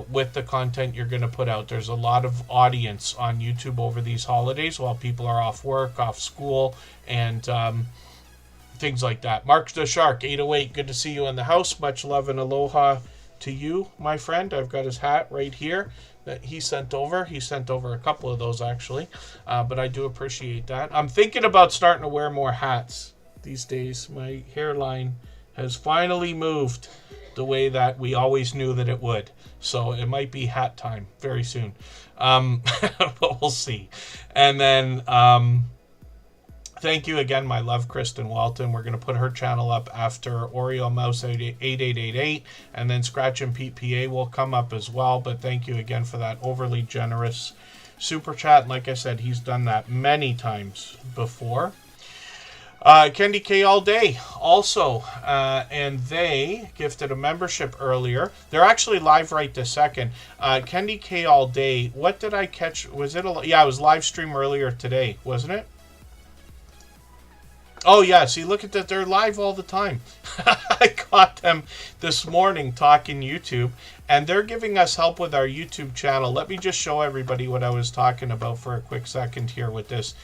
with the content you're going to put out. There's a lot of audience on YouTube over these holidays while people are off work, off school, and things like that. Mark the Shark, 808, good to see you in the house. Much love and aloha to you, my friend. I've got his hat right here that he sent over. He sent over a couple of those, actually, but I do appreciate that. I'm thinking about starting to wear more hats these days. My hairline has finally moved the way that we always knew that it would. So it might be hat time very soon. But we'll see. And then thank you again, my love, Kristen Walton. We're going to put her channel up after Oreo Mouse 8888, and then Scratch and Pete PA will come up as well. But thank you again for that overly generous super chat. Like I said, he's done that many times before. Candy K All Day also, and they gifted a membership earlier. They're actually live right this second. Candy K All Day, what did I catch? Was it yeah, it was live stream earlier today, wasn't it? Oh, yeah. See, look at that. They're live all the time. I caught them this morning talking YouTube, and they're giving us help with our YouTube channel. Let me just show everybody what I was talking about for a quick second here with this.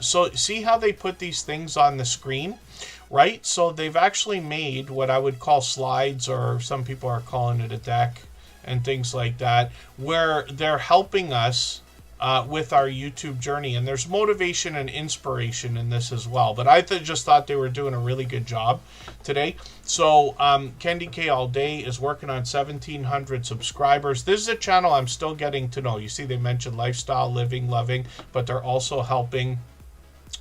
So see how they put these things on the screen, right? So they've actually made what I would call slides, or some people are calling it a deck and things like that, where they're helping us with our YouTube journey, and there's motivation and inspiration in this as well. But I just thought they were doing a really good job today. So Candy K All Day is working on 1,700 subscribers. This is a channel I'm still getting to know. You see, they mentioned lifestyle, living, loving, but they're also helping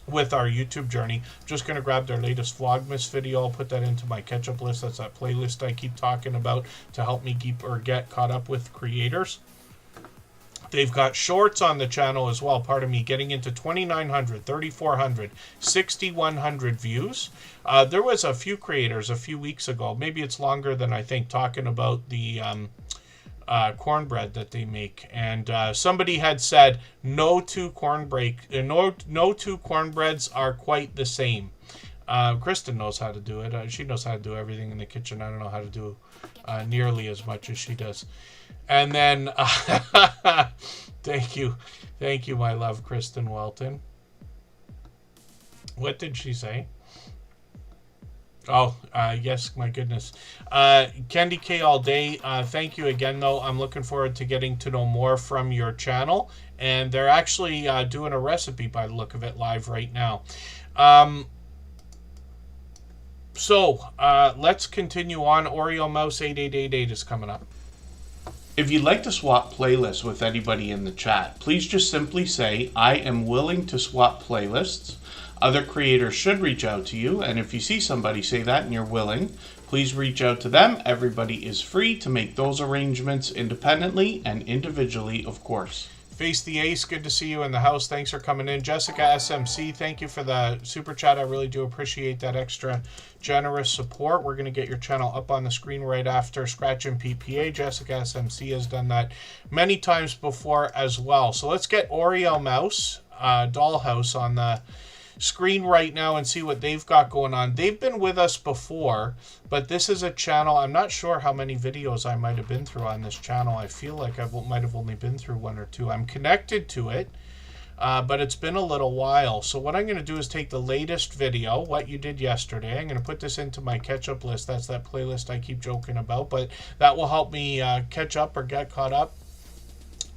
with our YouTube journey. I'm just going to grab their latest Vlogmas video. I'll put that into my catch-up list. That's that playlist I keep talking about to help me get caught up with creators. They've got shorts on the channel as well, pardon me, getting into 2,900, 3,400, 6,100 views. There was a few creators a few weeks ago, maybe it's longer than I think, talking about the cornbread that they make. And somebody had said, no two cornbreads are quite the same. Kristen knows how to do it. She knows how to do everything in the kitchen. I don't know how to do nearly as much as she does. And then, thank you, my love, Kristen Welton. What did she say? Oh, yes, my goodness. Candy K All Day, thank you again, though. I'm looking forward to getting to know more from your channel. And they're actually doing a recipe by the look of it live right now. So, let's continue on. Oreo Mouse 8888 is coming up. If you'd like to swap playlists with anybody in the chat, please just simply say, I am willing to swap playlists. Other creators should reach out to you, and if you see somebody say that and you're willing, please reach out to them. Everybody is free to make those arrangements independently and individually, of course. Face the Ace, good to see you in the house. Thanks for coming in. Jessica SMC, thank you for the super chat. I really do appreciate that extra generous support. We're going to get your channel up on the screen right after Scratch and PPA. Jessica SMC has done that many times before as well. So let's get Oreo Mouse, Dollhouse on the screen right now and see what they've got going on. They've been with us before, but this is a channel, I'm not sure how many videos I might have been through on this channel. I feel like I might have only been through one or two. I'm connected to it, but it's been a little while. So what I'm going to do is take the latest video, what you did yesterday. I'm going to put this into my catch-up list. That's that playlist I keep joking about, but that will help me catch up or get caught up.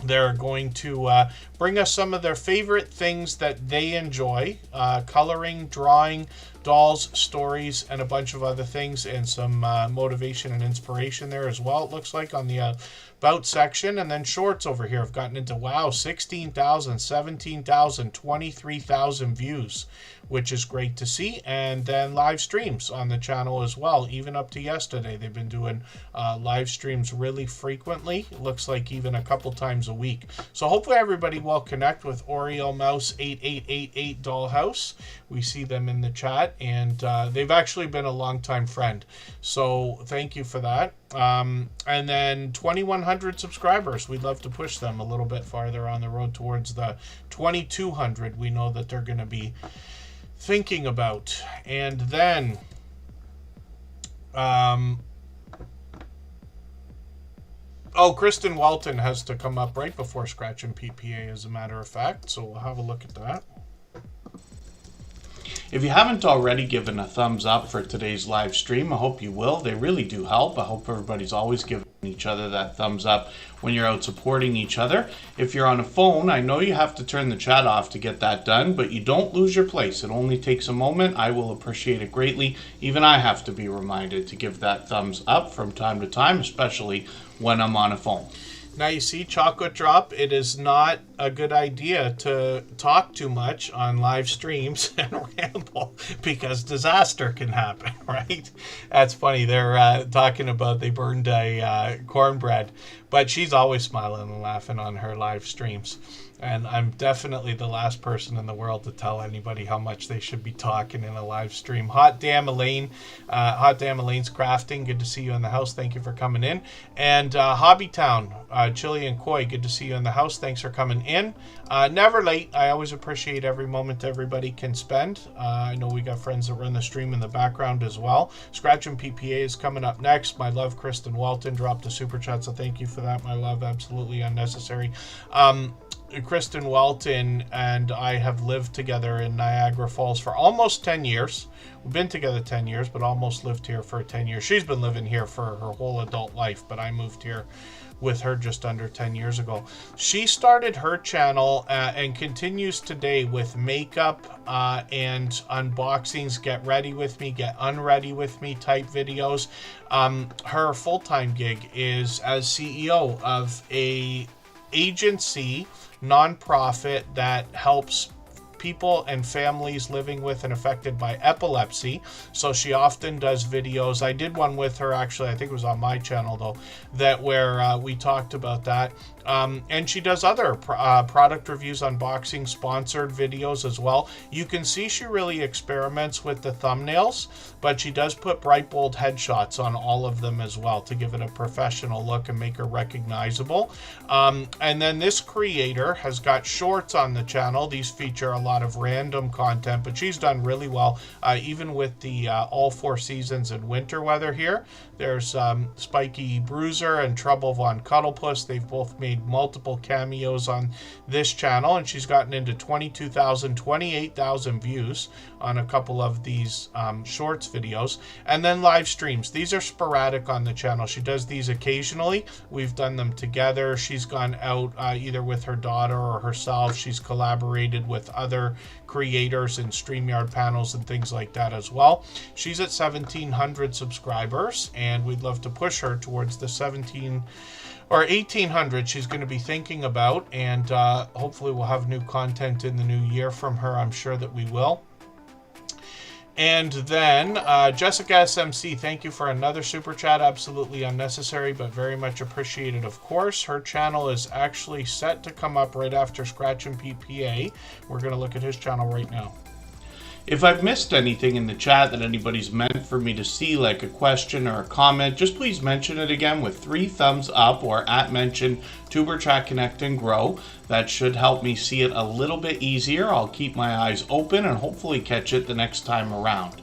They're going to bring us some of their favorite things that they enjoy, coloring, drawing, dolls, stories, and a bunch of other things, and some motivation and inspiration there as well, it looks like, on the about section. And then shorts over here have gotten into, wow, 16,000, 17,000, 23,000 views, which is great to see. And then live streams on the channel as well, even up to yesterday. They've been doing live streams really frequently. It looks like even a couple times a week. So hopefully everybody will connect with Oriel Mouse 8888 Dollhouse. We see them in the chat, and they've actually been a longtime friend. So thank you for that. And then 2,100 subscribers. We'd love to push them a little bit farther on the road towards the 2,200 we know that they're going to be thinking about. And then Kristen Walton has to come up right before Scratch and PPA, as a matter of fact, so we'll have a look at that. If you haven't already given a thumbs up for today's live stream, I hope you will. They really do help. I hope everybody's always giving each other that thumbs up when you're out supporting each other. If you're on a phone, I know you have to turn the chat off to get that done, but you don't lose your place. It only takes a moment. I will appreciate it greatly. Even I have to be reminded to give that thumbs up from time to time, especially when I'm on a phone. Now you see, Chocolate Drop, it is not a good idea to talk too much on live streams and ramble, because disaster can happen, right? That's funny. They're talking about they burned a cornbread, but she's always smiling and laughing on her live streams. And I'm definitely the last person in the world to tell anybody how much they should be talking in a live stream. Hot Damn Elaine, Hot Damn Elaine's Crafting, good to see you in the house. Thank you for coming in. And Hobbytown, Chili and Koi, good to see you in the house. Thanks for coming in. Never late. I always appreciate every moment everybody can spend. I know we got friends that run the stream in the background as well. Scratch and PPA is coming up next. My love, Kristen Walton, dropped a super chat, so thank you for that, my love. Absolutely unnecessary. Kristen Walton and I have lived together in Niagara Falls for almost 10 years. We've been together 10 years, but almost lived here for 10 years. She's been living here for her whole adult life, but I moved here with her just under 10 years ago. She started her channel and continues today with makeup and unboxings, get ready with me, get unready with me type videos. Her full-time gig is as CEO of a agency, nonprofit, that helps people and families living with and affected by epilepsy. So she often does videos. I did one with her, actually, I think it was on my channel though, that where we talked about that. And she does other product reviews, unboxing, sponsored videos as well. You can see she really experiments with the thumbnails, but she does put bright, bold headshots on all of them as well to give it a professional look and make her recognizable. And then this creator has got shorts on the channel. These feature a lot of random content, but she's done really well, even with the all four seasons and winter weather here. There's Spiky Bruiser and Trouble Von Cuddlepuss. They've both made multiple cameos on this channel, and she's gotten into 22,000, 28,000 views on a couple of these shorts videos. And then live streams. These are sporadic on the channel. She does these occasionally. We've done them together. She's gone out either with her daughter or herself. She's collaborated with other creators in StreamYard panels and things like that as well. She's at 1,700 subscribers, and we'd love to push her towards the 17 or 1,800 she's going to be thinking about, and hopefully we'll have new content in the new year from her. I'm sure that we will. And then Jessica SMC, thank you for another super chat. Absolutely unnecessary, but very much appreciated, of course. Her channel is actually set to come up right after Scratch and PPA. We're going to look at his channel right now. If I've missed anything in the chat that anybody's meant for me to see, like a question or a comment, just please mention it again with 3 thumbs up or @mention Tuberchat Connect and Grow. That should help me see it a little bit easier. I'll keep my eyes open and hopefully catch it the next time around.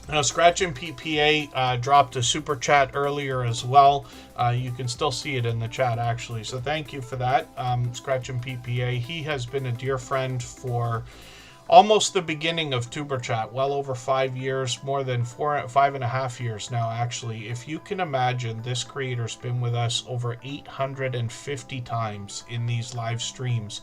Now, Scratch and PPA dropped a super chat earlier as well. You can still see it in the chat, actually. So thank you for that, Scratch and PPA. He has been a dear friend for almost the beginning of Tuber Chat, well over 5 years, more than 5.5 years now, actually. If you can imagine, this creator's been with us over 850 times in these live streams.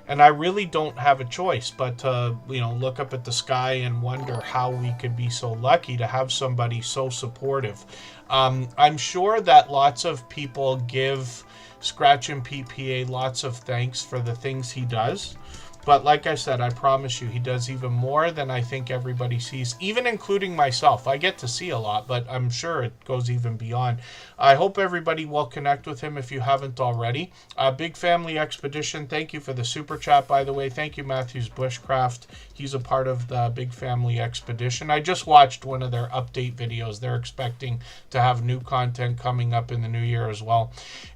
And I really don't have a choice but to, look up at the sky and wonder how we could be so lucky to have somebody so supportive. I'm sure that lots of people give Scratch and PPA lots of thanks for the things he does. But like I said, I promise you, he does even more than I think everybody sees, even including myself. I get to see a lot, but I'm sure it goes even beyond. I hope everybody will connect with him if you haven't already. Big Family Expedition, thank you for the super chat, by the way. Thank you, Matthews Bushcraft. He's a part of the Big Family Expedition. I just watched one of their update videos. They're expecting to have new content coming up in the new year as well.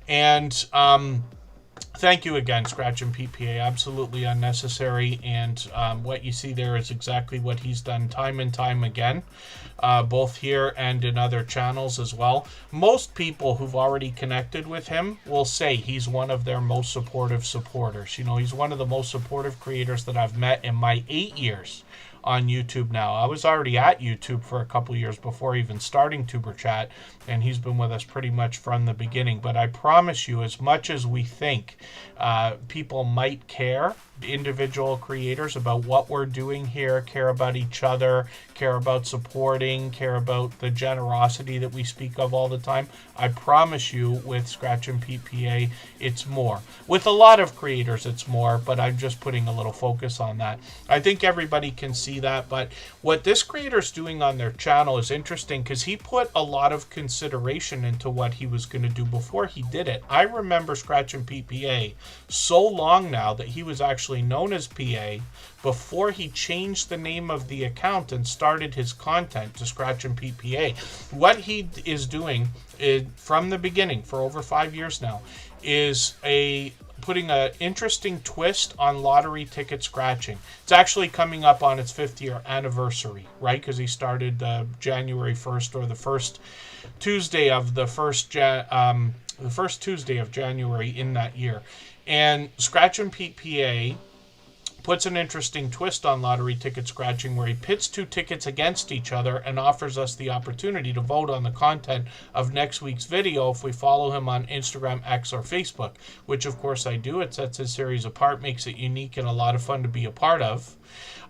And thank you again, Scratch and PPA. Absolutely unnecessary. And what you see there is exactly what he's done time and time again, both here and in other channels as well. Most people who've already connected with him will say he's one of their most supportive supporters. He's one of the most supportive creators that I've met in my 8 years on YouTube now. I was already at YouTube for a couple years before even starting Tuber Chat, and he's been with us pretty much from the beginning. But I promise you, as much as we think people might care, individual creators, about what we're doing here, care about each other, care about supporting, care about the generosity that we speak of all the time, I promise you, with Scratch and PPA, it's more. With a lot of creators, it's more, but I'm just putting a little focus on that. I think everybody can see that, but what this creator's doing on their channel is interesting because he put a lot of consideration into what he was going to do before he did it. I remember Scratch and PPA so long now that he was actually known as PA before he changed the name of the account and started his content to Scratch and PPA. What he is doing from the beginning for over 5 years now is putting an interesting twist on lottery ticket scratching. It's actually coming up on its 5th year anniversary, right? Because he started January 1st, or the first Tuesday of the first Tuesday of January in that year. And Scratch and PPA puts an interesting twist on lottery ticket scratching, where he pits 2 tickets against each other and offers us the opportunity to vote on the content of next week's video if we follow him on Instagram, X, or Facebook, which of course I do. It sets his series apart, makes it unique and a lot of fun to be a part of.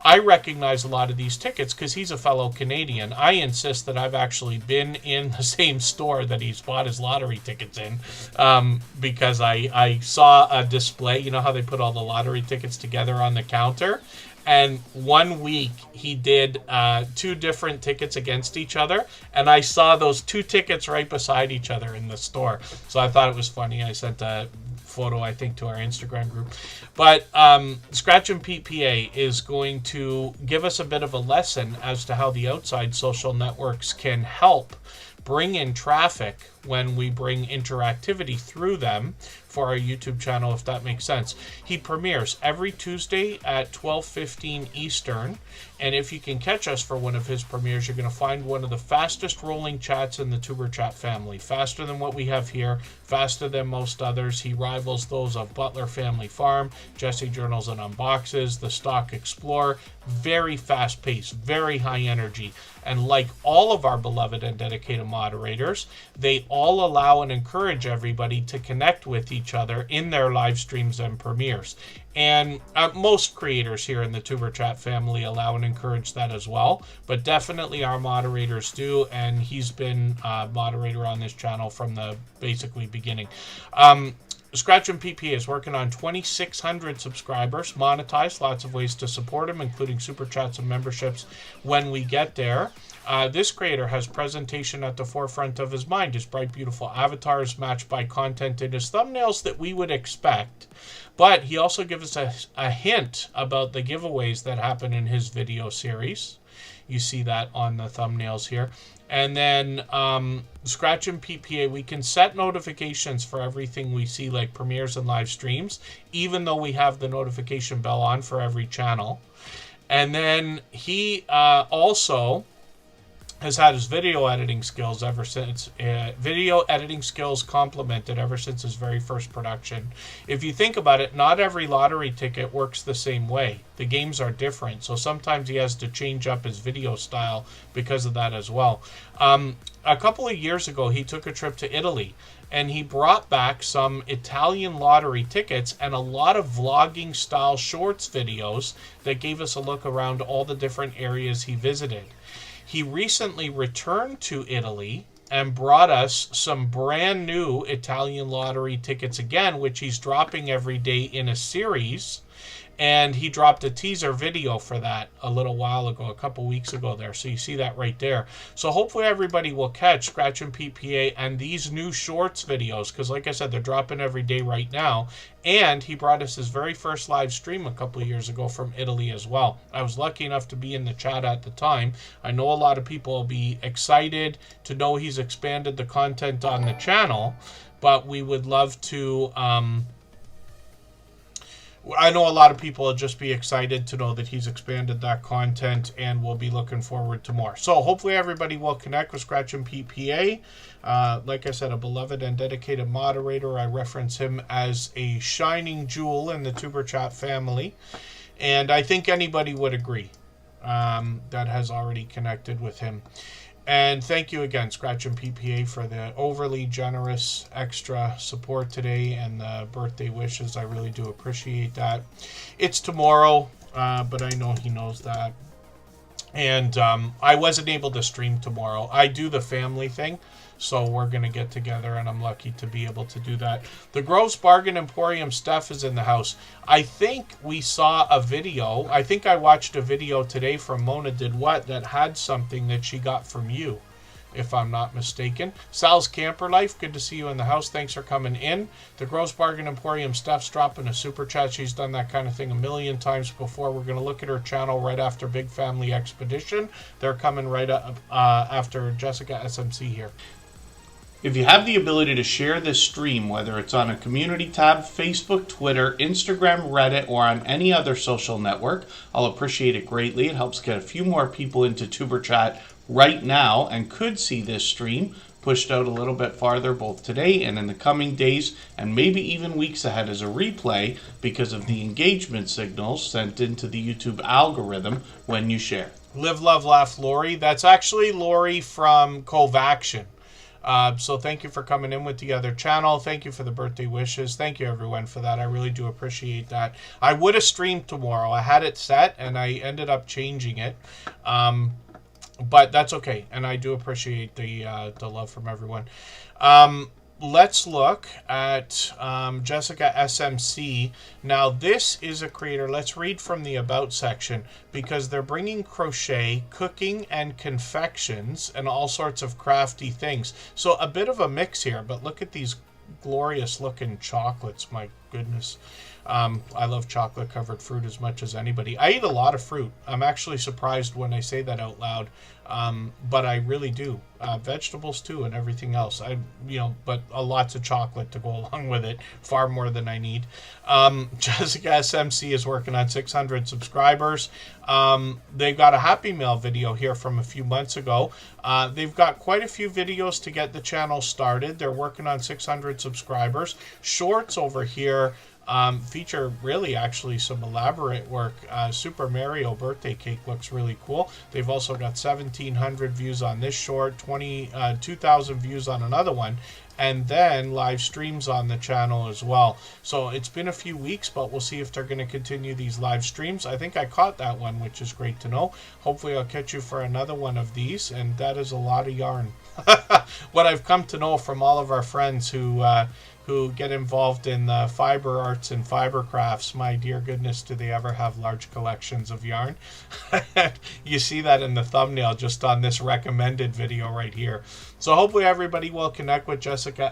I recognize a lot of these tickets because he's a fellow Canadian. I insist that I've actually been in the same store that he's bought his lottery tickets in, because I saw a display. You know how they put all the lottery tickets together on the counter? And one week he did 2 different tickets against each other, and I saw those 2 tickets right beside each other in the store. So I thought it was funny. I sent a photo, I think, to our Instagram group. But Scratch and PPA is going to give us a bit of a lesson as to how the outside social networks can help bring in traffic when we bring interactivity through them for our YouTube channel, if that makes sense. He premieres every Tuesday at 12:15 Eastern, and if you can catch us for one of his premieres, you're going to find one of the fastest rolling chats in the Tuber Chat family. Faster than what we have here, faster than most others. He rivals those of Butler Family Farm, Jesse Journals and Unboxes, The Stock Explorer. Very fast paced, very high energy. And like all of our beloved and dedicated moderators, they all allow and encourage everybody to connect with each other in their live streams and premieres. And most creators here in the Tuber Chat family allow and encourage that as well. But definitely our moderators do, and he's been a moderator on this channel from the basically beginning. Scratch and PPA is working on 2,600 subscribers, monetized, lots of ways to support him, including super chats and memberships when we get there. This creator has presentation at the forefront of his mind. His bright, beautiful avatars matched by content in his thumbnails that we would expect. But he also gives us a hint about the giveaways that happen in his video series. You see that on the thumbnails here. And then Scratch and PPA, we can set notifications for everything we see, like premieres and live streams, even though we have the notification bell on for every channel. And then he also has had his video editing skills ever since video editing skills complemented ever since his very first production. If you think about it, not every lottery ticket works the same way. The games are different, so sometimes he has to change up his video style because of that as well. A couple of years ago, he took a trip to Italy, and he brought back some Italian lottery tickets and a lot of vlogging style shorts videos that gave us a look around all the different areas he visited. He recently returned to Italy and brought us some brand new Italian lottery tickets again, which he's dropping every day in a series. And he dropped a teaser video for that a little while ago, a couple weeks ago there. So you see that right there. So hopefully everybody will catch Scratch and Pete PA and these new shorts videos, because like I said, they're dropping every day right now. And he brought us his very first live stream a couple of years ago from Italy as well. I was lucky enough to be in the chat at the time. I know a lot of people will be excited to know he's expanded the content on the channel, but we would love to... I know a lot of people will just be excited to know that he's expanded that content, and we'll be looking forward to more. So hopefully everybody will connect with Scratch and Pete PA. Like I said, a beloved and dedicated moderator. I reference him as a shining jewel in the Tuber Chat family. And I think anybody would agree that has already connected with him. And thank you again, Scratch and PPA, for the overly generous extra support today and the birthday wishes. I really do appreciate that. It's tomorrow, but I know he knows that. And I wasn't able to stream tomorrow. I do the family thing, so we're going to get together, and I'm lucky to be able to do that. The Gross Bargain Emporium Steph is in the house. I think we saw a video. I think I watched a video today from Mona Did What that had something that she got from you, if I'm not mistaken. Sal's Camper Life, good to see you in the house. Thanks for coming in. The Gross Bargain Emporium Steph's dropping a super chat. She's done that kind of thing a million times before. We're going to look at her channel right after Big Family Expedition. They're coming right up after Jessica SMC here. If you have the ability to share this stream, whether it's on a community tab, Facebook, Twitter, Instagram, Reddit, or on any other social network, I'll appreciate it greatly. It helps get a few more people into Tuber Chat right now and could see this stream pushed out a little bit farther both today and in the coming days and maybe even weeks ahead as a replay because of the engagement signals sent into the YouTube algorithm when you share. Live, Love, Laugh, Lori. That's actually Lori from Covaction. So thank you for coming in with the other channel. Thank you for the birthday wishes. Thank you, everyone, for that. I really do appreciate that. I would have streamed tomorrow. I had it set, and I ended up changing it. But that's okay, and I do appreciate the love from everyone. Let's look at Jessica SMC. Now, this is a creator. Let's read from the About section, because they're bringing crochet, cooking, and confections, and all sorts of crafty things. So a bit of a mix here, but look at these glorious-looking chocolates. My goodness. I love chocolate-covered fruit as much as anybody. I eat a lot of fruit. I'm actually surprised when I say that out loud, but I really do. Vegetables too, and everything else. But lots of chocolate to go along with it, far more than I need. Jessica SMC is working on 600 subscribers. They've got a Happy Mail video here from a few months ago. They've got quite a few videos to get the channel started. They're working on 600 subscribers. Shorts over here feature really actually some elaborate work. Super Mario birthday cake looks really cool. They've also got 1,700 views on this short, 2,000 views on another one, and then live streams on the channel as well. So it's been a few weeks, but we'll see if they're going to continue these live streams. I think I caught that one, which is great to know. Hopefully I'll catch you for another one of these, and that is a lot of yarn. What I've come to know from all of our friends who get involved in the fiber arts and fiber crafts. My dear goodness, do they ever have large collections of yarn? You see that in the thumbnail just on this recommended video right here. So hopefully everybody will connect with Jessica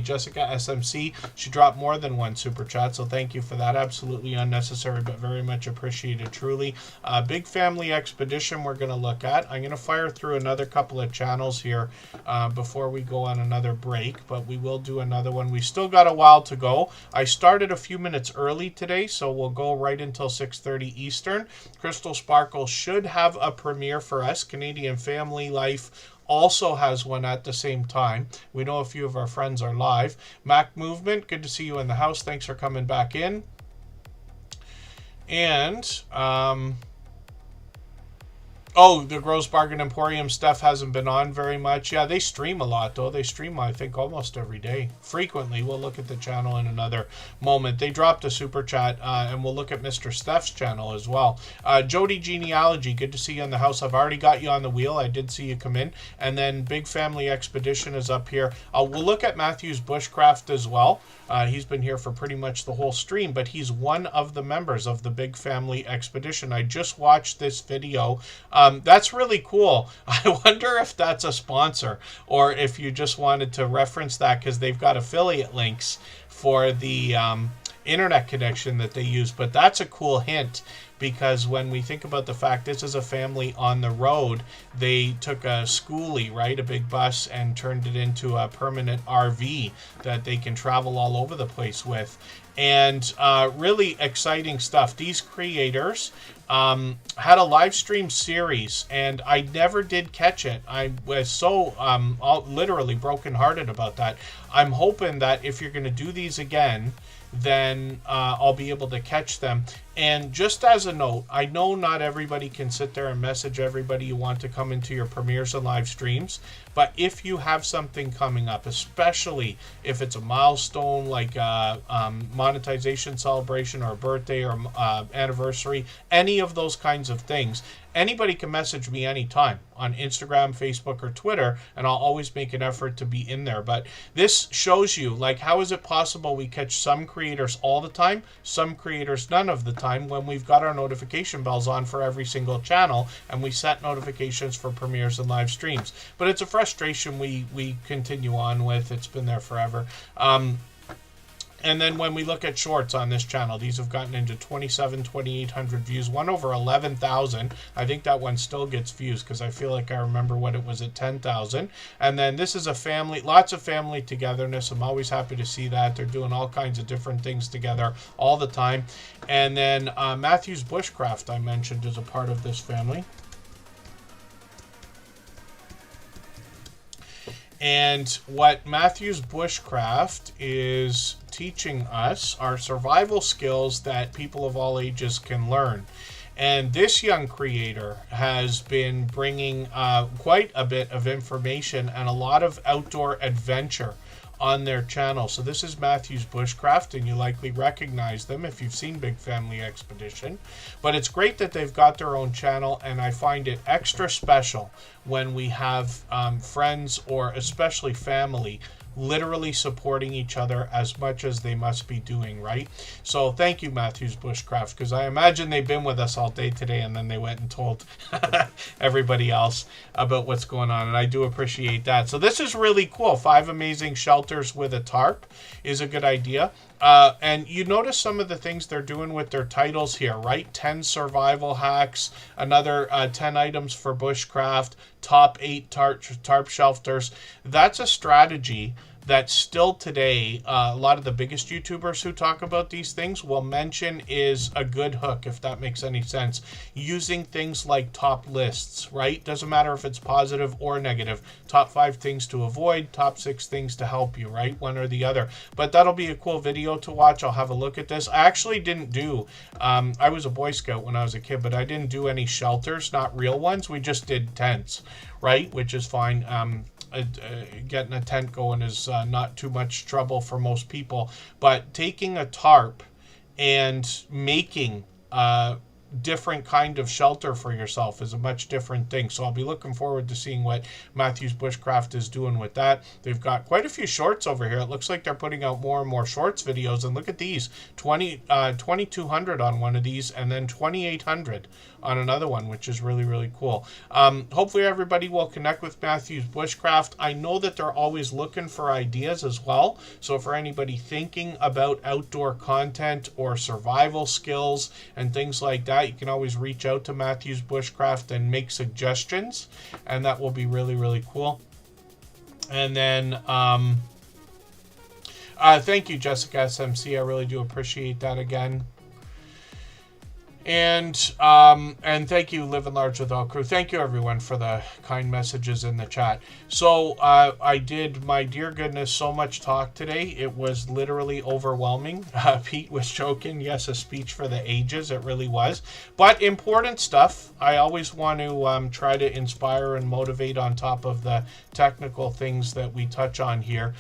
Jessica SMC. She dropped more than one super chat, so thank you for that. Absolutely unnecessary, but very much appreciated, truly. Big Family Expedition we're going to look at. I'm going to fire through another couple of channels here before we go on another break, but we will do another one. We still got a while to go. I started a few minutes early today, so we'll go right until 6:30 Eastern. Crystal Sparkle should have a premiere for us. Canadian Family Life also has one at the same time. We know a few of our friends are live. Mac Movement, good to see you in the house. Thanks for coming back in. And the Gross Bargain Emporium stuff hasn't been on very much. Yeah, they stream a lot, though. They stream, I think, almost every day. Frequently. We'll look at the channel in another moment. They dropped a super chat, and we'll look at Mr. Steph's channel as well. Jody Genealogy, good to see you in the house. I've already got you on the wheel. I did see you come in. And then Big Family Expedition is up here. We'll look at Matthew's Bushcraft as well. He's been here for pretty much the whole stream, but he's one of the members of the Big Family Expedition. I just watched this video. That's really cool. I wonder if that's a sponsor or if you just wanted to reference that because they've got affiliate links for the internet connection that they use. But that's a cool hint, because when we think about the fact this is a family on the road, they took a schoolie, right, a big bus, and turned it into a permanent RV that they can travel all over the place with. And really exciting stuff. These creators had a live stream series, and I never did catch it. I was so literally brokenhearted about that. I'm hoping that if you're going to do these again, then I'll be able to catch them. And just as a note, I know not everybody can sit there and message everybody you want to come into your premieres and live streams, but if you have something coming up, especially if it's a milestone like a monetization celebration or a birthday or anniversary, any of those kinds of things, anybody can message me anytime on Instagram, Facebook, or Twitter, and I'll always make an effort to be in there. But this shows you, like, how is it possible we catch some creators all the time, some creators none of the time, when we've got our notification bells on for every single channel and we set notifications for premieres and live streams. But it's a frustration we continue on with. It's been there forever. And then when we look at shorts on this channel, these have gotten into 2,800 views, one over 11,000. I think that one still gets views because I feel like I remember when it was at 10,000. And then this is a family, lots of family togetherness. I'm always happy to see that. They're doing all kinds of different things together all the time. And then Matthew's Bushcraft, I mentioned, is a part of this family. And what Matthew's Bushcraft is teaching us are survival skills that people of all ages can learn. And this young creator has been bringing quite a bit of information and a lot of outdoor adventure on their channel. So this is Matthew's Bushcraft, and you likely recognize them if you've seen Big Family Expedition. But it's great that they've got their own channel, and I find it extra special when we have friends, or especially family, literally supporting each other as much as they must be doing, right? So thank you, Matthew's Bushcraft, because I imagine they've been with us all day today and then they went and told everybody else about what's going on, and I do appreciate that. So this is really cool. 5 amazing shelters with a tarp is a good idea. And you notice some of the things they're doing with their titles here, right? 10 survival hacks, another 10 items for bushcraft, top 8 tarp shelters. That's a strategy that still today, a lot of the biggest YouTubers who talk about these things will mention is a good hook, if that makes any sense. Using things like top lists, right? Doesn't matter if it's positive or negative. Top 5 things to avoid, top 6 things to help you, right? One or the other. But that'll be a cool video to watch. I'll have a look at this. I actually didn't do, I was a Boy Scout when I was a kid, but I didn't do any shelters, not real ones. We just did tents, right? Which is fine. Getting a tent going is not too much trouble for most people, but taking a tarp and making a different kind of shelter for yourself is a much different thing. So I'll be looking forward to seeing what Matthew's Bushcraft is doing with that. They've got quite a few shorts over here. It looks like they're putting out more and more shorts videos, and look at these, 2,200 on one of these, and then 2,800 on another one, which is really, really cool. Hopefully everybody will connect with Matthew's Bushcraft. I know that they're always looking for ideas as well. So for anybody thinking about outdoor content or survival skills and things like that, you can always reach out to Matthew's Bushcraft and make suggestions, and that will be really, really cool. And then thank you, Jessica SMC. I really do appreciate that again. And thank you, Live and Large Without Crew. Thank you, everyone, for the kind messages in the chat. So I did, my dear goodness, so much talk today. It was literally overwhelming. Pete was joking. Yes, a speech for the ages. It really was. But important stuff. I always want to try to inspire and motivate on top of the technical things that we touch on here.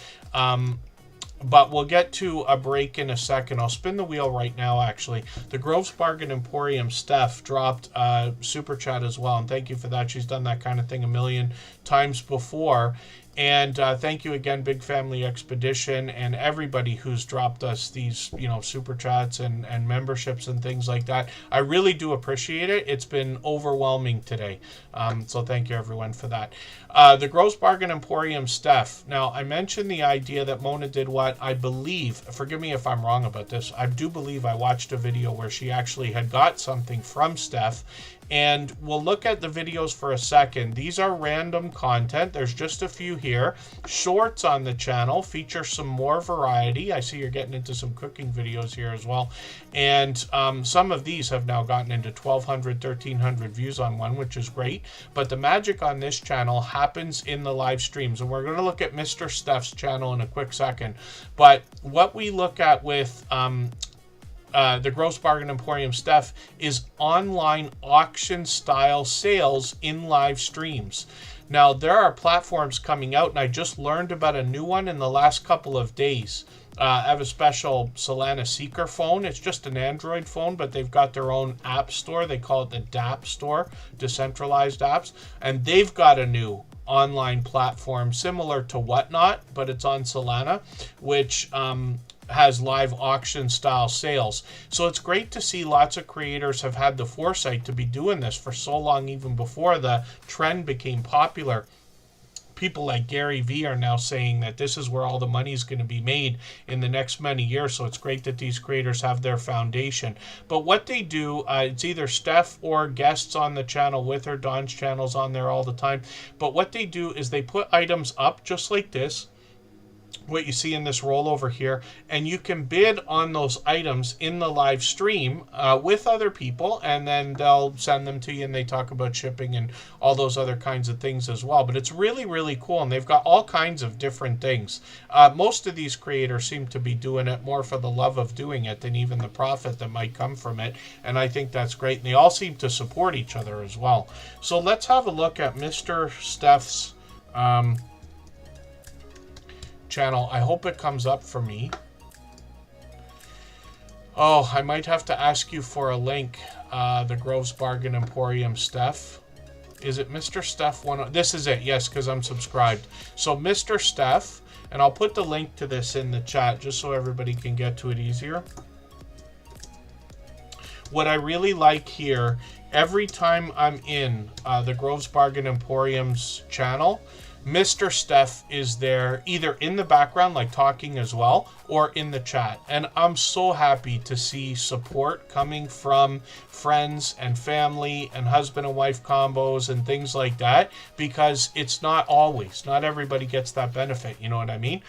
But we'll get to a break in a second. I'll spin the wheel right now, actually. The Groves Bargain Emporium, Steph, dropped Super Chat as well. And thank you for that. She's done that kind of thing a million times before. And thank you again, Big Family Expedition, and everybody who's dropped us these, Super Chats and memberships and things like that. I really do appreciate it. It's been overwhelming today. So thank you, everyone, for that. The Gross Bargain Emporium, Steph. Now, I mentioned the idea that Mona did what I believe, forgive me if I'm wrong about this, I do believe I watched a video where she actually had got something from Steph. And we'll look at the videos for a second. These are random content. There's just a few here. Shorts on the channel feature some more variety. I see you're getting into some cooking videos here as well. And some of these have now gotten into 1,200, 1,300 views on one, which is great. But the magic on this channel happens in the live streams. And we're going to look at Mr. Steph's channel in a quick second. But what we look at with the Gross Bargain Emporium, Steph, is online auction style sales in live streams. Now, there are platforms coming out, and I just learned about a new one in the last couple of days. I have a special Solana Seeker phone. It's just an Android phone, but they've got their own app store. They call it the DApp store, Decentralized Apps, and they've got a new online platform similar to Whatnot, but it's on Solana, which has live auction style sales. So it's great to see lots of creators have had the foresight to be doing this for so long, even before the trend became popular. People like Gary Vee are now saying that this is where all the money is going to be made in the next many years. So it's great that these creators have their foundation. But what they do, it's either Steph or guests on the channel with her. Don's channel's on there all the time. But what they do is they put items up just like this, what you see in this rollover here, and you can bid on those items in the live stream with other people, and then they'll send them to you, and they talk about shipping and all those other kinds of things as well. But it's really, really cool, and they've got all kinds of different things. Most of these creators seem to be doing it more for the love of doing it than even the profit that might come from it, and I think that's great. And they all seem to support each other as well. So let's have a look at Mr. Steph's channel. I hope it comes up for me. Oh, I might have to ask you for a link. The Groves Bargain Emporium, Steph. Is it Mr. Steph one? This is it. Yes, because I'm subscribed. So Mr. Steph, and I'll put the link to this in the chat just so everybody can get to it easier. What I really like here, every time I'm in the Groves Bargain Emporium's channel, Mr. Steph is there either in the background, like talking as well, or in the chat. And I'm so happy to see support coming from friends and family and husband and wife combos and things like that, because it's not always, not everybody gets that benefit. You know what I mean?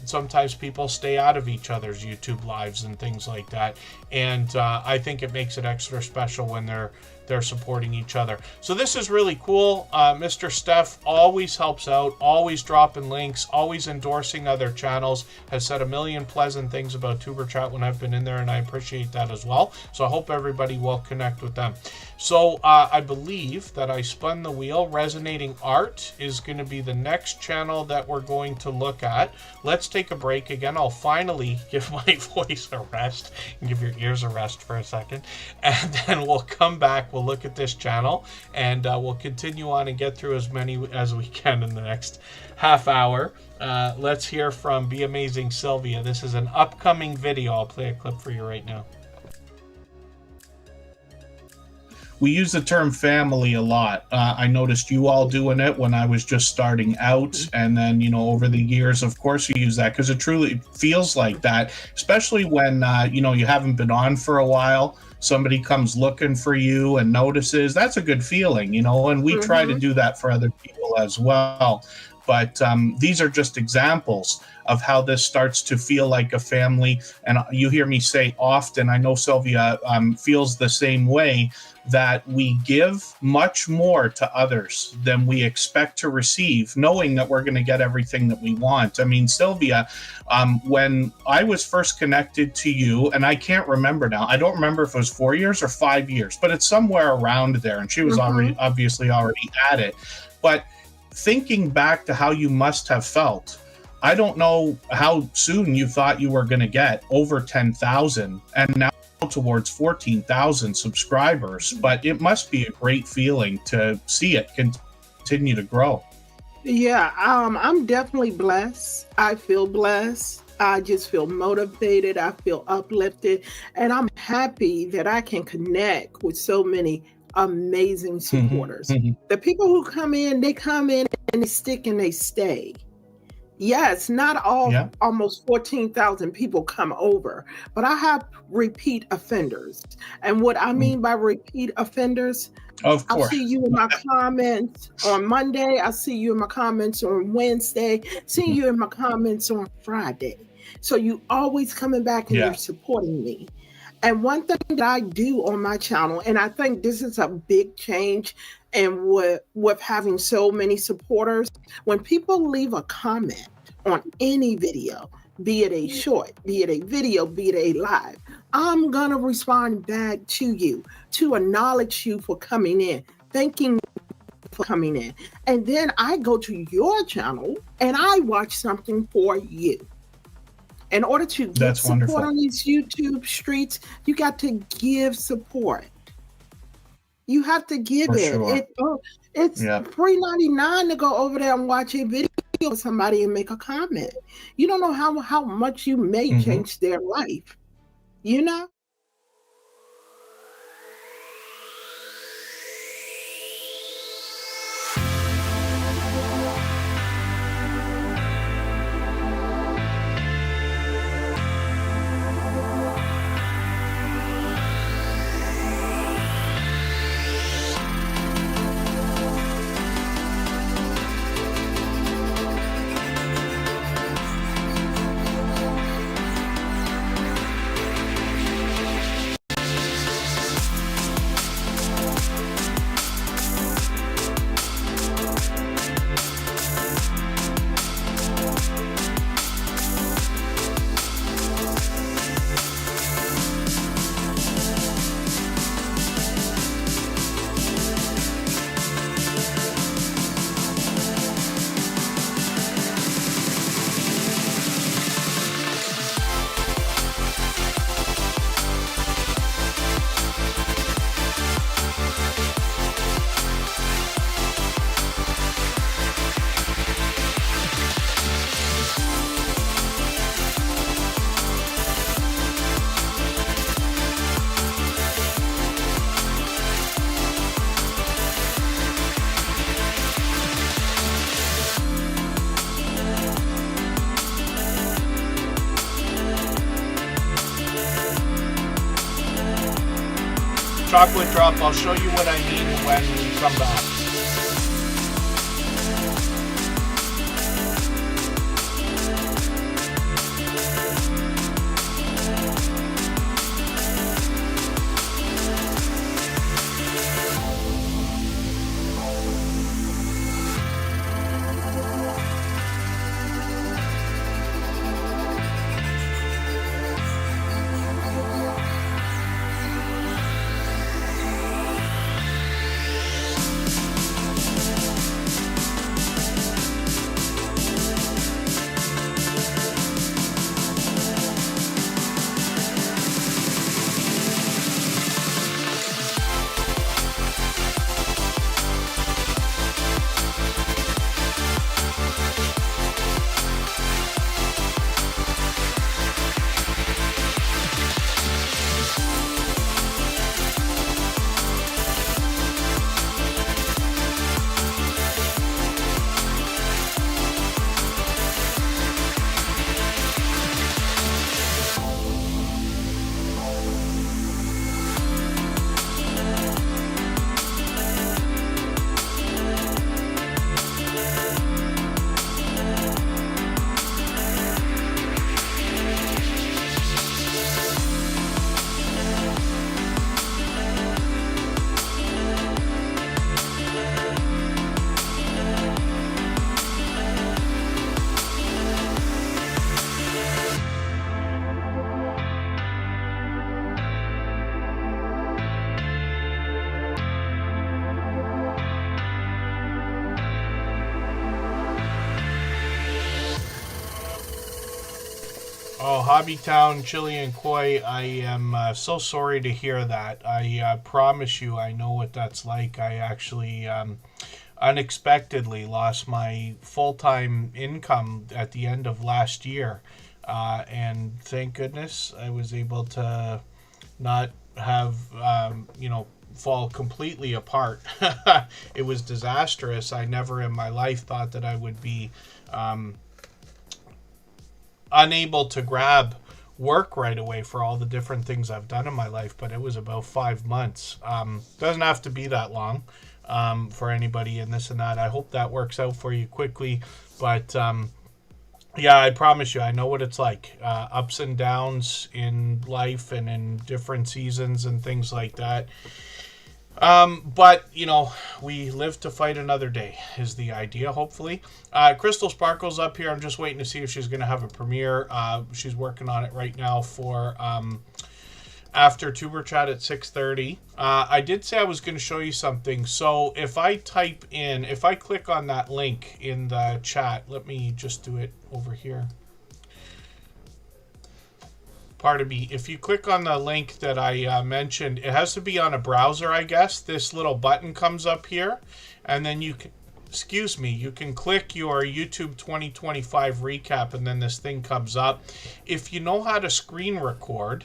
Sometimes people stay out of each other's YouTube lives and things like that. And I think it makes it extra special when they're supporting each other. So this is really cool. Mr. Steph always helps out, always dropping links, always endorsing other channels, has said a million pleasant things about Tuber Chat when I've been in there, and I appreciate that as well. So I hope everybody will connect with them. So I believe that I spun the wheel. Resonating Art is going to be the next channel that we're going to look at. Let's take a break again. I'll finally give my voice a rest and give your ears a rest for a second, and then we'll come back. We'll look at this channel, and we'll continue on and get through as many as we can in the next half hour. Let's hear from Be Amazing Sylvia. This is an upcoming video. I'll play a clip for you right now. we use the term family a lot. I noticed you all doing it when I was just starting out, and then over the years, of course, you use that because it truly feels like that, especially when you haven't been on for a while. Somebody comes looking for you and notices. That's a good feeling, and we try to do that for other people as well. But these are just examples of how this starts to feel like a family. And you hear me say often, I know Sylvia feels the same way, that we give much more to others than we expect to receive, knowing that we're going to get everything that we want. I mean, Sylvia, when I was first connected to you, and I can't remember now, I don't remember if it was 4 years or 5 years, but it's somewhere around there. And she was obviously already at it. But thinking back to how you must have felt, I don't know how soon you thought you were going to get over 10,000 and now towards 14,000 subscribers, but it must be a great feeling to see it continue to grow. Yeah, I'm definitely blessed. I feel blessed. I just feel motivated. I feel uplifted. And I'm happy that I can connect with so many amazing supporters. The people who come in, they come in and they stick and they stay. Yes, not all almost 14,000 people come over, but I have repeat offenders. And what I mean by repeat offenders, of course, I'll see you in my comments on Monday. I'll see you in my comments on Wednesday. See you in my comments on Friday. So you always coming back and you're supporting me. And one thing that I do on my channel, and I think this is a big change, and with having so many supporters, when people leave a comment on any video, be it a short, be it a video, be it a live, I'm going to respond back to you to acknowledge you for coming in, thanking you for coming in. And then I go to your channel and I watch something for you. In order to get support on these YouTube streets, you got to give support. You have to give it. Sure. It's $3.99 to go over there and watch a video of somebody and make a comment. You don't know how much you may change their life. You know? Chocolate drop, I'll show you what I mean when we come back. Oh, Hobbytown, Chili and Koi, I am so sorry to hear that. I promise you I know what that's like. I actually unexpectedly lost my full-time income at the end of last year. And thank goodness I was able to not have, fall completely apart. It was disastrous. I never in my life thought that I would be unable to grab work right away for all the different things I've done in my life, but it was about 5 months. Doesn't have to be that long for anybody in this and that. I hope that works out for you quickly, but yeah, I promise you, I know what it's like. Ups and downs in life and in different seasons and things like that. But, we live to fight another day is the idea, hopefully. Crystal Sparkle's up here. I'm just waiting to see if she's going to have a premiere. She's working on it right now for after Tuber Chat at 6:30. I did say I was going to show you something. So if I click on that link in the chat, let me just do it over here. Pardon me, if you click on the link that I mentioned, it has to be on a browser, I guess. This little button comes up here, and then you can, you can click your YouTube 2025 recap, and then this thing comes up. If you know how to screen record,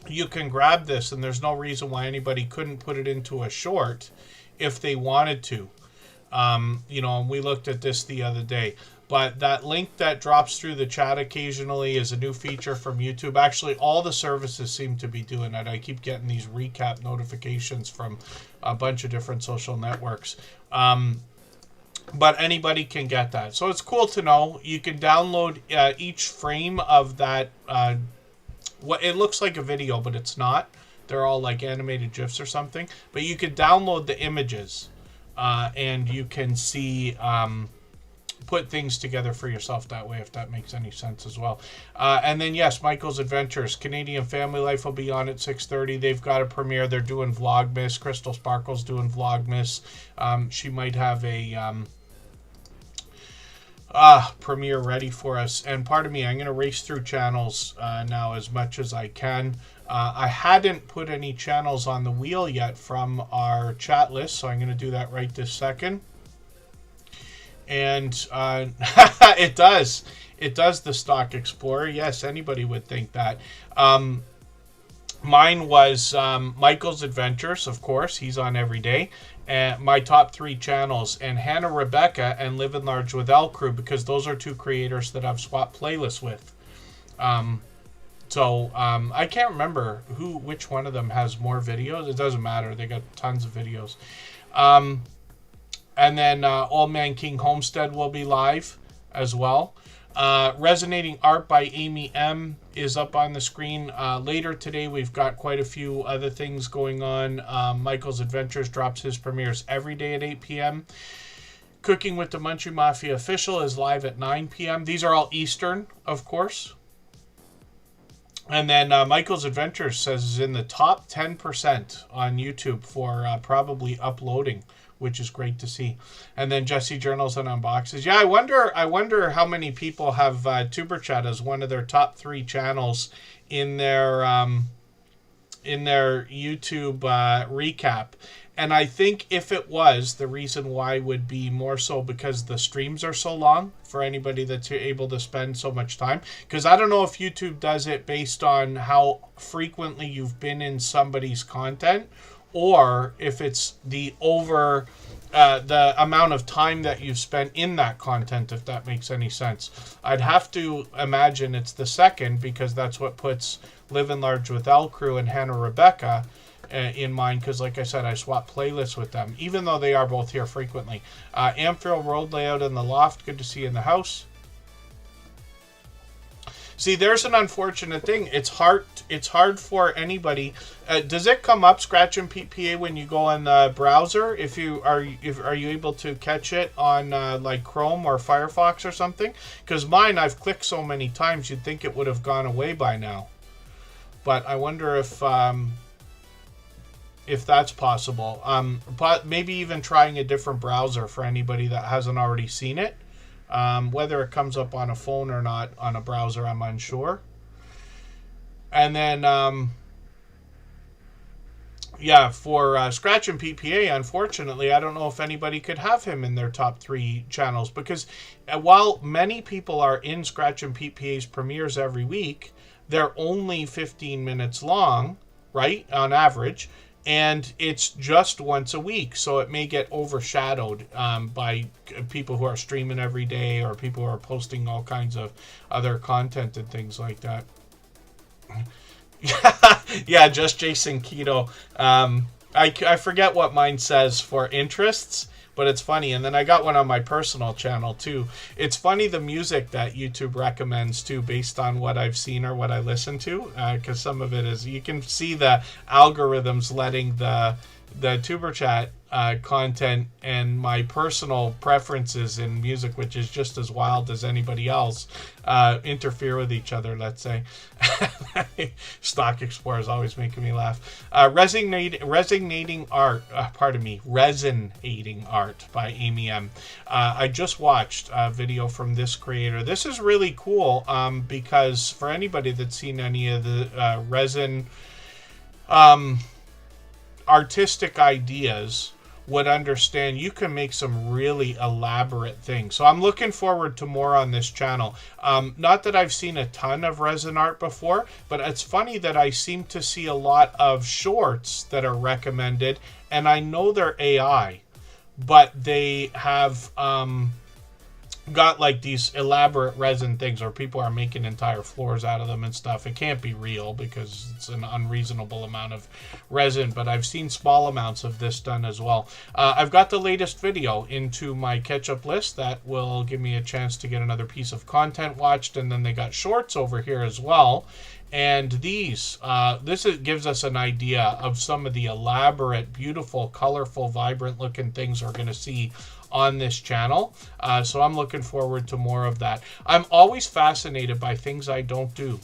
you can grab this, and there's no reason why anybody couldn't put it into a short if they wanted to. And we looked at this the other day. But that link that drops through the chat occasionally is a new feature from YouTube. Actually, all the services seem to be doing it. I keep getting these recap notifications from a bunch of different social networks. But anybody can get that. So it's cool to know. You can download each frame of that. What it looks like a video, but it's not. They're all like animated GIFs or something. But you can download the images. And you can see... put things together for yourself that way, if that makes any sense as well. And then, yes, Michael's Adventures. Canadian Family Life will be on at 6:30. They've got a premiere. They're doing Vlogmas. Crystal Sparkle's doing Vlogmas. She might have a premiere ready for us. And pardon me, I'm going to race through channels now as much as I can. I hadn't put any channels on the wheel yet from our chat list, so I'm going to do that right this second. And it does, the Stock Explorer. Yes, anybody would think that. Mine was Michael's Adventures, of course. He's on every day. And my top 3 channels. And Hannah Rebecca and Live and Large with L Crew, because those are 2 creators that I've swapped playlists with. So I can't remember which one of them has more videos. It doesn't matter. They got tons of videos. And then Old Man King Homestead will be live as well. Resonating Art by Amy M. is up on the screen. Later today, we've got quite a few other things going on. Michael's Adventures drops his premieres every day at 8 p.m. Cooking with the Munchie Mafia Official is live at 9 p.m. These are all Eastern, of course. And then Michael's Adventures says is in the top 10% on YouTube for probably uploading, which is great to see. And then Jesse Journals and Unboxes. Yeah, I wonder how many people have Tuber Chat as one of their top 3 channels in their YouTube recap. And I think if it was, the reason why would be more so because the streams are so long for anybody that's able to spend so much time. Because I don't know if YouTube does it based on how frequently you've been in somebody's content, or if it's the amount of time that you've spent in that content, if that makes any sense. I'd have to imagine it's the second, because that's what puts Live and Large with L Crew and Hannah Rebecca in mind, because like I said, I swap playlists with them, even though they are both here frequently. Amphil Road Layout in the Loft, good to see you in the house. See, there's an unfortunate thing. It's hard for anybody. Does it come up Scratch and PPA when you go on the browser? Are you able to catch it on like Chrome or Firefox or something? Because mine, I've clicked so many times, you'd think it would have gone away by now. But I wonder if that's possible. But maybe even trying a different browser for anybody that hasn't already seen it. Whether it comes up on a phone or not on a browser, I'm unsure. And then, for Scratch and PPA, unfortunately, I don't know if anybody could have him in their top 3 channels, because while many people are in Scratch and PPA's premieres every week, they're only 15 minutes long, right, on average, and it's just once a week, so it may get overshadowed by people who are streaming every day or people who are posting all kinds of other content and things like that. Yeah, just Jason Keto. I forget what mine says for interests, but it's funny. And then I got one on my personal channel too. It's funny the music that YouTube recommends too, based on what I've seen or what I listen to, because some of it is, you can see the algorithms letting the Tuber Chat content and my personal preferences in music, which is just as wild as anybody else, interfere with each other, let's say. Stock Explorer is always making me laugh. Resonating art by Amy M. I just watched a video from this creator. This is really cool because for anybody that's seen any of the resin artistic ideas would understand you can make some really elaborate things. So I'm looking forward to more on this channel. Not that I've seen a ton of resin art before, but it's funny that I seem to see a lot of shorts that are recommended, and I know they're AI, but they have got like these elaborate resin things, or people are making entire floors out of them and stuff. It can't be real because it's an unreasonable amount of resin, but I've seen small amounts of this done as well. I've got the latest video into my catch-up list that will give me a chance to get another piece of content watched, and then they got shorts over here as well. And this gives us an idea of some of the elaborate, beautiful, colorful, vibrant looking things we're going to see on this channel. So I'm looking forward to more of that. I'm always fascinated by things I don't do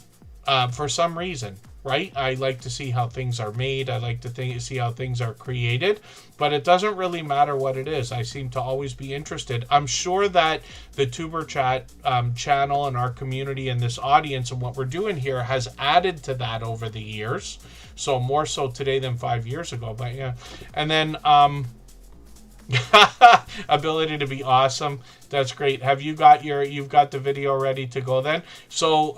for some reason, right? I like to see how things are made. I like to see how things are created, but it doesn't really matter what it is. I seem to always be interested. I'm sure that the Tuber Chat channel and our community and this audience and what we're doing here has added to that over the years. So more so today than 5 years ago, but yeah. And then, ability to be awesome. That's great. Have you got you've got the video ready to go then? So,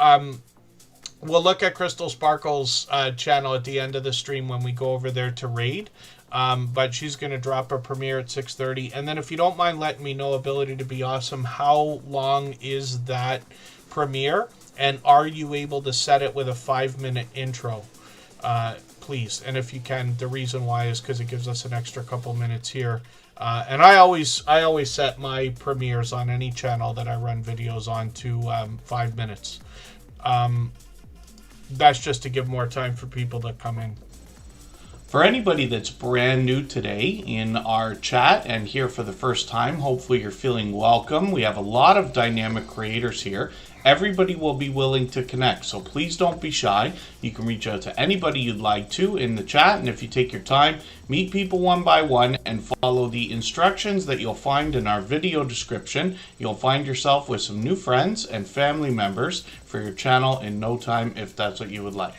we'll look at Crystal Sparkle's channel at the end of the stream when we go over there to raid. But she's going to drop a premiere at 6:30. And then if you don't mind letting me know, ability to be awesome, how long is that premiere? And are you able to set it with a 5-minute intro? Please. And if you can, the reason why is because it gives us an extra couple minutes here. And I always set my premieres on any channel that I run videos on to 5 minutes. That's just to give more time for people to come in. For anybody that's brand new today in our chat and here for the first time, hopefully you're feeling welcome. We have a lot of dynamic creators here. Everybody will be willing to connect, so please don't be shy. You can reach out to anybody you'd like to in the chat, and if you take your time, meet people one by one and follow the instructions that you'll find in our video description. You'll find yourself with some new friends and family members for your channel in no time if that's what you would like.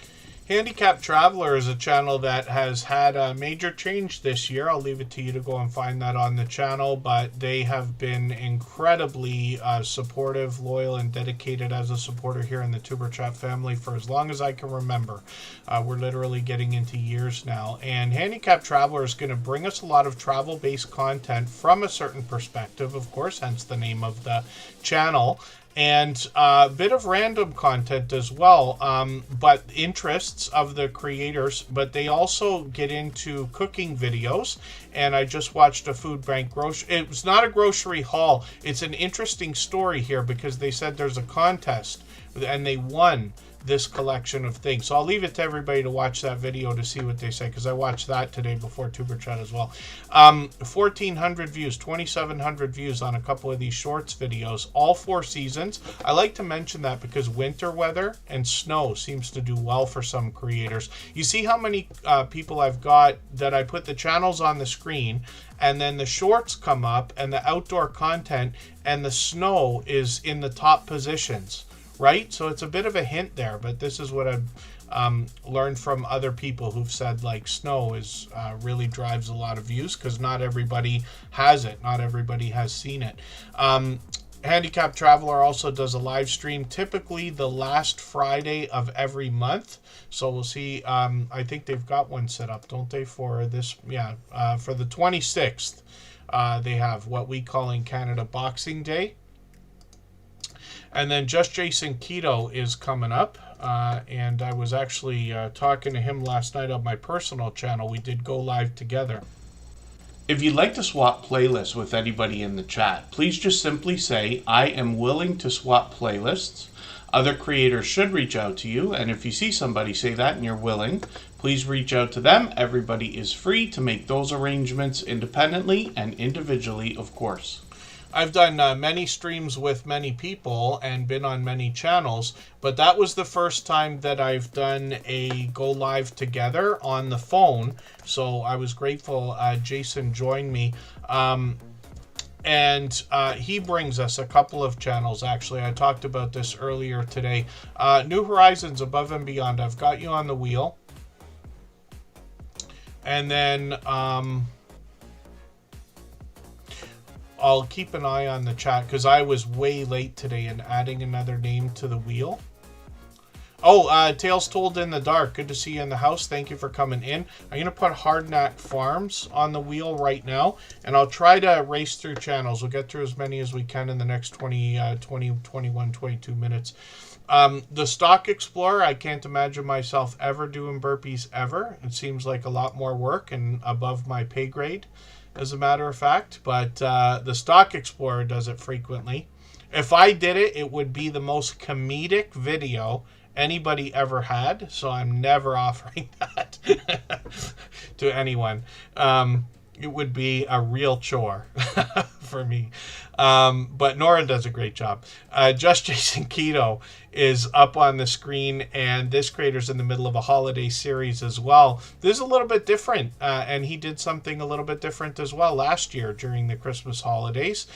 Handicapped Traveler is a channel that has had a major change this year. I'll leave it to you to go and find that on the channel, but they have been incredibly supportive, loyal, and dedicated as a supporter here in the Tuber Chat family for as long as I can remember. We're literally getting into years now. And Handicapped Traveler is going to bring us a lot of travel-based content from a certain perspective, of course, hence the name of the channel. And a bit of random content as well, but interests of the creators. But they also get into cooking videos. And I just watched a food bank grocery. It was not a grocery haul. It's an interesting story here because they said there's a contest. and they won this collection of things. So I'll leave it to everybody to watch that video to see what they say, because I watched that today before Tuber Chat as well. 1,400 views, 2,700 views on a couple of these shorts videos, all 4 seasons. I like to mention that because winter weather and snow seems to do well for some creators. You see how many people I've got that I put the channels on the screen, and then the shorts come up and the outdoor content, and the snow is in the top positions, right? So it's a bit of a hint there, but this is what I've learned from other people who've said, like, snow is really drives a lot of views, because not everybody has it. Not everybody has seen it. Handicapped Traveler also does a live stream, typically the last Friday of every month. So we'll see. I think they've got one set up, don't they, for this? Yeah, for the 26th. They have what we call in Canada Boxing Day. And then Just Jason Keto is coming up. And I was actually talking to him last night on my personal channel. We did go live together. If you'd like to swap playlists with anybody in the chat, please just simply say, I am willing to swap playlists. Other creators should reach out to you, and if you see somebody say that and you're willing, please reach out to them. Everybody is free to make those arrangements independently and individually, of course. I've done many streams with many people and been on many channels, but that was the first time that I've done a go live together on the phone. So I was grateful Jason joined me. And he brings us a couple of channels, actually. I talked about this earlier today. New Horizons, Above and Beyond. I've got you on the wheel. And then I'll keep an eye on the chat, because I was way late today in adding another name to the wheel. Oh, Tales Told in the Dark. Good to see you in the house. Thank you for coming in. I'm going to put Hardknack Farms on the wheel right now, and I'll try to race through channels. We'll get through as many as we can in the next 22 minutes. The Stock Explorer, I can't imagine myself ever doing burpees ever. It seems like a lot more work and above my pay grade, as a matter of fact. But the Stock Explorer does it frequently. If I did it, it would be the most comedic video anybody ever had, so I'm never offering that to anyone. It would be a real chore for me. But Nora does a great job. Just Jason Keto is up on the screen, and this creator's in the middle of a holiday series as well. This is a little bit different, and he did something a little bit different as well last year during the Christmas holidays.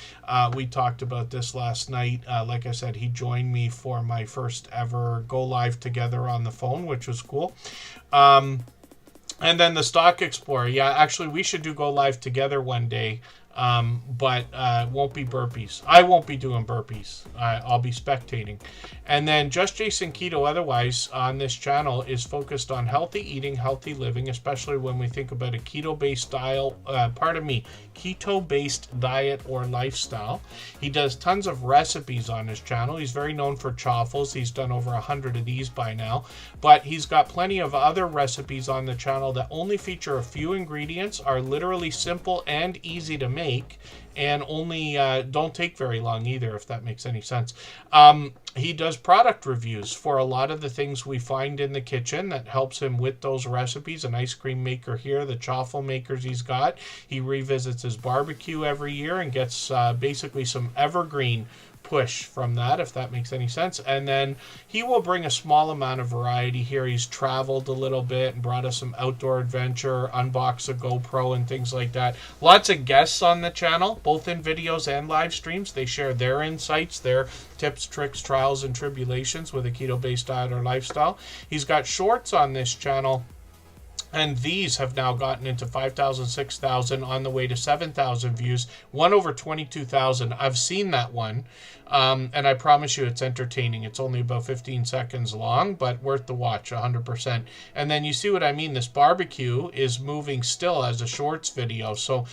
We talked about this last night. Like I said, he joined me for my first ever go live together on the phone, which was cool. And then the Stock Explorer. Yeah, actually, we should do go live together one day. But won't be burpees. I won't be doing burpees. I'll be spectating. And then Just Jason Keto otherwise on this channel is focused on healthy eating, healthy living, especially when we think about a keto-based keto-based diet or lifestyle. He does tons of recipes on his channel. He's very known for chaffles. He's done over 100 of these by now, but he's got plenty of other recipes on the channel that only feature a few ingredients, are literally simple and easy to make, and only don't take very long either, if that makes any sense. He does product reviews for a lot of the things we find in the kitchen that helps him with those recipes. An ice cream maker here, the chaffle makers he's got. He revisits his barbecue every year and gets basically some evergreen push from that, if that makes any sense. And then he will bring a small amount of variety here. He's traveled a little bit and brought us some outdoor adventure, unbox a GoPro and things like that. Lots of guests on the channel, both in videos and live streams. They share their insights, their tips, tricks, trials, and tribulations with a keto-based diet or lifestyle. He's got shorts on this channel, and these have now gotten into 5,000, 6,000, on the way to 7,000 views. One over 22,000. I've seen that one, and I promise you it's entertaining. It's only about 15 seconds long, but worth the watch, 100%. And then you see what I mean. This barbecue is moving still as a shorts video. So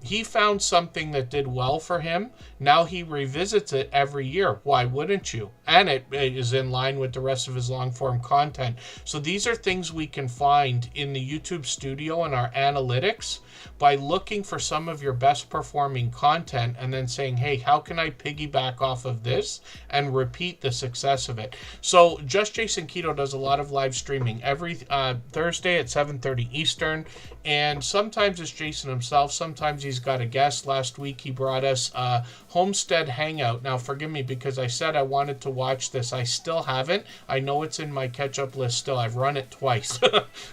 he found something that did well for him. Now he revisits it every year. Why wouldn't you? And it is in line with the rest of his long-form content. So these are things we can find in in the YouTube studio and our analytics by looking for some of your best performing content and then saying, hey, how can I piggyback off of this and repeat the success of it? So Just Jason Keto does a lot of live streaming every Thursday at 7:30 Eastern, and sometimes it's Jason himself, sometimes he's got a guest. Last week he brought us a Homestead Hangout. Now forgive me because I said I wanted to watch this. I still haven't. I know it's in my catch-up list still. I've run it twice,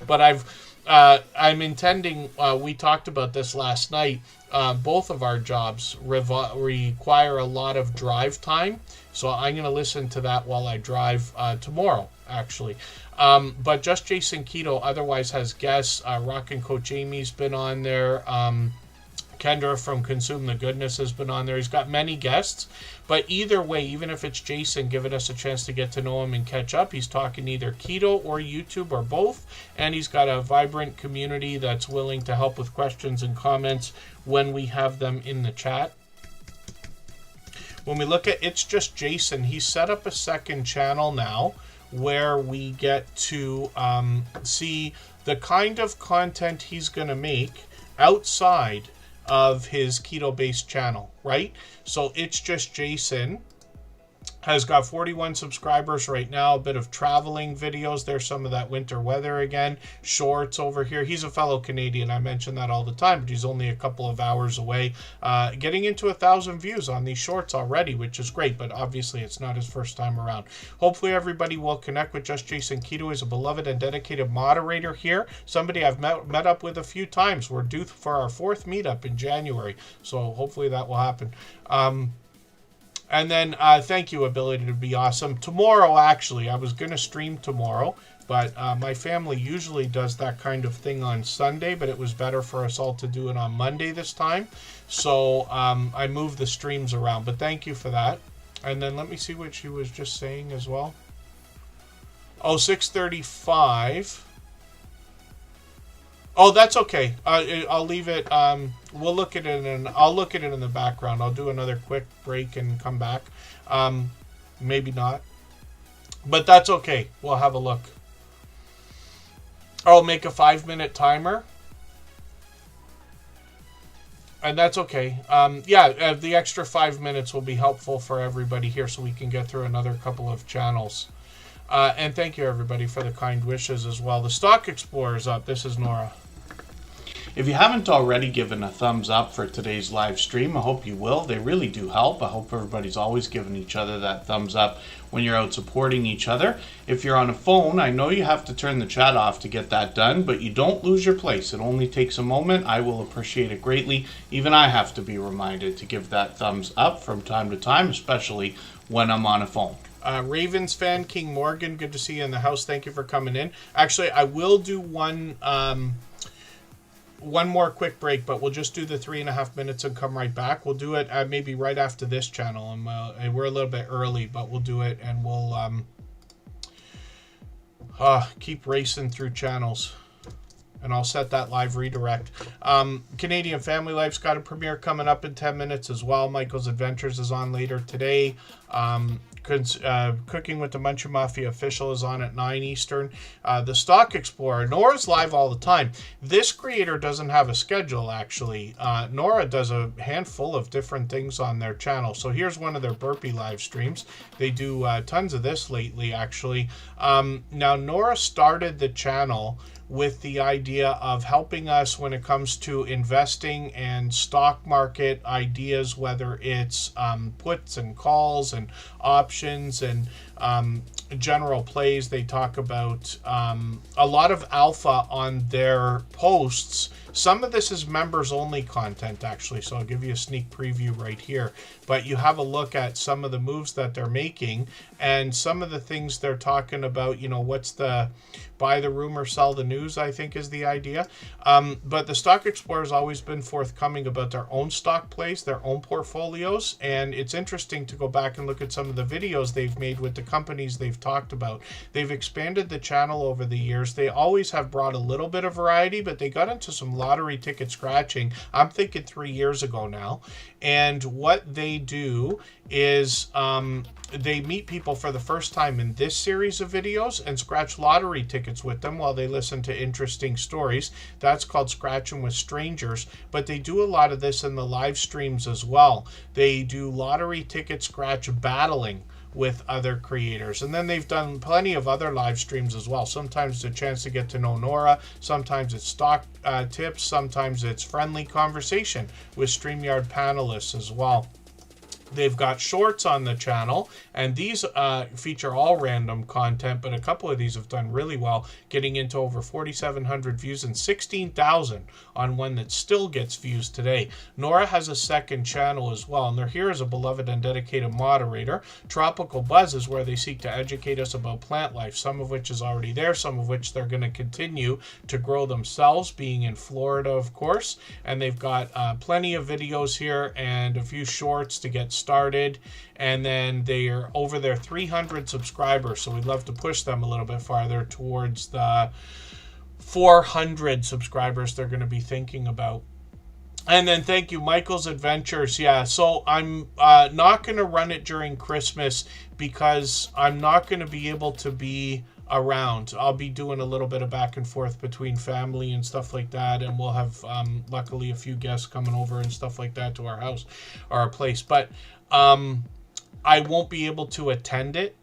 but I'm intending, we talked about this last night, both of our jobs require a lot of drive time, so I'm going to listen to that while I drive tomorrow, actually. But Just Jason Keto otherwise has guests. Rockin' Coach Amy's been on there. Kendra from Consume the Goodness has been on there. He's got many guests, but either way, even if it's Jason giving us a chance to get to know him and catch up, he's talking either keto or YouTube or both, and he's got a vibrant community that's willing to help with questions and comments when we have them in the chat. When we look at It's Just Jason, he's set up a second channel now where we get to see the kind of content he's going to make outside of his keto-based channel, right? So It's Just Jason has got 41 subscribers right now, a bit of traveling videos. There's some of that winter weather again. Shorts over here. He's a fellow Canadian. I mention that all the time, but he's only a couple of hours away. Getting into 1,000 views on these shorts already, which is great, but obviously it's not his first time around. Hopefully everybody will connect with Just Jason Keto. He's a beloved and dedicated moderator here. Somebody I've met up with a few times. We're due for our 4th meetup in January, so hopefully that will happen. And then thank you, Ability to Be Awesome. Tomorrow, actually, I was going to stream tomorrow, but my family usually does that kind of thing on Sunday, but it was better for us all to do it on Monday this time. So I moved the streams around, but thank you for that. And then let me see what she was just saying as well. Oh, 6:35. Oh, that's okay. I'll leave it. We'll look at it, and I'll look at it in the background. I'll do another quick break and come back. Maybe not, but that's okay. We'll have a look. I'll make a 5-minute timer, and that's okay. The extra 5 minutes will be helpful for everybody here, so we can get through another couple of channels. And thank you, everybody, for the kind wishes as well. The Stock Explorer is up. This is Nora. If you haven't already given a thumbs up for today's live stream, I hope you will. They really do help. I hope everybody's always giving each other that thumbs up when you're out supporting each other. If you're on a phone, I know you have to turn the chat off to get that done, but you don't lose your place. It only takes a moment. I will appreciate it greatly. Even I have to be reminded to give that thumbs up from time to time, especially when I'm on a phone. Ravens fan, King Morgan, good to see you in the house. Thank you for coming in. Actually, I will do one more quick break, but we'll just do the 3.5 minutes and come right back. We'll do it maybe right after this channel, and we're a little bit early, but we'll do it, and we'll keep racing through channels. And I'll set that live redirect. Canadian Family Life's got a premiere coming up in 10 minutes as well. Michael's Adventures is on later today. Cooking with the Muncher Mafia official is on at 9 Eastern. The Stock Explorer, Nora's live all the time. This creator doesn't have a schedule, actually. Nora does a handful of different things on their channel. So here's one of their burpee live streams. They do tons of this lately, actually. Now, Nora started the channel with the idea of helping us when it comes to investing and stock market ideas, whether it's puts and calls and options and general plays. They talk about a lot of alpha on their posts. Some of this is members only content, actually, so I'll give you a sneak preview right here. But you have a look at some of the moves that they're making and some of the things they're talking about. You know, what's the buy the rumor, sell the news, I think is the idea. But the Stock Explorer has always been forthcoming about their own stock plays, their own portfolios. And it's interesting to go back and look at some of the videos they've made with the companies they've talked about. They've expanded the channel over the years. They always have brought a little bit of variety, but they got into some lottery ticket scratching. I'm thinking 3 years ago now. And what they do is they meet people for the first time in this series of videos and scratch lottery tickets with them while they listen to interesting stories. That's called Scratching with Strangers. But they do a lot of this in the live streams as well. They do lottery ticket scratch battling with other creators. And then they've done plenty of other live streams as well. Sometimes it's a chance to get to know Nora. Sometimes it's stock tips. Sometimes it's friendly conversation with StreamYard panelists as well. They've got shorts on the channel, and these feature all random content, but a couple of these have done really well, getting into over 4,700 views and 16,000 on one that still gets views today. Nora has a second channel as well, and they're here as a beloved and dedicated moderator. Tropical Buzz is where they seek to educate us about plant life, some of which is already there, some of which they're going to continue to grow themselves, being in Florida, of course. And they've got plenty of videos here and a few shorts to get started, and then they are over their 300 subscribers, so we'd love to push them a little bit farther towards the 400 subscribers they're going to be thinking about. And then thank you, Michael's Adventures. Yeah, so I'm not going to run it during Christmas because I'm not going to be able to be around. I'll be doing a little bit of back and forth between family and stuff like that, and we'll have luckily a few guests coming over and stuff like that to our house or our place, but I won't be able to attend it.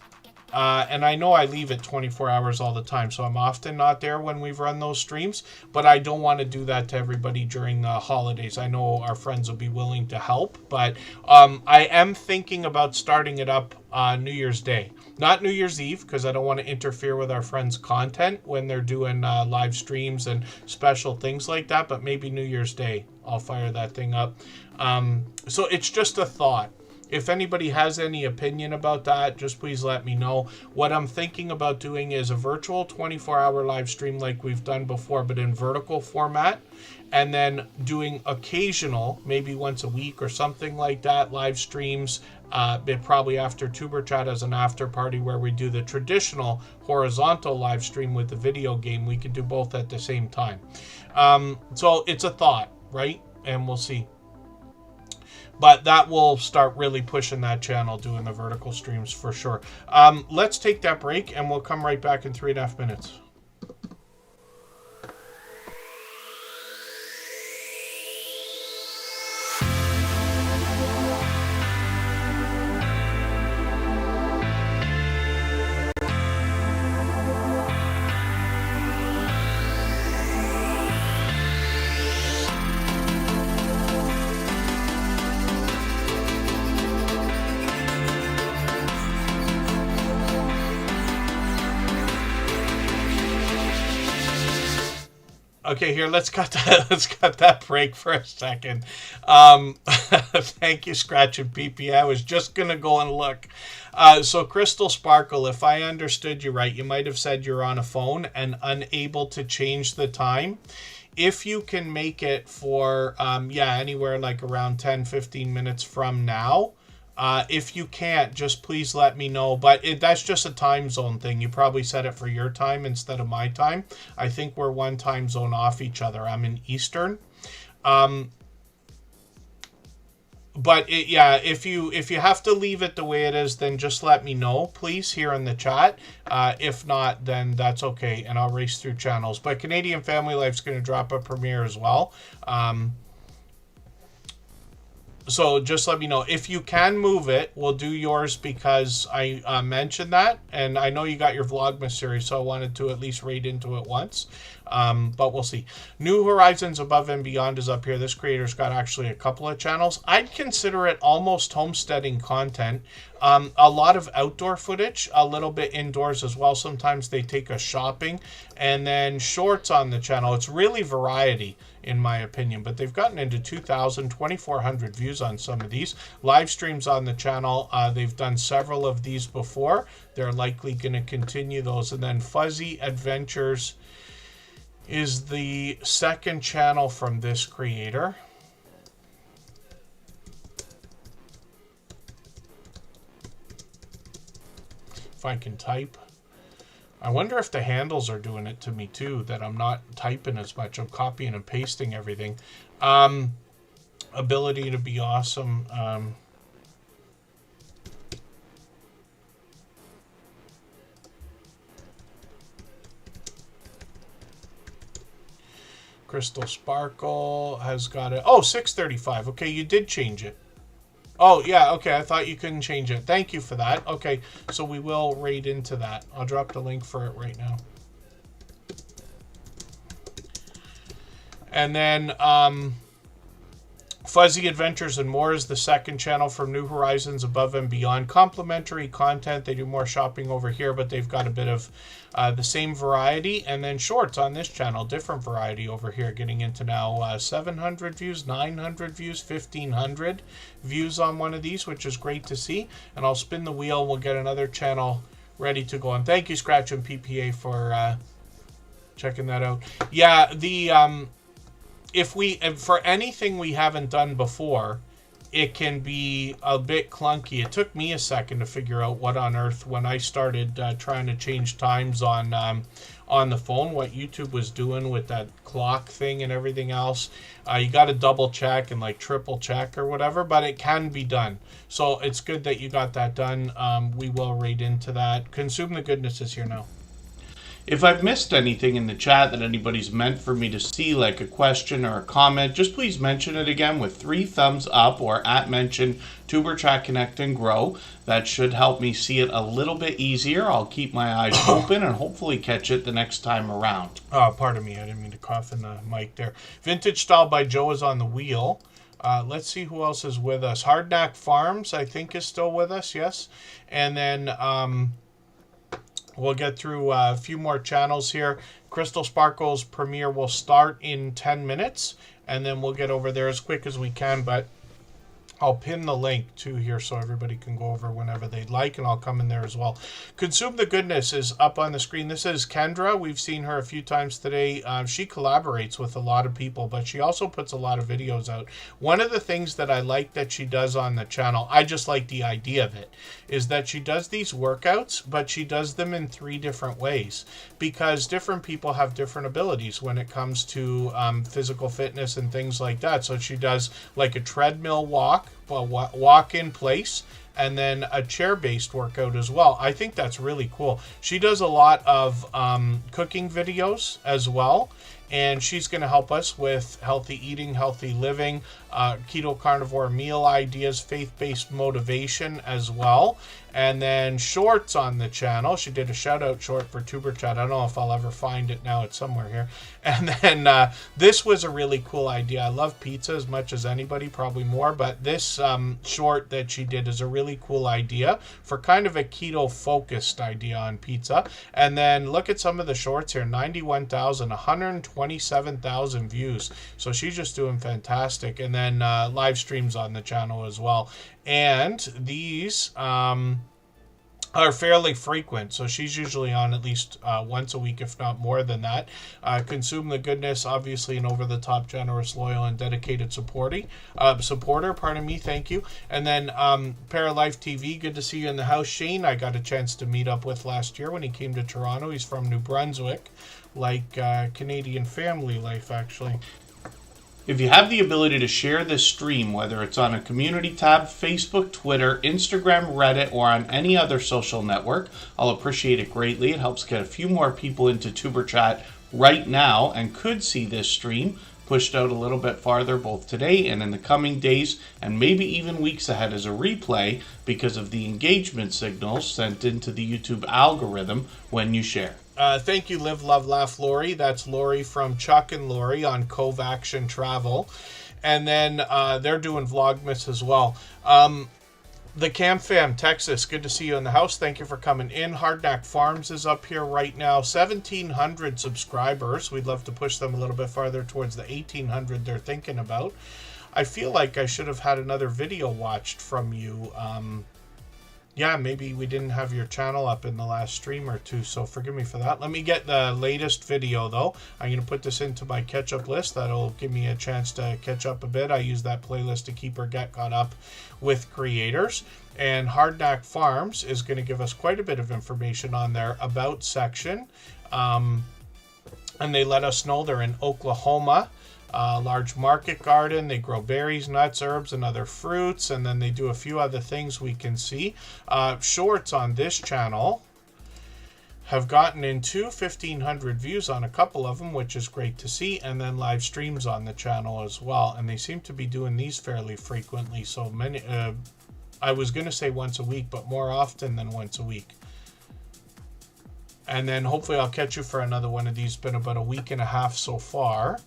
And I know I leave it 24 hours all the time, so I'm often not there when we've run those streams, but I don't want to do that to everybody during the holidays. I know our friends will be willing to help, but I am thinking about starting it up New Year's Day. Not New Year's Eve, because I don't want to interfere with our friends' content when they're doing live streams and special things like that, but maybe New Year's Day, I'll fire that thing up. So it's just a thought. If anybody has any opinion about that, just please let me know. What I'm thinking about doing is a virtual 24-hour live stream like we've done before, but in vertical format, and then doing occasional, maybe once a week or something like that, live streams, probably after Tuber as an after party where we do the traditional horizontal live stream with the video game. We could do both at the same time. So it's a thought, right? And we'll see. But that will start really pushing that channel, doing the vertical streams for sure. Let's take that break, and we'll come right back in 3.5 minutes. Okay, here, let's cut that break for a second. Thank you, Scratch and PP. I was just going to go and look. So, Crystal Sparkle, if I understood you right, you might have said you're on a phone and unable to change the time. If you can make it for, anywhere like around 10-15 minutes from now, if you can't, just please let me know. But that's just a time zone thing. You probably set it for your time instead of my time. I think we're one time zone off each other. I'm in Eastern. But if you have to leave it the way it is, then just let me know, please, here in the chat. If not, then that's okay, and I'll race through channels. But Canadian Family Life's going to drop a premiere as well. So just let me know. If you can move it, we'll do yours because I mentioned that. And I know you got your Vlogmas series, so I wanted to at least raid into it once. But we'll see. New Horizons Above and Beyond is up here. This creator's got actually a couple of channels. I'd consider it almost homesteading content. A lot of outdoor footage, a little bit indoors as well. Sometimes they take us shopping. And then shorts on the channel. It's really variety, in my opinion, but they've gotten into 2,000, 2,400 views on some of these. Live streams on the channel, they've done several of these before. They're likely going to continue those. And then Fuzzy Adventures is the second channel from this creator. If I can type. I wonder if the handles are doing it to me too, that I'm not typing as much. I'm copying and pasting everything. Ability to be awesome. Crystal Sparkle has got it. Oh, 635. Okay, you did change it. Oh, yeah, okay. I thought you couldn't change it. Thank you for that. Okay, so we will raid into that. I'll drop the link for it right now. And then Fuzzy Adventures and More is the second channel from New Horizons Above and Beyond. Complimentary content. They do more shopping over here, but they've got a bit of the same variety. And then shorts on this channel, different variety over here, getting into now 700 views, 900 views, 1,500 views on one of these, which is great to see. And I'll spin the wheel and we'll get another channel ready to go. And thank you, Scratch and PPA, for checking that out. Yeah, the... if we, for anything we haven't done before, it can be a bit clunky. It took me a second to figure out what on earth, when I started trying to change times on the phone, what YouTube was doing with that clock thing and everything else. You got to double check and like triple check or whatever, but it can be done. So it's good that you got that done. We will raid into that. Consume the Goodness is here now. If I've missed anything in the chat that anybody's meant for me to see, like a question or a comment, just please mention it again with 3 thumbs up or @mention TuberChat Connect and Grow. That should help me see it a little bit easier. I'll keep my eyes open and hopefully catch it the next time around. Oh, pardon me. I didn't mean to cough in the mic there. Vintage Style by Joe is on the wheel. Let's see who else is with us. Hardknack Farms, I think, is still with us, yes. And then... we'll get through a few more channels here. Crystal Sparkle's premiere will start in 10 minutes, and then we'll get over there as quick as we can, but I'll pin the link to here so everybody can go over whenever they'd like, and I'll come in there as well. Consume the Goodness is up on the screen. This is Kendra. We've seen her a few times today. She collaborates with a lot of people, but she also puts a lot of videos out. One of the things that I like that she does on the channel, I just like the idea of it, is that she does these workouts, but she does them in 3 different ways, because different people have different abilities when it comes to physical fitness and things like that. So she does like a treadmill walk in place, and then a chair-based workout as well. I think that's really cool. She does a lot of cooking videos as well, and she's going to help us with healthy eating, healthy living, keto carnivore meal ideas, faith-based motivation as well. And then shorts on the channel. She did a shout-out short for TuberChat. I don't know if I'll ever find it now. It's somewhere here. And then this was a really cool idea. I love pizza as much as anybody, probably more. But this short that she did is a really cool idea for kind of a keto-focused idea on pizza. And then look at some of the shorts here. 91,000, 127,000 views. So she's just doing fantastic. And then live streams on the channel as well. And these are fairly frequent, so she's usually on at least once a week, if not more than that. Consume the Goodness, obviously an over-the-top, generous, loyal, and dedicated supporter. Pardon me, thank you. And then Paralife TV, good to see you in the house. Shane, I got a chance to meet up with last year when he came to Toronto. He's from New Brunswick, like Canadian family life, actually. If you have the ability to share this stream, whether it's on a community tab, Facebook, Twitter, Instagram, Reddit, or on any other social network, I'll appreciate it greatly. It helps get a few more people into TuberChat right now and could see this stream pushed out a little bit farther both today and in the coming days and maybe even weeks ahead as a replay because of the engagement signals sent into the YouTube algorithm when you share. Thank you, Live, Love, Laugh, Lori. That's Lori from Chuck and Lori on Cove Action Travel. And then they're doing Vlogmas as well. The Camp Fam, Texas, good to see you in the house. Thank you for coming in. Hardknack Farms is up here right now. 1,700 subscribers. We'd love to push them a little bit farther towards the 1,800 they're thinking about. I feel like I should have had another video watched from you yeah, maybe we didn't have your channel up in the last stream or two, so forgive me for that. Let me get the latest video, though. I'm going to put this into my catch-up list. That'll give me a chance to catch up a bit. I use that playlist to keep or get caught up with creators. And Hardknack Farms is going to give us quite a bit of information on their About section. And they let us know they're in Oklahoma. Large market garden. They grow berries, nuts, herbs, and other fruits, and then they do a few other things we can see. Shorts on this channel have gotten into 1,500 views on a couple of them, which is great to see, and then live streams on the channel as well, and they seem to be doing these fairly frequently. So many, I was going to say once a week, but more often than once a week. And then hopefully I'll catch you for another one of these. Been about a week and a half so far.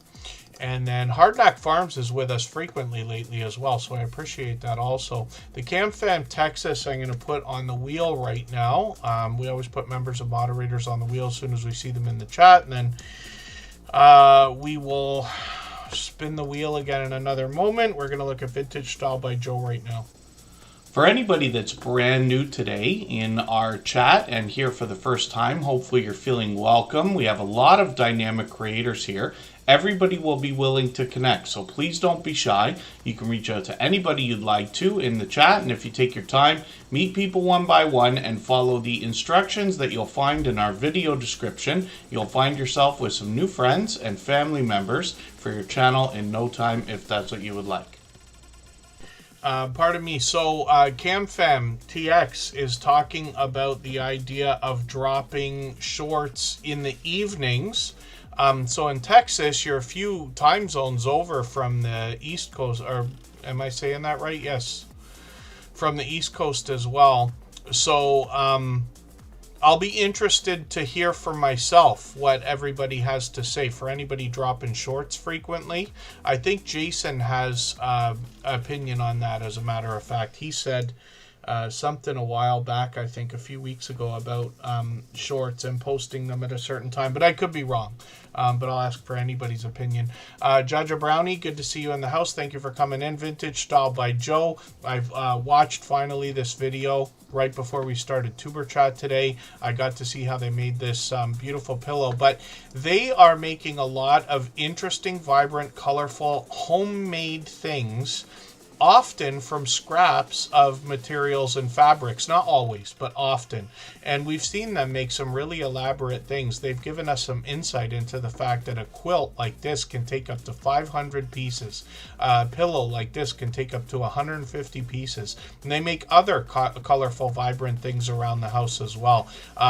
And then Hardknack Farms is with us frequently lately as well, so I appreciate that also. The CamFam Texas I'm going to put on the wheel right now. We always put members and moderators on the wheel as soon as we see them in the chat, and then we will spin the wheel again in another moment. We're going to look at Vintage Style by Joe right now. For anybody that's brand new today in our chat and here for the first time, hopefully you're feeling welcome. We have a lot of dynamic creators here. Everybody will be willing to connect, so please don't be shy. You can reach out to anybody you'd like to in the chat, and if you take your time, meet people one by one and follow the instructions that you'll find in our video description. You'll find yourself with some new friends and family members for your channel in no time if that's what you would like. Pardon me. So CamFam TX is talking about the idea of dropping shorts in the evenings. So in Texas, you're a few time zones over from the East Coast, or am I saying that right? Yes, from the East Coast as well. So I'll be interested to hear for myself what everybody has to say. For anybody dropping shorts frequently, I think Jason has opinion on that. As a matter of fact, he said something a while back, I think a few weeks ago, about shorts and posting them at a certain time, but I could be wrong. But I'll ask for anybody's opinion. Jaja Brownie, good to see you in the house. Thank you for coming in. Vintage Style by Joe. I've watched finally this video right before we started Tuber Chat today. I got to see how they made this beautiful pillow, but they are making a lot of interesting, vibrant, colorful, homemade things, often from scraps of materials and fabrics. Not always, but often. And we've seen them make some really elaborate things. They've given us some insight into the fact that a quilt like this can take up to 500 pieces. A pillow like this can take up to 150 pieces. And they make other colorful, vibrant things around the house as well.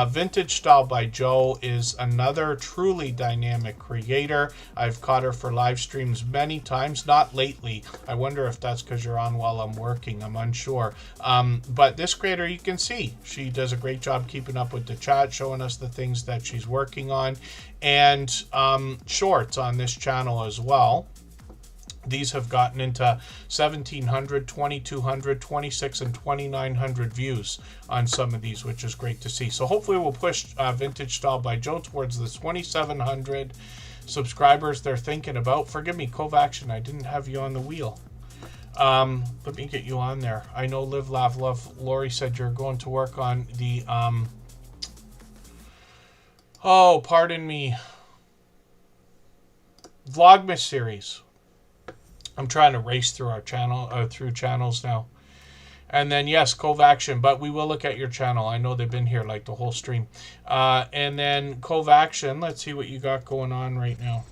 Vintage Style by Joe is another truly dynamic creator. I've caught her for live streams many times, not lately. I wonder if that's because you're on while I'm working. I'm unsure. But this creator, you can see, she does a great job keeping up with the chat, showing us the things that she's working on, and shorts on this channel as well. These have gotten into 1,700, 2,200, 26, and 2,900 views on some of these, which is great to see. So hopefully we'll push Vintage Style by Joe towards the 2,700 subscribers they're thinking about. Forgive me, Covaction, I didn't have you on the wheel. Let me get you on there. I know Live, Laugh, Love. Lori said you're going to work on the, oh, pardon me, Vlogmas series. I'm trying to race through our channel, through channels now. And then, yes, Covaction, but we will look at your channel. I know they've been here like the whole stream. And then Covaction, let's see what you got going on right now.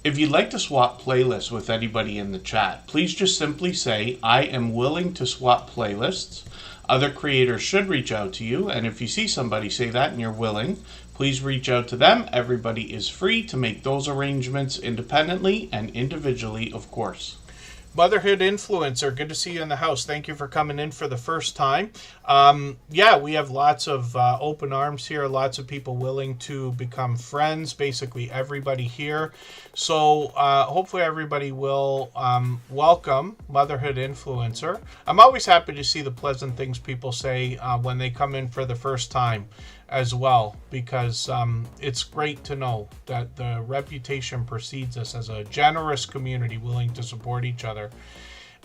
If you'd like to swap playlists with anybody in the chat, please just simply say, I am willing to swap playlists. Other creators should reach out to you, and if you see somebody say that and you're willing, please reach out to them. Everybody is free to make those arrangements independently and individually, of course. Motherhood Influencer, good to see you in the house. Thank you for coming in for the first time. Yeah, we have lots of open arms here, lots of people willing to become friends, basically everybody here. So hopefully everybody will welcome Motherhood Influencer. I'm always happy to see the pleasant things people say when they come in for the first time as well, because it's great to know that the reputation precedes us as a generous community willing to support each other.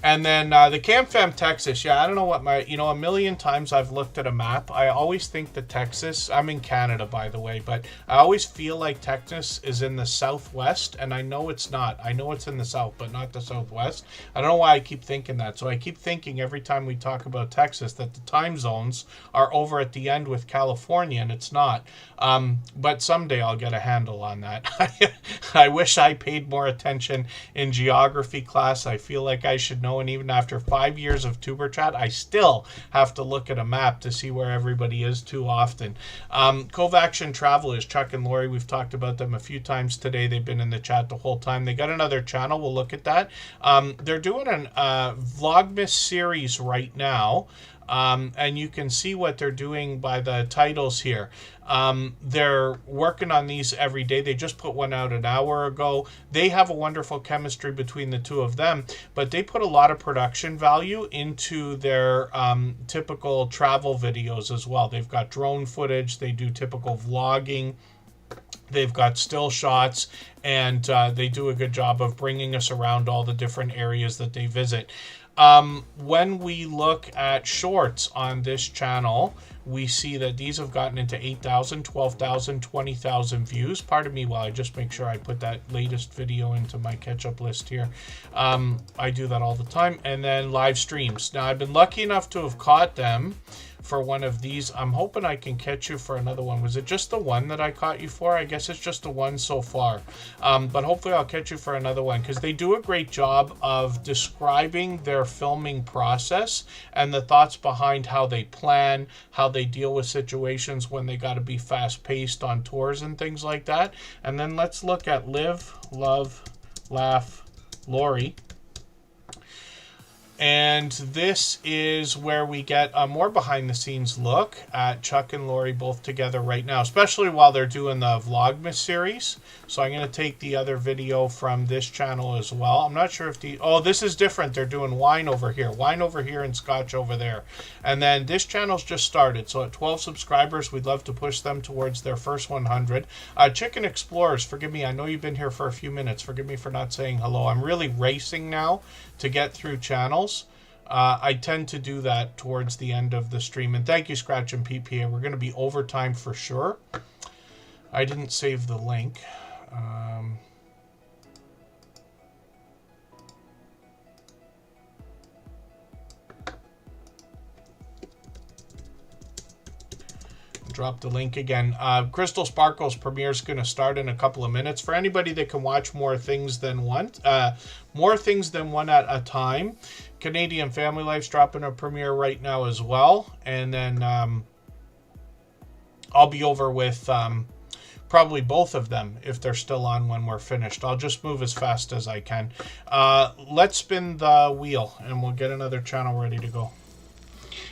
And then the CamFam Texas, yeah, I don't know what a million times I've looked at a map. I always think that Texas, I'm in Canada, by the way, but I always feel like Texas is in the southwest, and I know it's not. I know it's in the south, but not the southwest. I don't know why I keep thinking that. So I keep thinking every time we talk about Texas that the time zones are over at the end with California, and it's not. But someday I'll get a handle on that. I wish I paid more attention in geography class. I feel like I should know. And even after 5 years of Superchat, I still have to look at a map to see where everybody is too often. Cove Action Travelers, Chuck and Lori, we've talked about them a few times today. They've been in the chat the whole time. They got another channel. We'll look at that. They're doing an Vlogmas series right now. And you can see what they're doing by the titles here. They're working on these every day. They just put one out an hour ago. They have a wonderful chemistry between the two of them, but they put a lot of production value into their typical travel videos as well. They've got drone footage. They do typical vlogging. They've got still shots, and they do a good job of bringing us around all the different areas that they visit. When we look at shorts on this channel, we see that these have gotten into 8,000, 12,000, 20,000 views. Pardon me while I just make sure I put that latest video into my catch-up list here. I do that all the time. And then live streams. Now, I've been lucky enough to have caught them for one of these. I'm hoping I can catch you for another one. Was it just the one that I caught you for? I guess it's just the one so far. But hopefully I'll catch you for another one, because they do a great job of describing their filming process and the thoughts behind how they plan, how they deal with situations when they got to be fast-paced on tours and things like that. And then let's look at Live, Love, Laugh, Lori. And this is where we get a more behind-the-scenes look at Chuck and Lori both together right now, especially while they're doing the Vlogmas series. So I'm going to take the other video from this channel as well. I'm not sure if oh, this is different. They're doing wine over here and scotch over there. And then this channel's just started. So at 12 subscribers, we'd love to push them towards their first 100. Chicken Explorers, forgive me. I know you've been here for a few minutes. Forgive me for not saying hello. I'm really racing now to get through channels. I tend to do that towards the end of the stream. And thank you, Scratch and PPA. We're going to be overtime for sure. I didn't save the link. Drop the link again. Crystal Sparkles premiere is going to start in a couple of minutes. For anybody that can watch more things than one at a time, Canadian Family Life's dropping a premiere right now as well. And then I'll be over with probably both of them if they're still on when we're finished. I'll just move as fast as I can. Let's spin the wheel and we'll get another channel ready to go.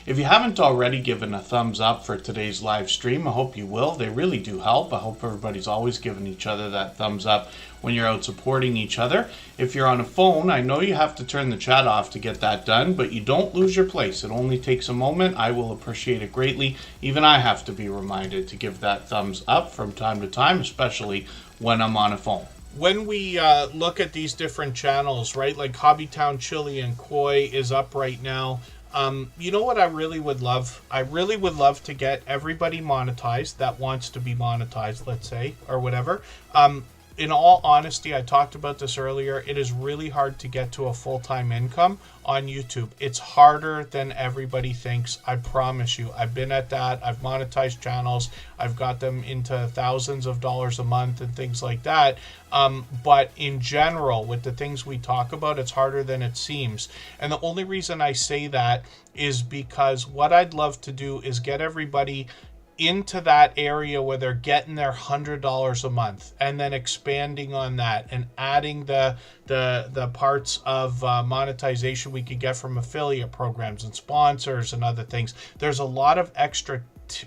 If you haven't already given a thumbs up for today's live stream, I hope you will. They really do help. I hope everybody's always giving each other that thumbs up when you're out supporting each other. If you're on a phone, I know you have to turn the chat off to get that done, but you don't lose your place. It only takes a moment. I will appreciate it greatly. Even I have to be reminded to give that thumbs up from time to time, especially when I'm on a phone. When we look at these different channels, right, like Hobbytown Chili and Koi is up right now. You know what I really would love? I really would love to get everybody monetized that wants to be monetized, let's say, or whatever. In all honesty, I talked about this earlier. It is really hard to get to a full-time income on YouTube. It's harder than everybody thinks. I promise you. I've been at that. I've monetized channels. I've got them into thousands of dollars a month and things like that. But in general, with the things we talk about, it's harder than it seems. And the only reason I say that is because what I'd love to do is get everybody into that area where they're getting their $100 a month and then expanding on that and adding the parts of monetization we could get from affiliate programs and sponsors and other things. There's a lot of extra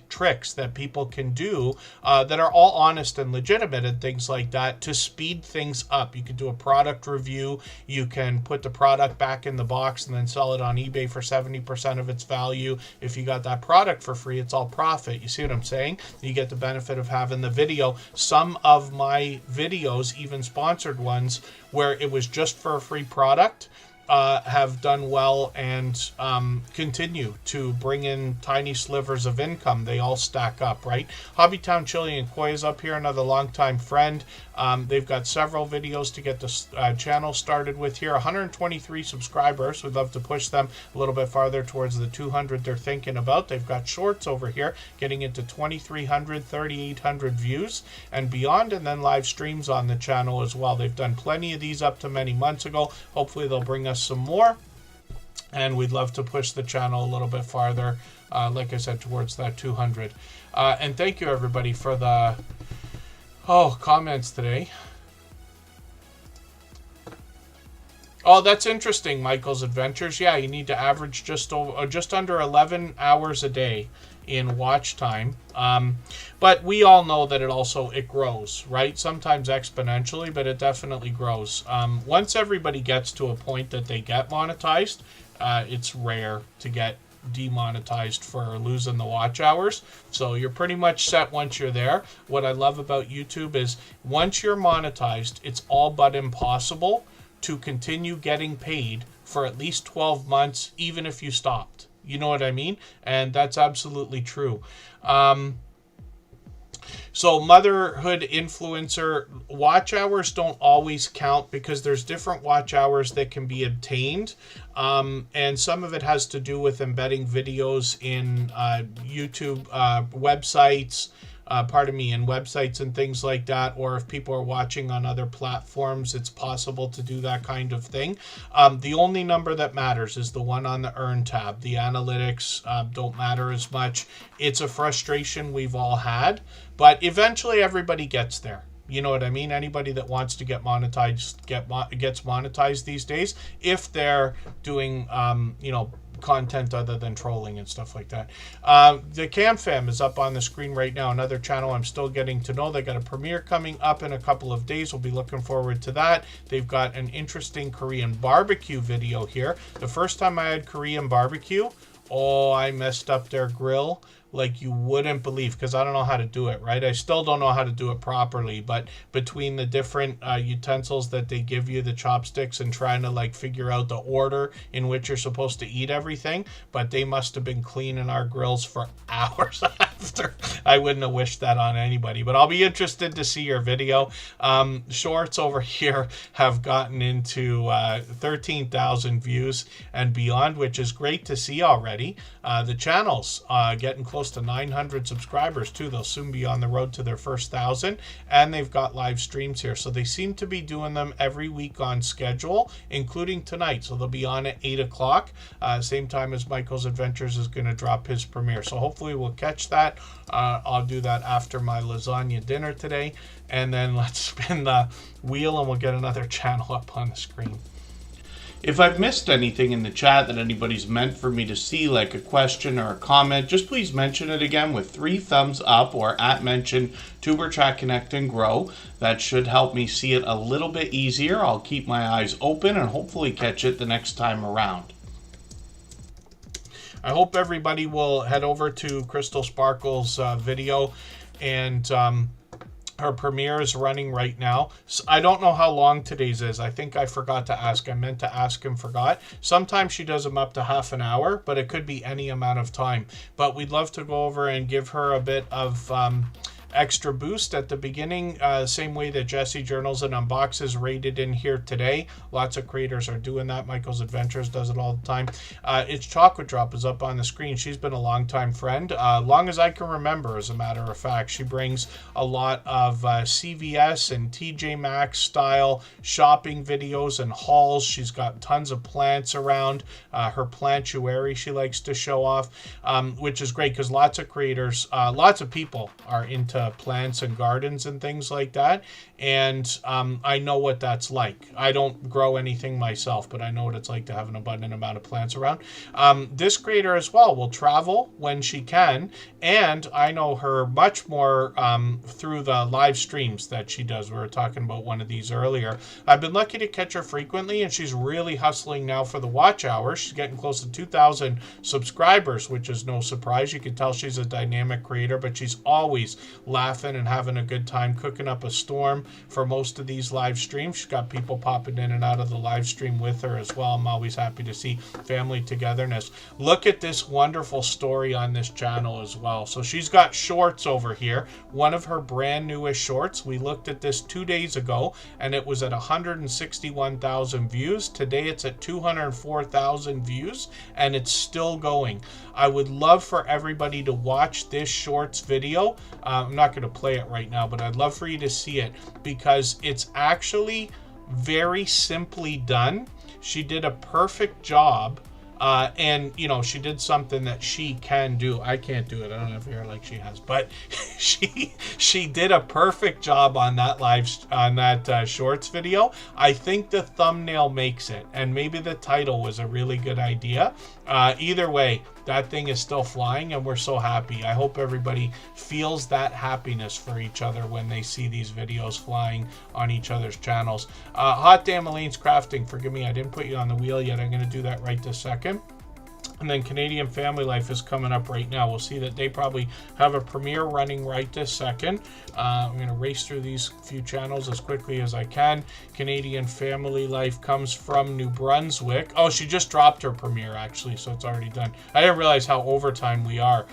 tricks that people can do that are all honest and legitimate and things like that to speed things up. You can do a product review. You can put the product back in the box and then sell it on eBay for 70% of its value. If you got that product for free, it's all profit. You see what I'm saying? You get the benefit of having the video. Some of my videos, even sponsored ones, where it was just for a free product, have done well and continue to bring in tiny slivers of income. They all stack up, right? Hobbytown Chili and Koi is up here, another longtime friend. They've got several videos to get this channel started with here. 123 subscribers. We'd love to push them a little bit farther towards the 200 they're thinking about. They've got shorts over here getting into 2,300, 3,800 views and beyond, and then live streams on the channel as well. They've done plenty of these up to many months ago. Hopefully they'll bring us some more, and we'd love to push the channel a little bit farther, like I said, towards that 200. And thank you everybody for the comments today. Oh, that's interesting, Michael's Adventures. Yeah, you need to average just under 11 hours a day in watch time. But we all know that it grows, right? Sometimes exponentially, but it definitely grows. Once everybody gets to a point that they get monetized, it's rare to get demonetized for losing the watch hours. So you're pretty much set once you're there. What I love about YouTube is once you're monetized, it's all but impossible to continue getting paid for at least 12 months, even if you stopped. You know what I mean? And that's absolutely true. So motherhood influencer watch hours don't always count because there's different watch hours that can be obtained. And some of it has to do with embedding videos in YouTube websites, in websites and things like that, or if people are watching on other platforms, it's possible to do that kind of thing. The only number that matters is the one on the Earn tab. The analytics don't matter as much. It's a frustration we've all had, but eventually everybody gets there. You know what I mean? Anybody that wants to get monetized gets monetized these days if they're doing, content other than trolling and stuff like that. The Cam Fam is up on the screen right now. Another channel I'm still getting to know. They got a premiere coming up in a couple of days. We'll be looking forward to that. They've got an interesting Korean barbecue video here. The first time I had Korean barbecue, I messed up their grill like you wouldn't believe, because I don't know how to do it, right? I still don't know how to do it properly, but between the different utensils that they give you, the chopsticks, and trying to figure out the order in which you're supposed to eat everything, but they must have been cleaning our grills for hours after. I wouldn't have wished that on anybody, but I'll be interested to see your video. Shorts over here have gotten into 13,000 views and beyond, which is great to see already. The channel's getting close to 900 subscribers too. They'll soon be on the road to their first 1,000, and they've got live streams here, so they seem to be doing them every week on schedule, including tonight. So they'll be on at 8 o'clock, same time as Michael's Adventures is going to drop his premiere. So hopefully we'll catch that. I'll do that after my lasagna dinner today, and then let's spin the wheel and we'll get another channel up on the screen. If I've missed anything in the chat that anybody's meant for me to see, like a question or a comment, just please mention it again with 3 thumbs up or @mention Tuberchat Connect and Grow. That should help me see it a little bit easier. I'll keep my eyes open and hopefully catch it the next time around. I hope everybody will head over to Crystal Sparkle's video, and her premiere is running right now. So I don't know how long today's is. I think I forgot to ask. I meant to ask and forgot. Sometimes she does them up to half an hour, but it could be any amount of time. But we'd love to go over and give her a bit of extra boost at the beginning, same way that Jesse Journals and Unboxes rated in here today. Lots of creators are doing that. Michael's Adventures does it all the time. It's Chocolate Drop is up on the screen. She's been a longtime friend, long as I can remember, as a matter of fact. She brings a lot of CVS and TJ Maxx style shopping videos and hauls. She's got tons of plants around. Her plantuary she likes to show off, which is great because lots of creators, lots of people are into plants and gardens and things like that, and I know what that's like. I don't grow anything myself, but I know what it's like to have an abundant amount of plants around. This creator as well will travel when she can, and I know her much more through the live streams that she does. We were talking about one of these earlier. I've been lucky to catch her frequently, and she's really hustling now for the watch hours. She's getting close to 2,000 subscribers, which is no surprise. You can tell she's a dynamic creator, but she's always laughing and having a good time, cooking up a storm for most of these live streams. She's got people popping in and out of the live stream with her as well. I'm always happy to see family togetherness. Look at this wonderful story on this channel as well. So she's got shorts over here, one of her brand newest shorts. We looked at this 2 days ago and it was at 161,000 views. Today it's at 204,000 views and it's still going. I would love for everybody to watch this shorts video. I'm not going to play it right now, but I'd love for you to see it because it's actually very simply done. She did a perfect job. And you know, she did something that she can do. I can't do it. I don't have hair like she has, but she did a perfect job on that shorts video. I think the thumbnail makes it, and maybe the title was a really good idea. Either way, that thing is still flying and we're so happy. I hope everybody feels that happiness for each other when they see these videos flying on each other's channels. Hot Damn Elaine's Crafting, forgive me, I didn't put you on the wheel yet. I'm going to do that right this second. And then Canadian Family Life is coming up right now. We'll see that they probably have a premiere running right this second. I'm going to race through these few channels as quickly as I can. Canadian Family Life comes from New Brunswick. Oh, she just dropped her premiere, actually, so it's already done. I didn't realize how overtime we are.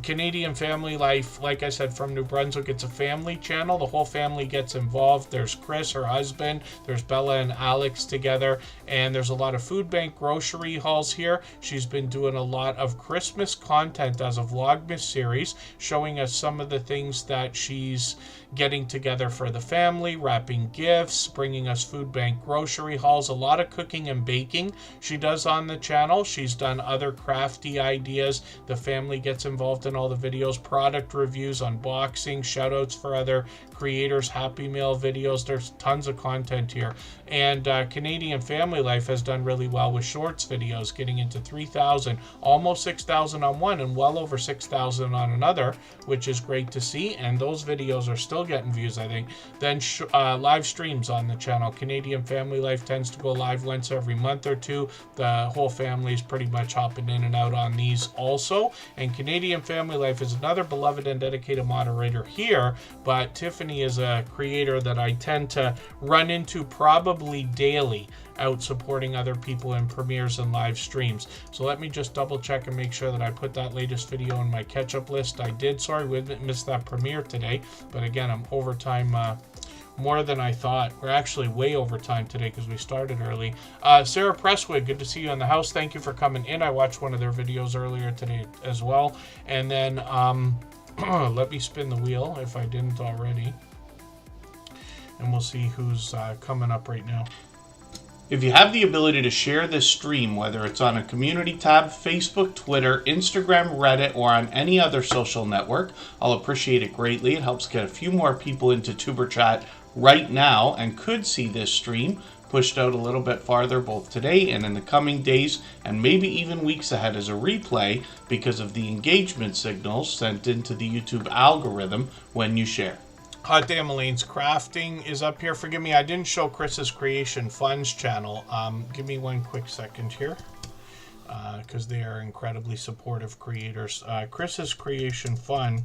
Canadian Family Life, like I said, from New Brunswick. It's a family channel. The whole family gets involved. There's Chris, her husband. There's Bella and Alex together. And there's a lot of food bank grocery hauls here. She's been doing a lot of Christmas content as a Vlogmas series, showing us some of the things that she's getting together for the family, wrapping gifts, bringing us food bank grocery hauls, a lot of cooking and baking she does on the channel. She's done other crafty ideas. The family gets involved in all the videos, product reviews, unboxing, shout outs for other creators, Happy Meal videos. There's tons of content here. And Canadian Family Life has done really well with shorts videos, getting into 3,000, almost 6,000 on one and well over 6,000 on another, which is great to see. And those videos are still getting views, I think. Then live streams on the channel. Canadian Family Life tends to go live once every month or two. The whole family is pretty much hopping in and out on these also. And Canadian Family Life is another beloved and dedicated moderator here, but Tiffany is a creator that I tend to run into probably daily out supporting other people in premieres and live streams. So let me just double check and make sure that I put that latest video in my catch-up list. I did. Sorry we missed that premiere today, but again, I'm overtime more than I thought. We're actually way over time today because we started early. Sarah Presswood, good to see you in the house. Thank you for coming in. I watched one of their videos earlier today as well. And then let me spin the wheel if I didn't already, and we'll see who's coming up right now. If you have the ability to share this stream, whether it's on a community tab, Facebook, Twitter, Instagram, Reddit, or on any other social network, I'll appreciate it greatly. It helps get a few more people into Tuber Chat right now and could see this stream pushed out a little bit farther both today and in the coming days and maybe even weeks ahead as a replay because of the engagement signals sent into the YouTube algorithm when you share. Hot Damn Elaine's Crafting is up here. Forgive me, I didn't show Chris's Creation Fun's channel. Give me one quick second here because they are incredibly supportive creators. Chris's Creation Fun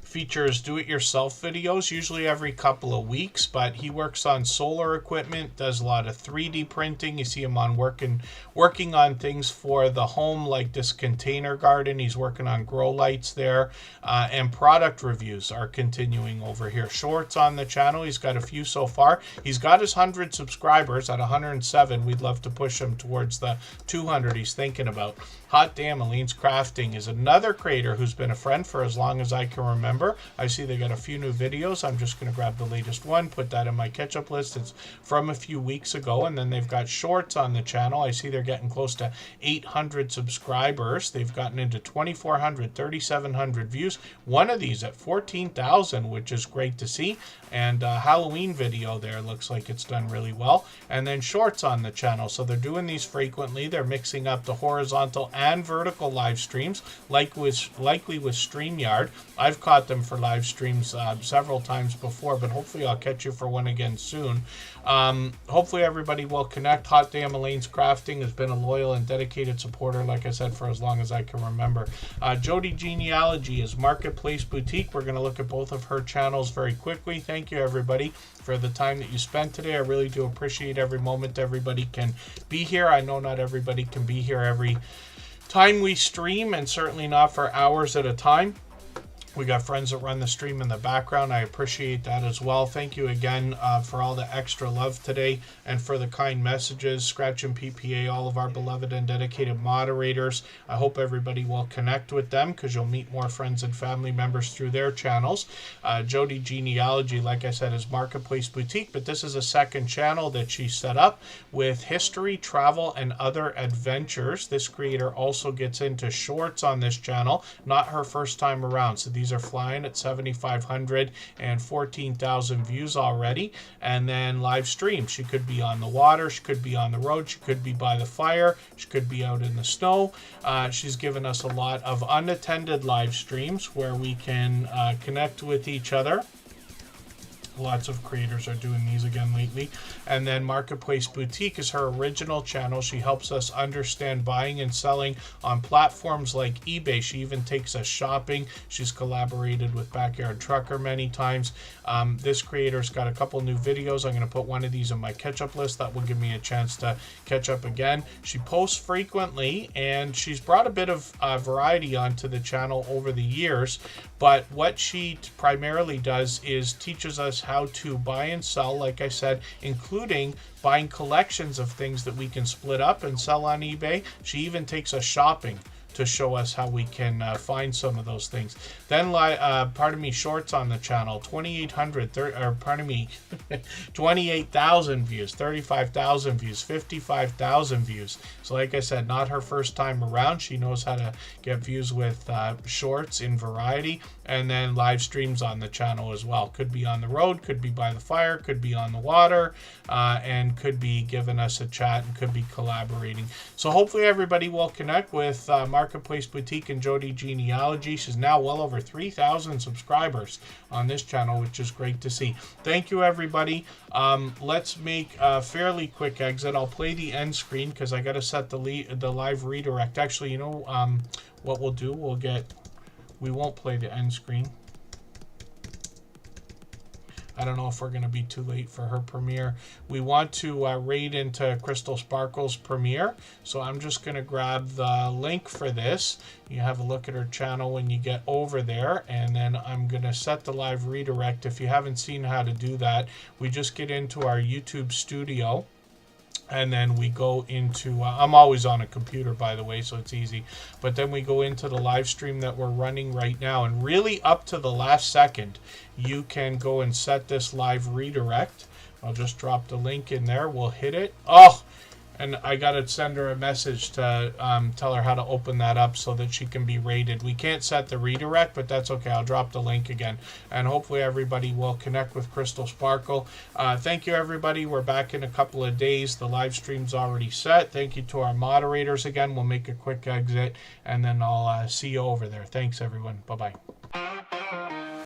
features do-it-yourself videos, usually every couple of weeks, but he works on solar equipment, does a lot of 3D printing. You see him on working on things for the home, like this container garden. He's working on grow lights there, and product reviews are continuing over here. Shorts on the channel, he's got a few so far. He's got his 100 subscribers at 107. We'd love to push him towards the 200 he's thinking about. Hot Damn Elaine's Crafting is another creator who's been a friend for as long as I can remember. I see they got a few new videos. I'm just going to grab the latest one, put that in my catch-up list. It's from a few weeks ago, and then they've got shorts on the channel. I see they're getting close to 800 subscribers. They've gotten into 2,400, 3,700 views. One of these at 14,000, which is great to see. And Halloween video there looks like it's done really well. And then shorts on the channel. So they're doing these frequently. They're mixing up the horizontal and vertical live streams, likely with StreamYard. I've caught bought them for live streams several times before, but hopefully I'll catch you for one again soon. Hopefully everybody will connect. Hot Damn Elaine's Crafting has been a loyal and dedicated supporter, like I said, for as long as I can remember. Jody Genealogy is Marketplace Boutique. We're going to look at both of her channels very quickly. Thank you, everybody, for the time that you spent today. I really do appreciate every moment everybody can be here. I know not everybody can be here every time we stream, and certainly not for hours at a time. We got friends that run the stream in the background. I appreciate that as well. Thank you again for all the extra love today and for the kind messages. Scratch and PPA, all of our beloved and dedicated moderators. I hope everybody will connect with them, because you'll meet more friends and family members through their channels. Jody Genealogy, like I said, is Marketplace Boutique, but this is a second channel that she set up with history, travel, and other adventures. This creator also gets into shorts on this channel. Not her first time around. So these are flying at 7,500 and 14,000 views already. And then live stream. She could be on the water. She could be on the road. She could be by the fire. She could be out in the snow. She's given us a lot of unattended live streams where we can connect with each other. Lots of creators are doing these again lately. And then Marketplace Boutique is her original channel. She helps us understand buying and selling on platforms like eBay. She even takes us shopping. She's collaborated with Backyard Trucker many times. This creator's got a couple new videos. I'm going to put one of these on my catch-up list. That will give me a chance to catch up again. She posts frequently, and she's brought a bit of variety onto the channel over the years. But what she primarily does is teaches us how to buy and sell, like I said, including buying collections of things that we can split up and sell on eBay. She even takes us shopping to show us how we can find some of those things. Then, shorts on the channel, 28,000 views, 35,000 views, 55,000 views. So like I said, not her first time around. She knows how to get views with shorts in variety. And then live streams on the channel as well. Could be on the road, could be by the fire, could be on the water, and could be giving us a chat and could be collaborating. So hopefully everybody will connect with Marketplace Boutique and Jody Genealogy. She's now well over 3,000 subscribers on this channel, which is great to see. Thank you, everybody. Let's make a fairly quick exit. I'll play the end screen because I got to set the live redirect. Actually, you know what we'll do? We won't play the end screen. I don't know if we're going to be too late for her premiere. We want to raid into Crystal Sparkle's premiere. So I'm just going to grab the link for this. You have a look at her channel when you get over there. And then I'm going to set the live redirect. If you haven't seen how to do that, we just get into our YouTube studio. And then we go into, I'm always on a computer, by the way, so it's easy. But then we go into the live stream that we're running right now. And really up to the last second, you can go and set this live redirect. I'll just drop the link in there. We'll hit it. Oh, and I got to send her a message to tell her how to open that up so that she can be rated. We can't set the redirect, but that's okay. I'll drop the link again. And hopefully everybody will connect with Crystal Sparkle. Thank you, everybody. We're back in a couple of days. The live stream's already set. Thank you to our moderators again. We'll make a quick exit, and then I'll see you over there. Thanks, everyone. Bye-bye.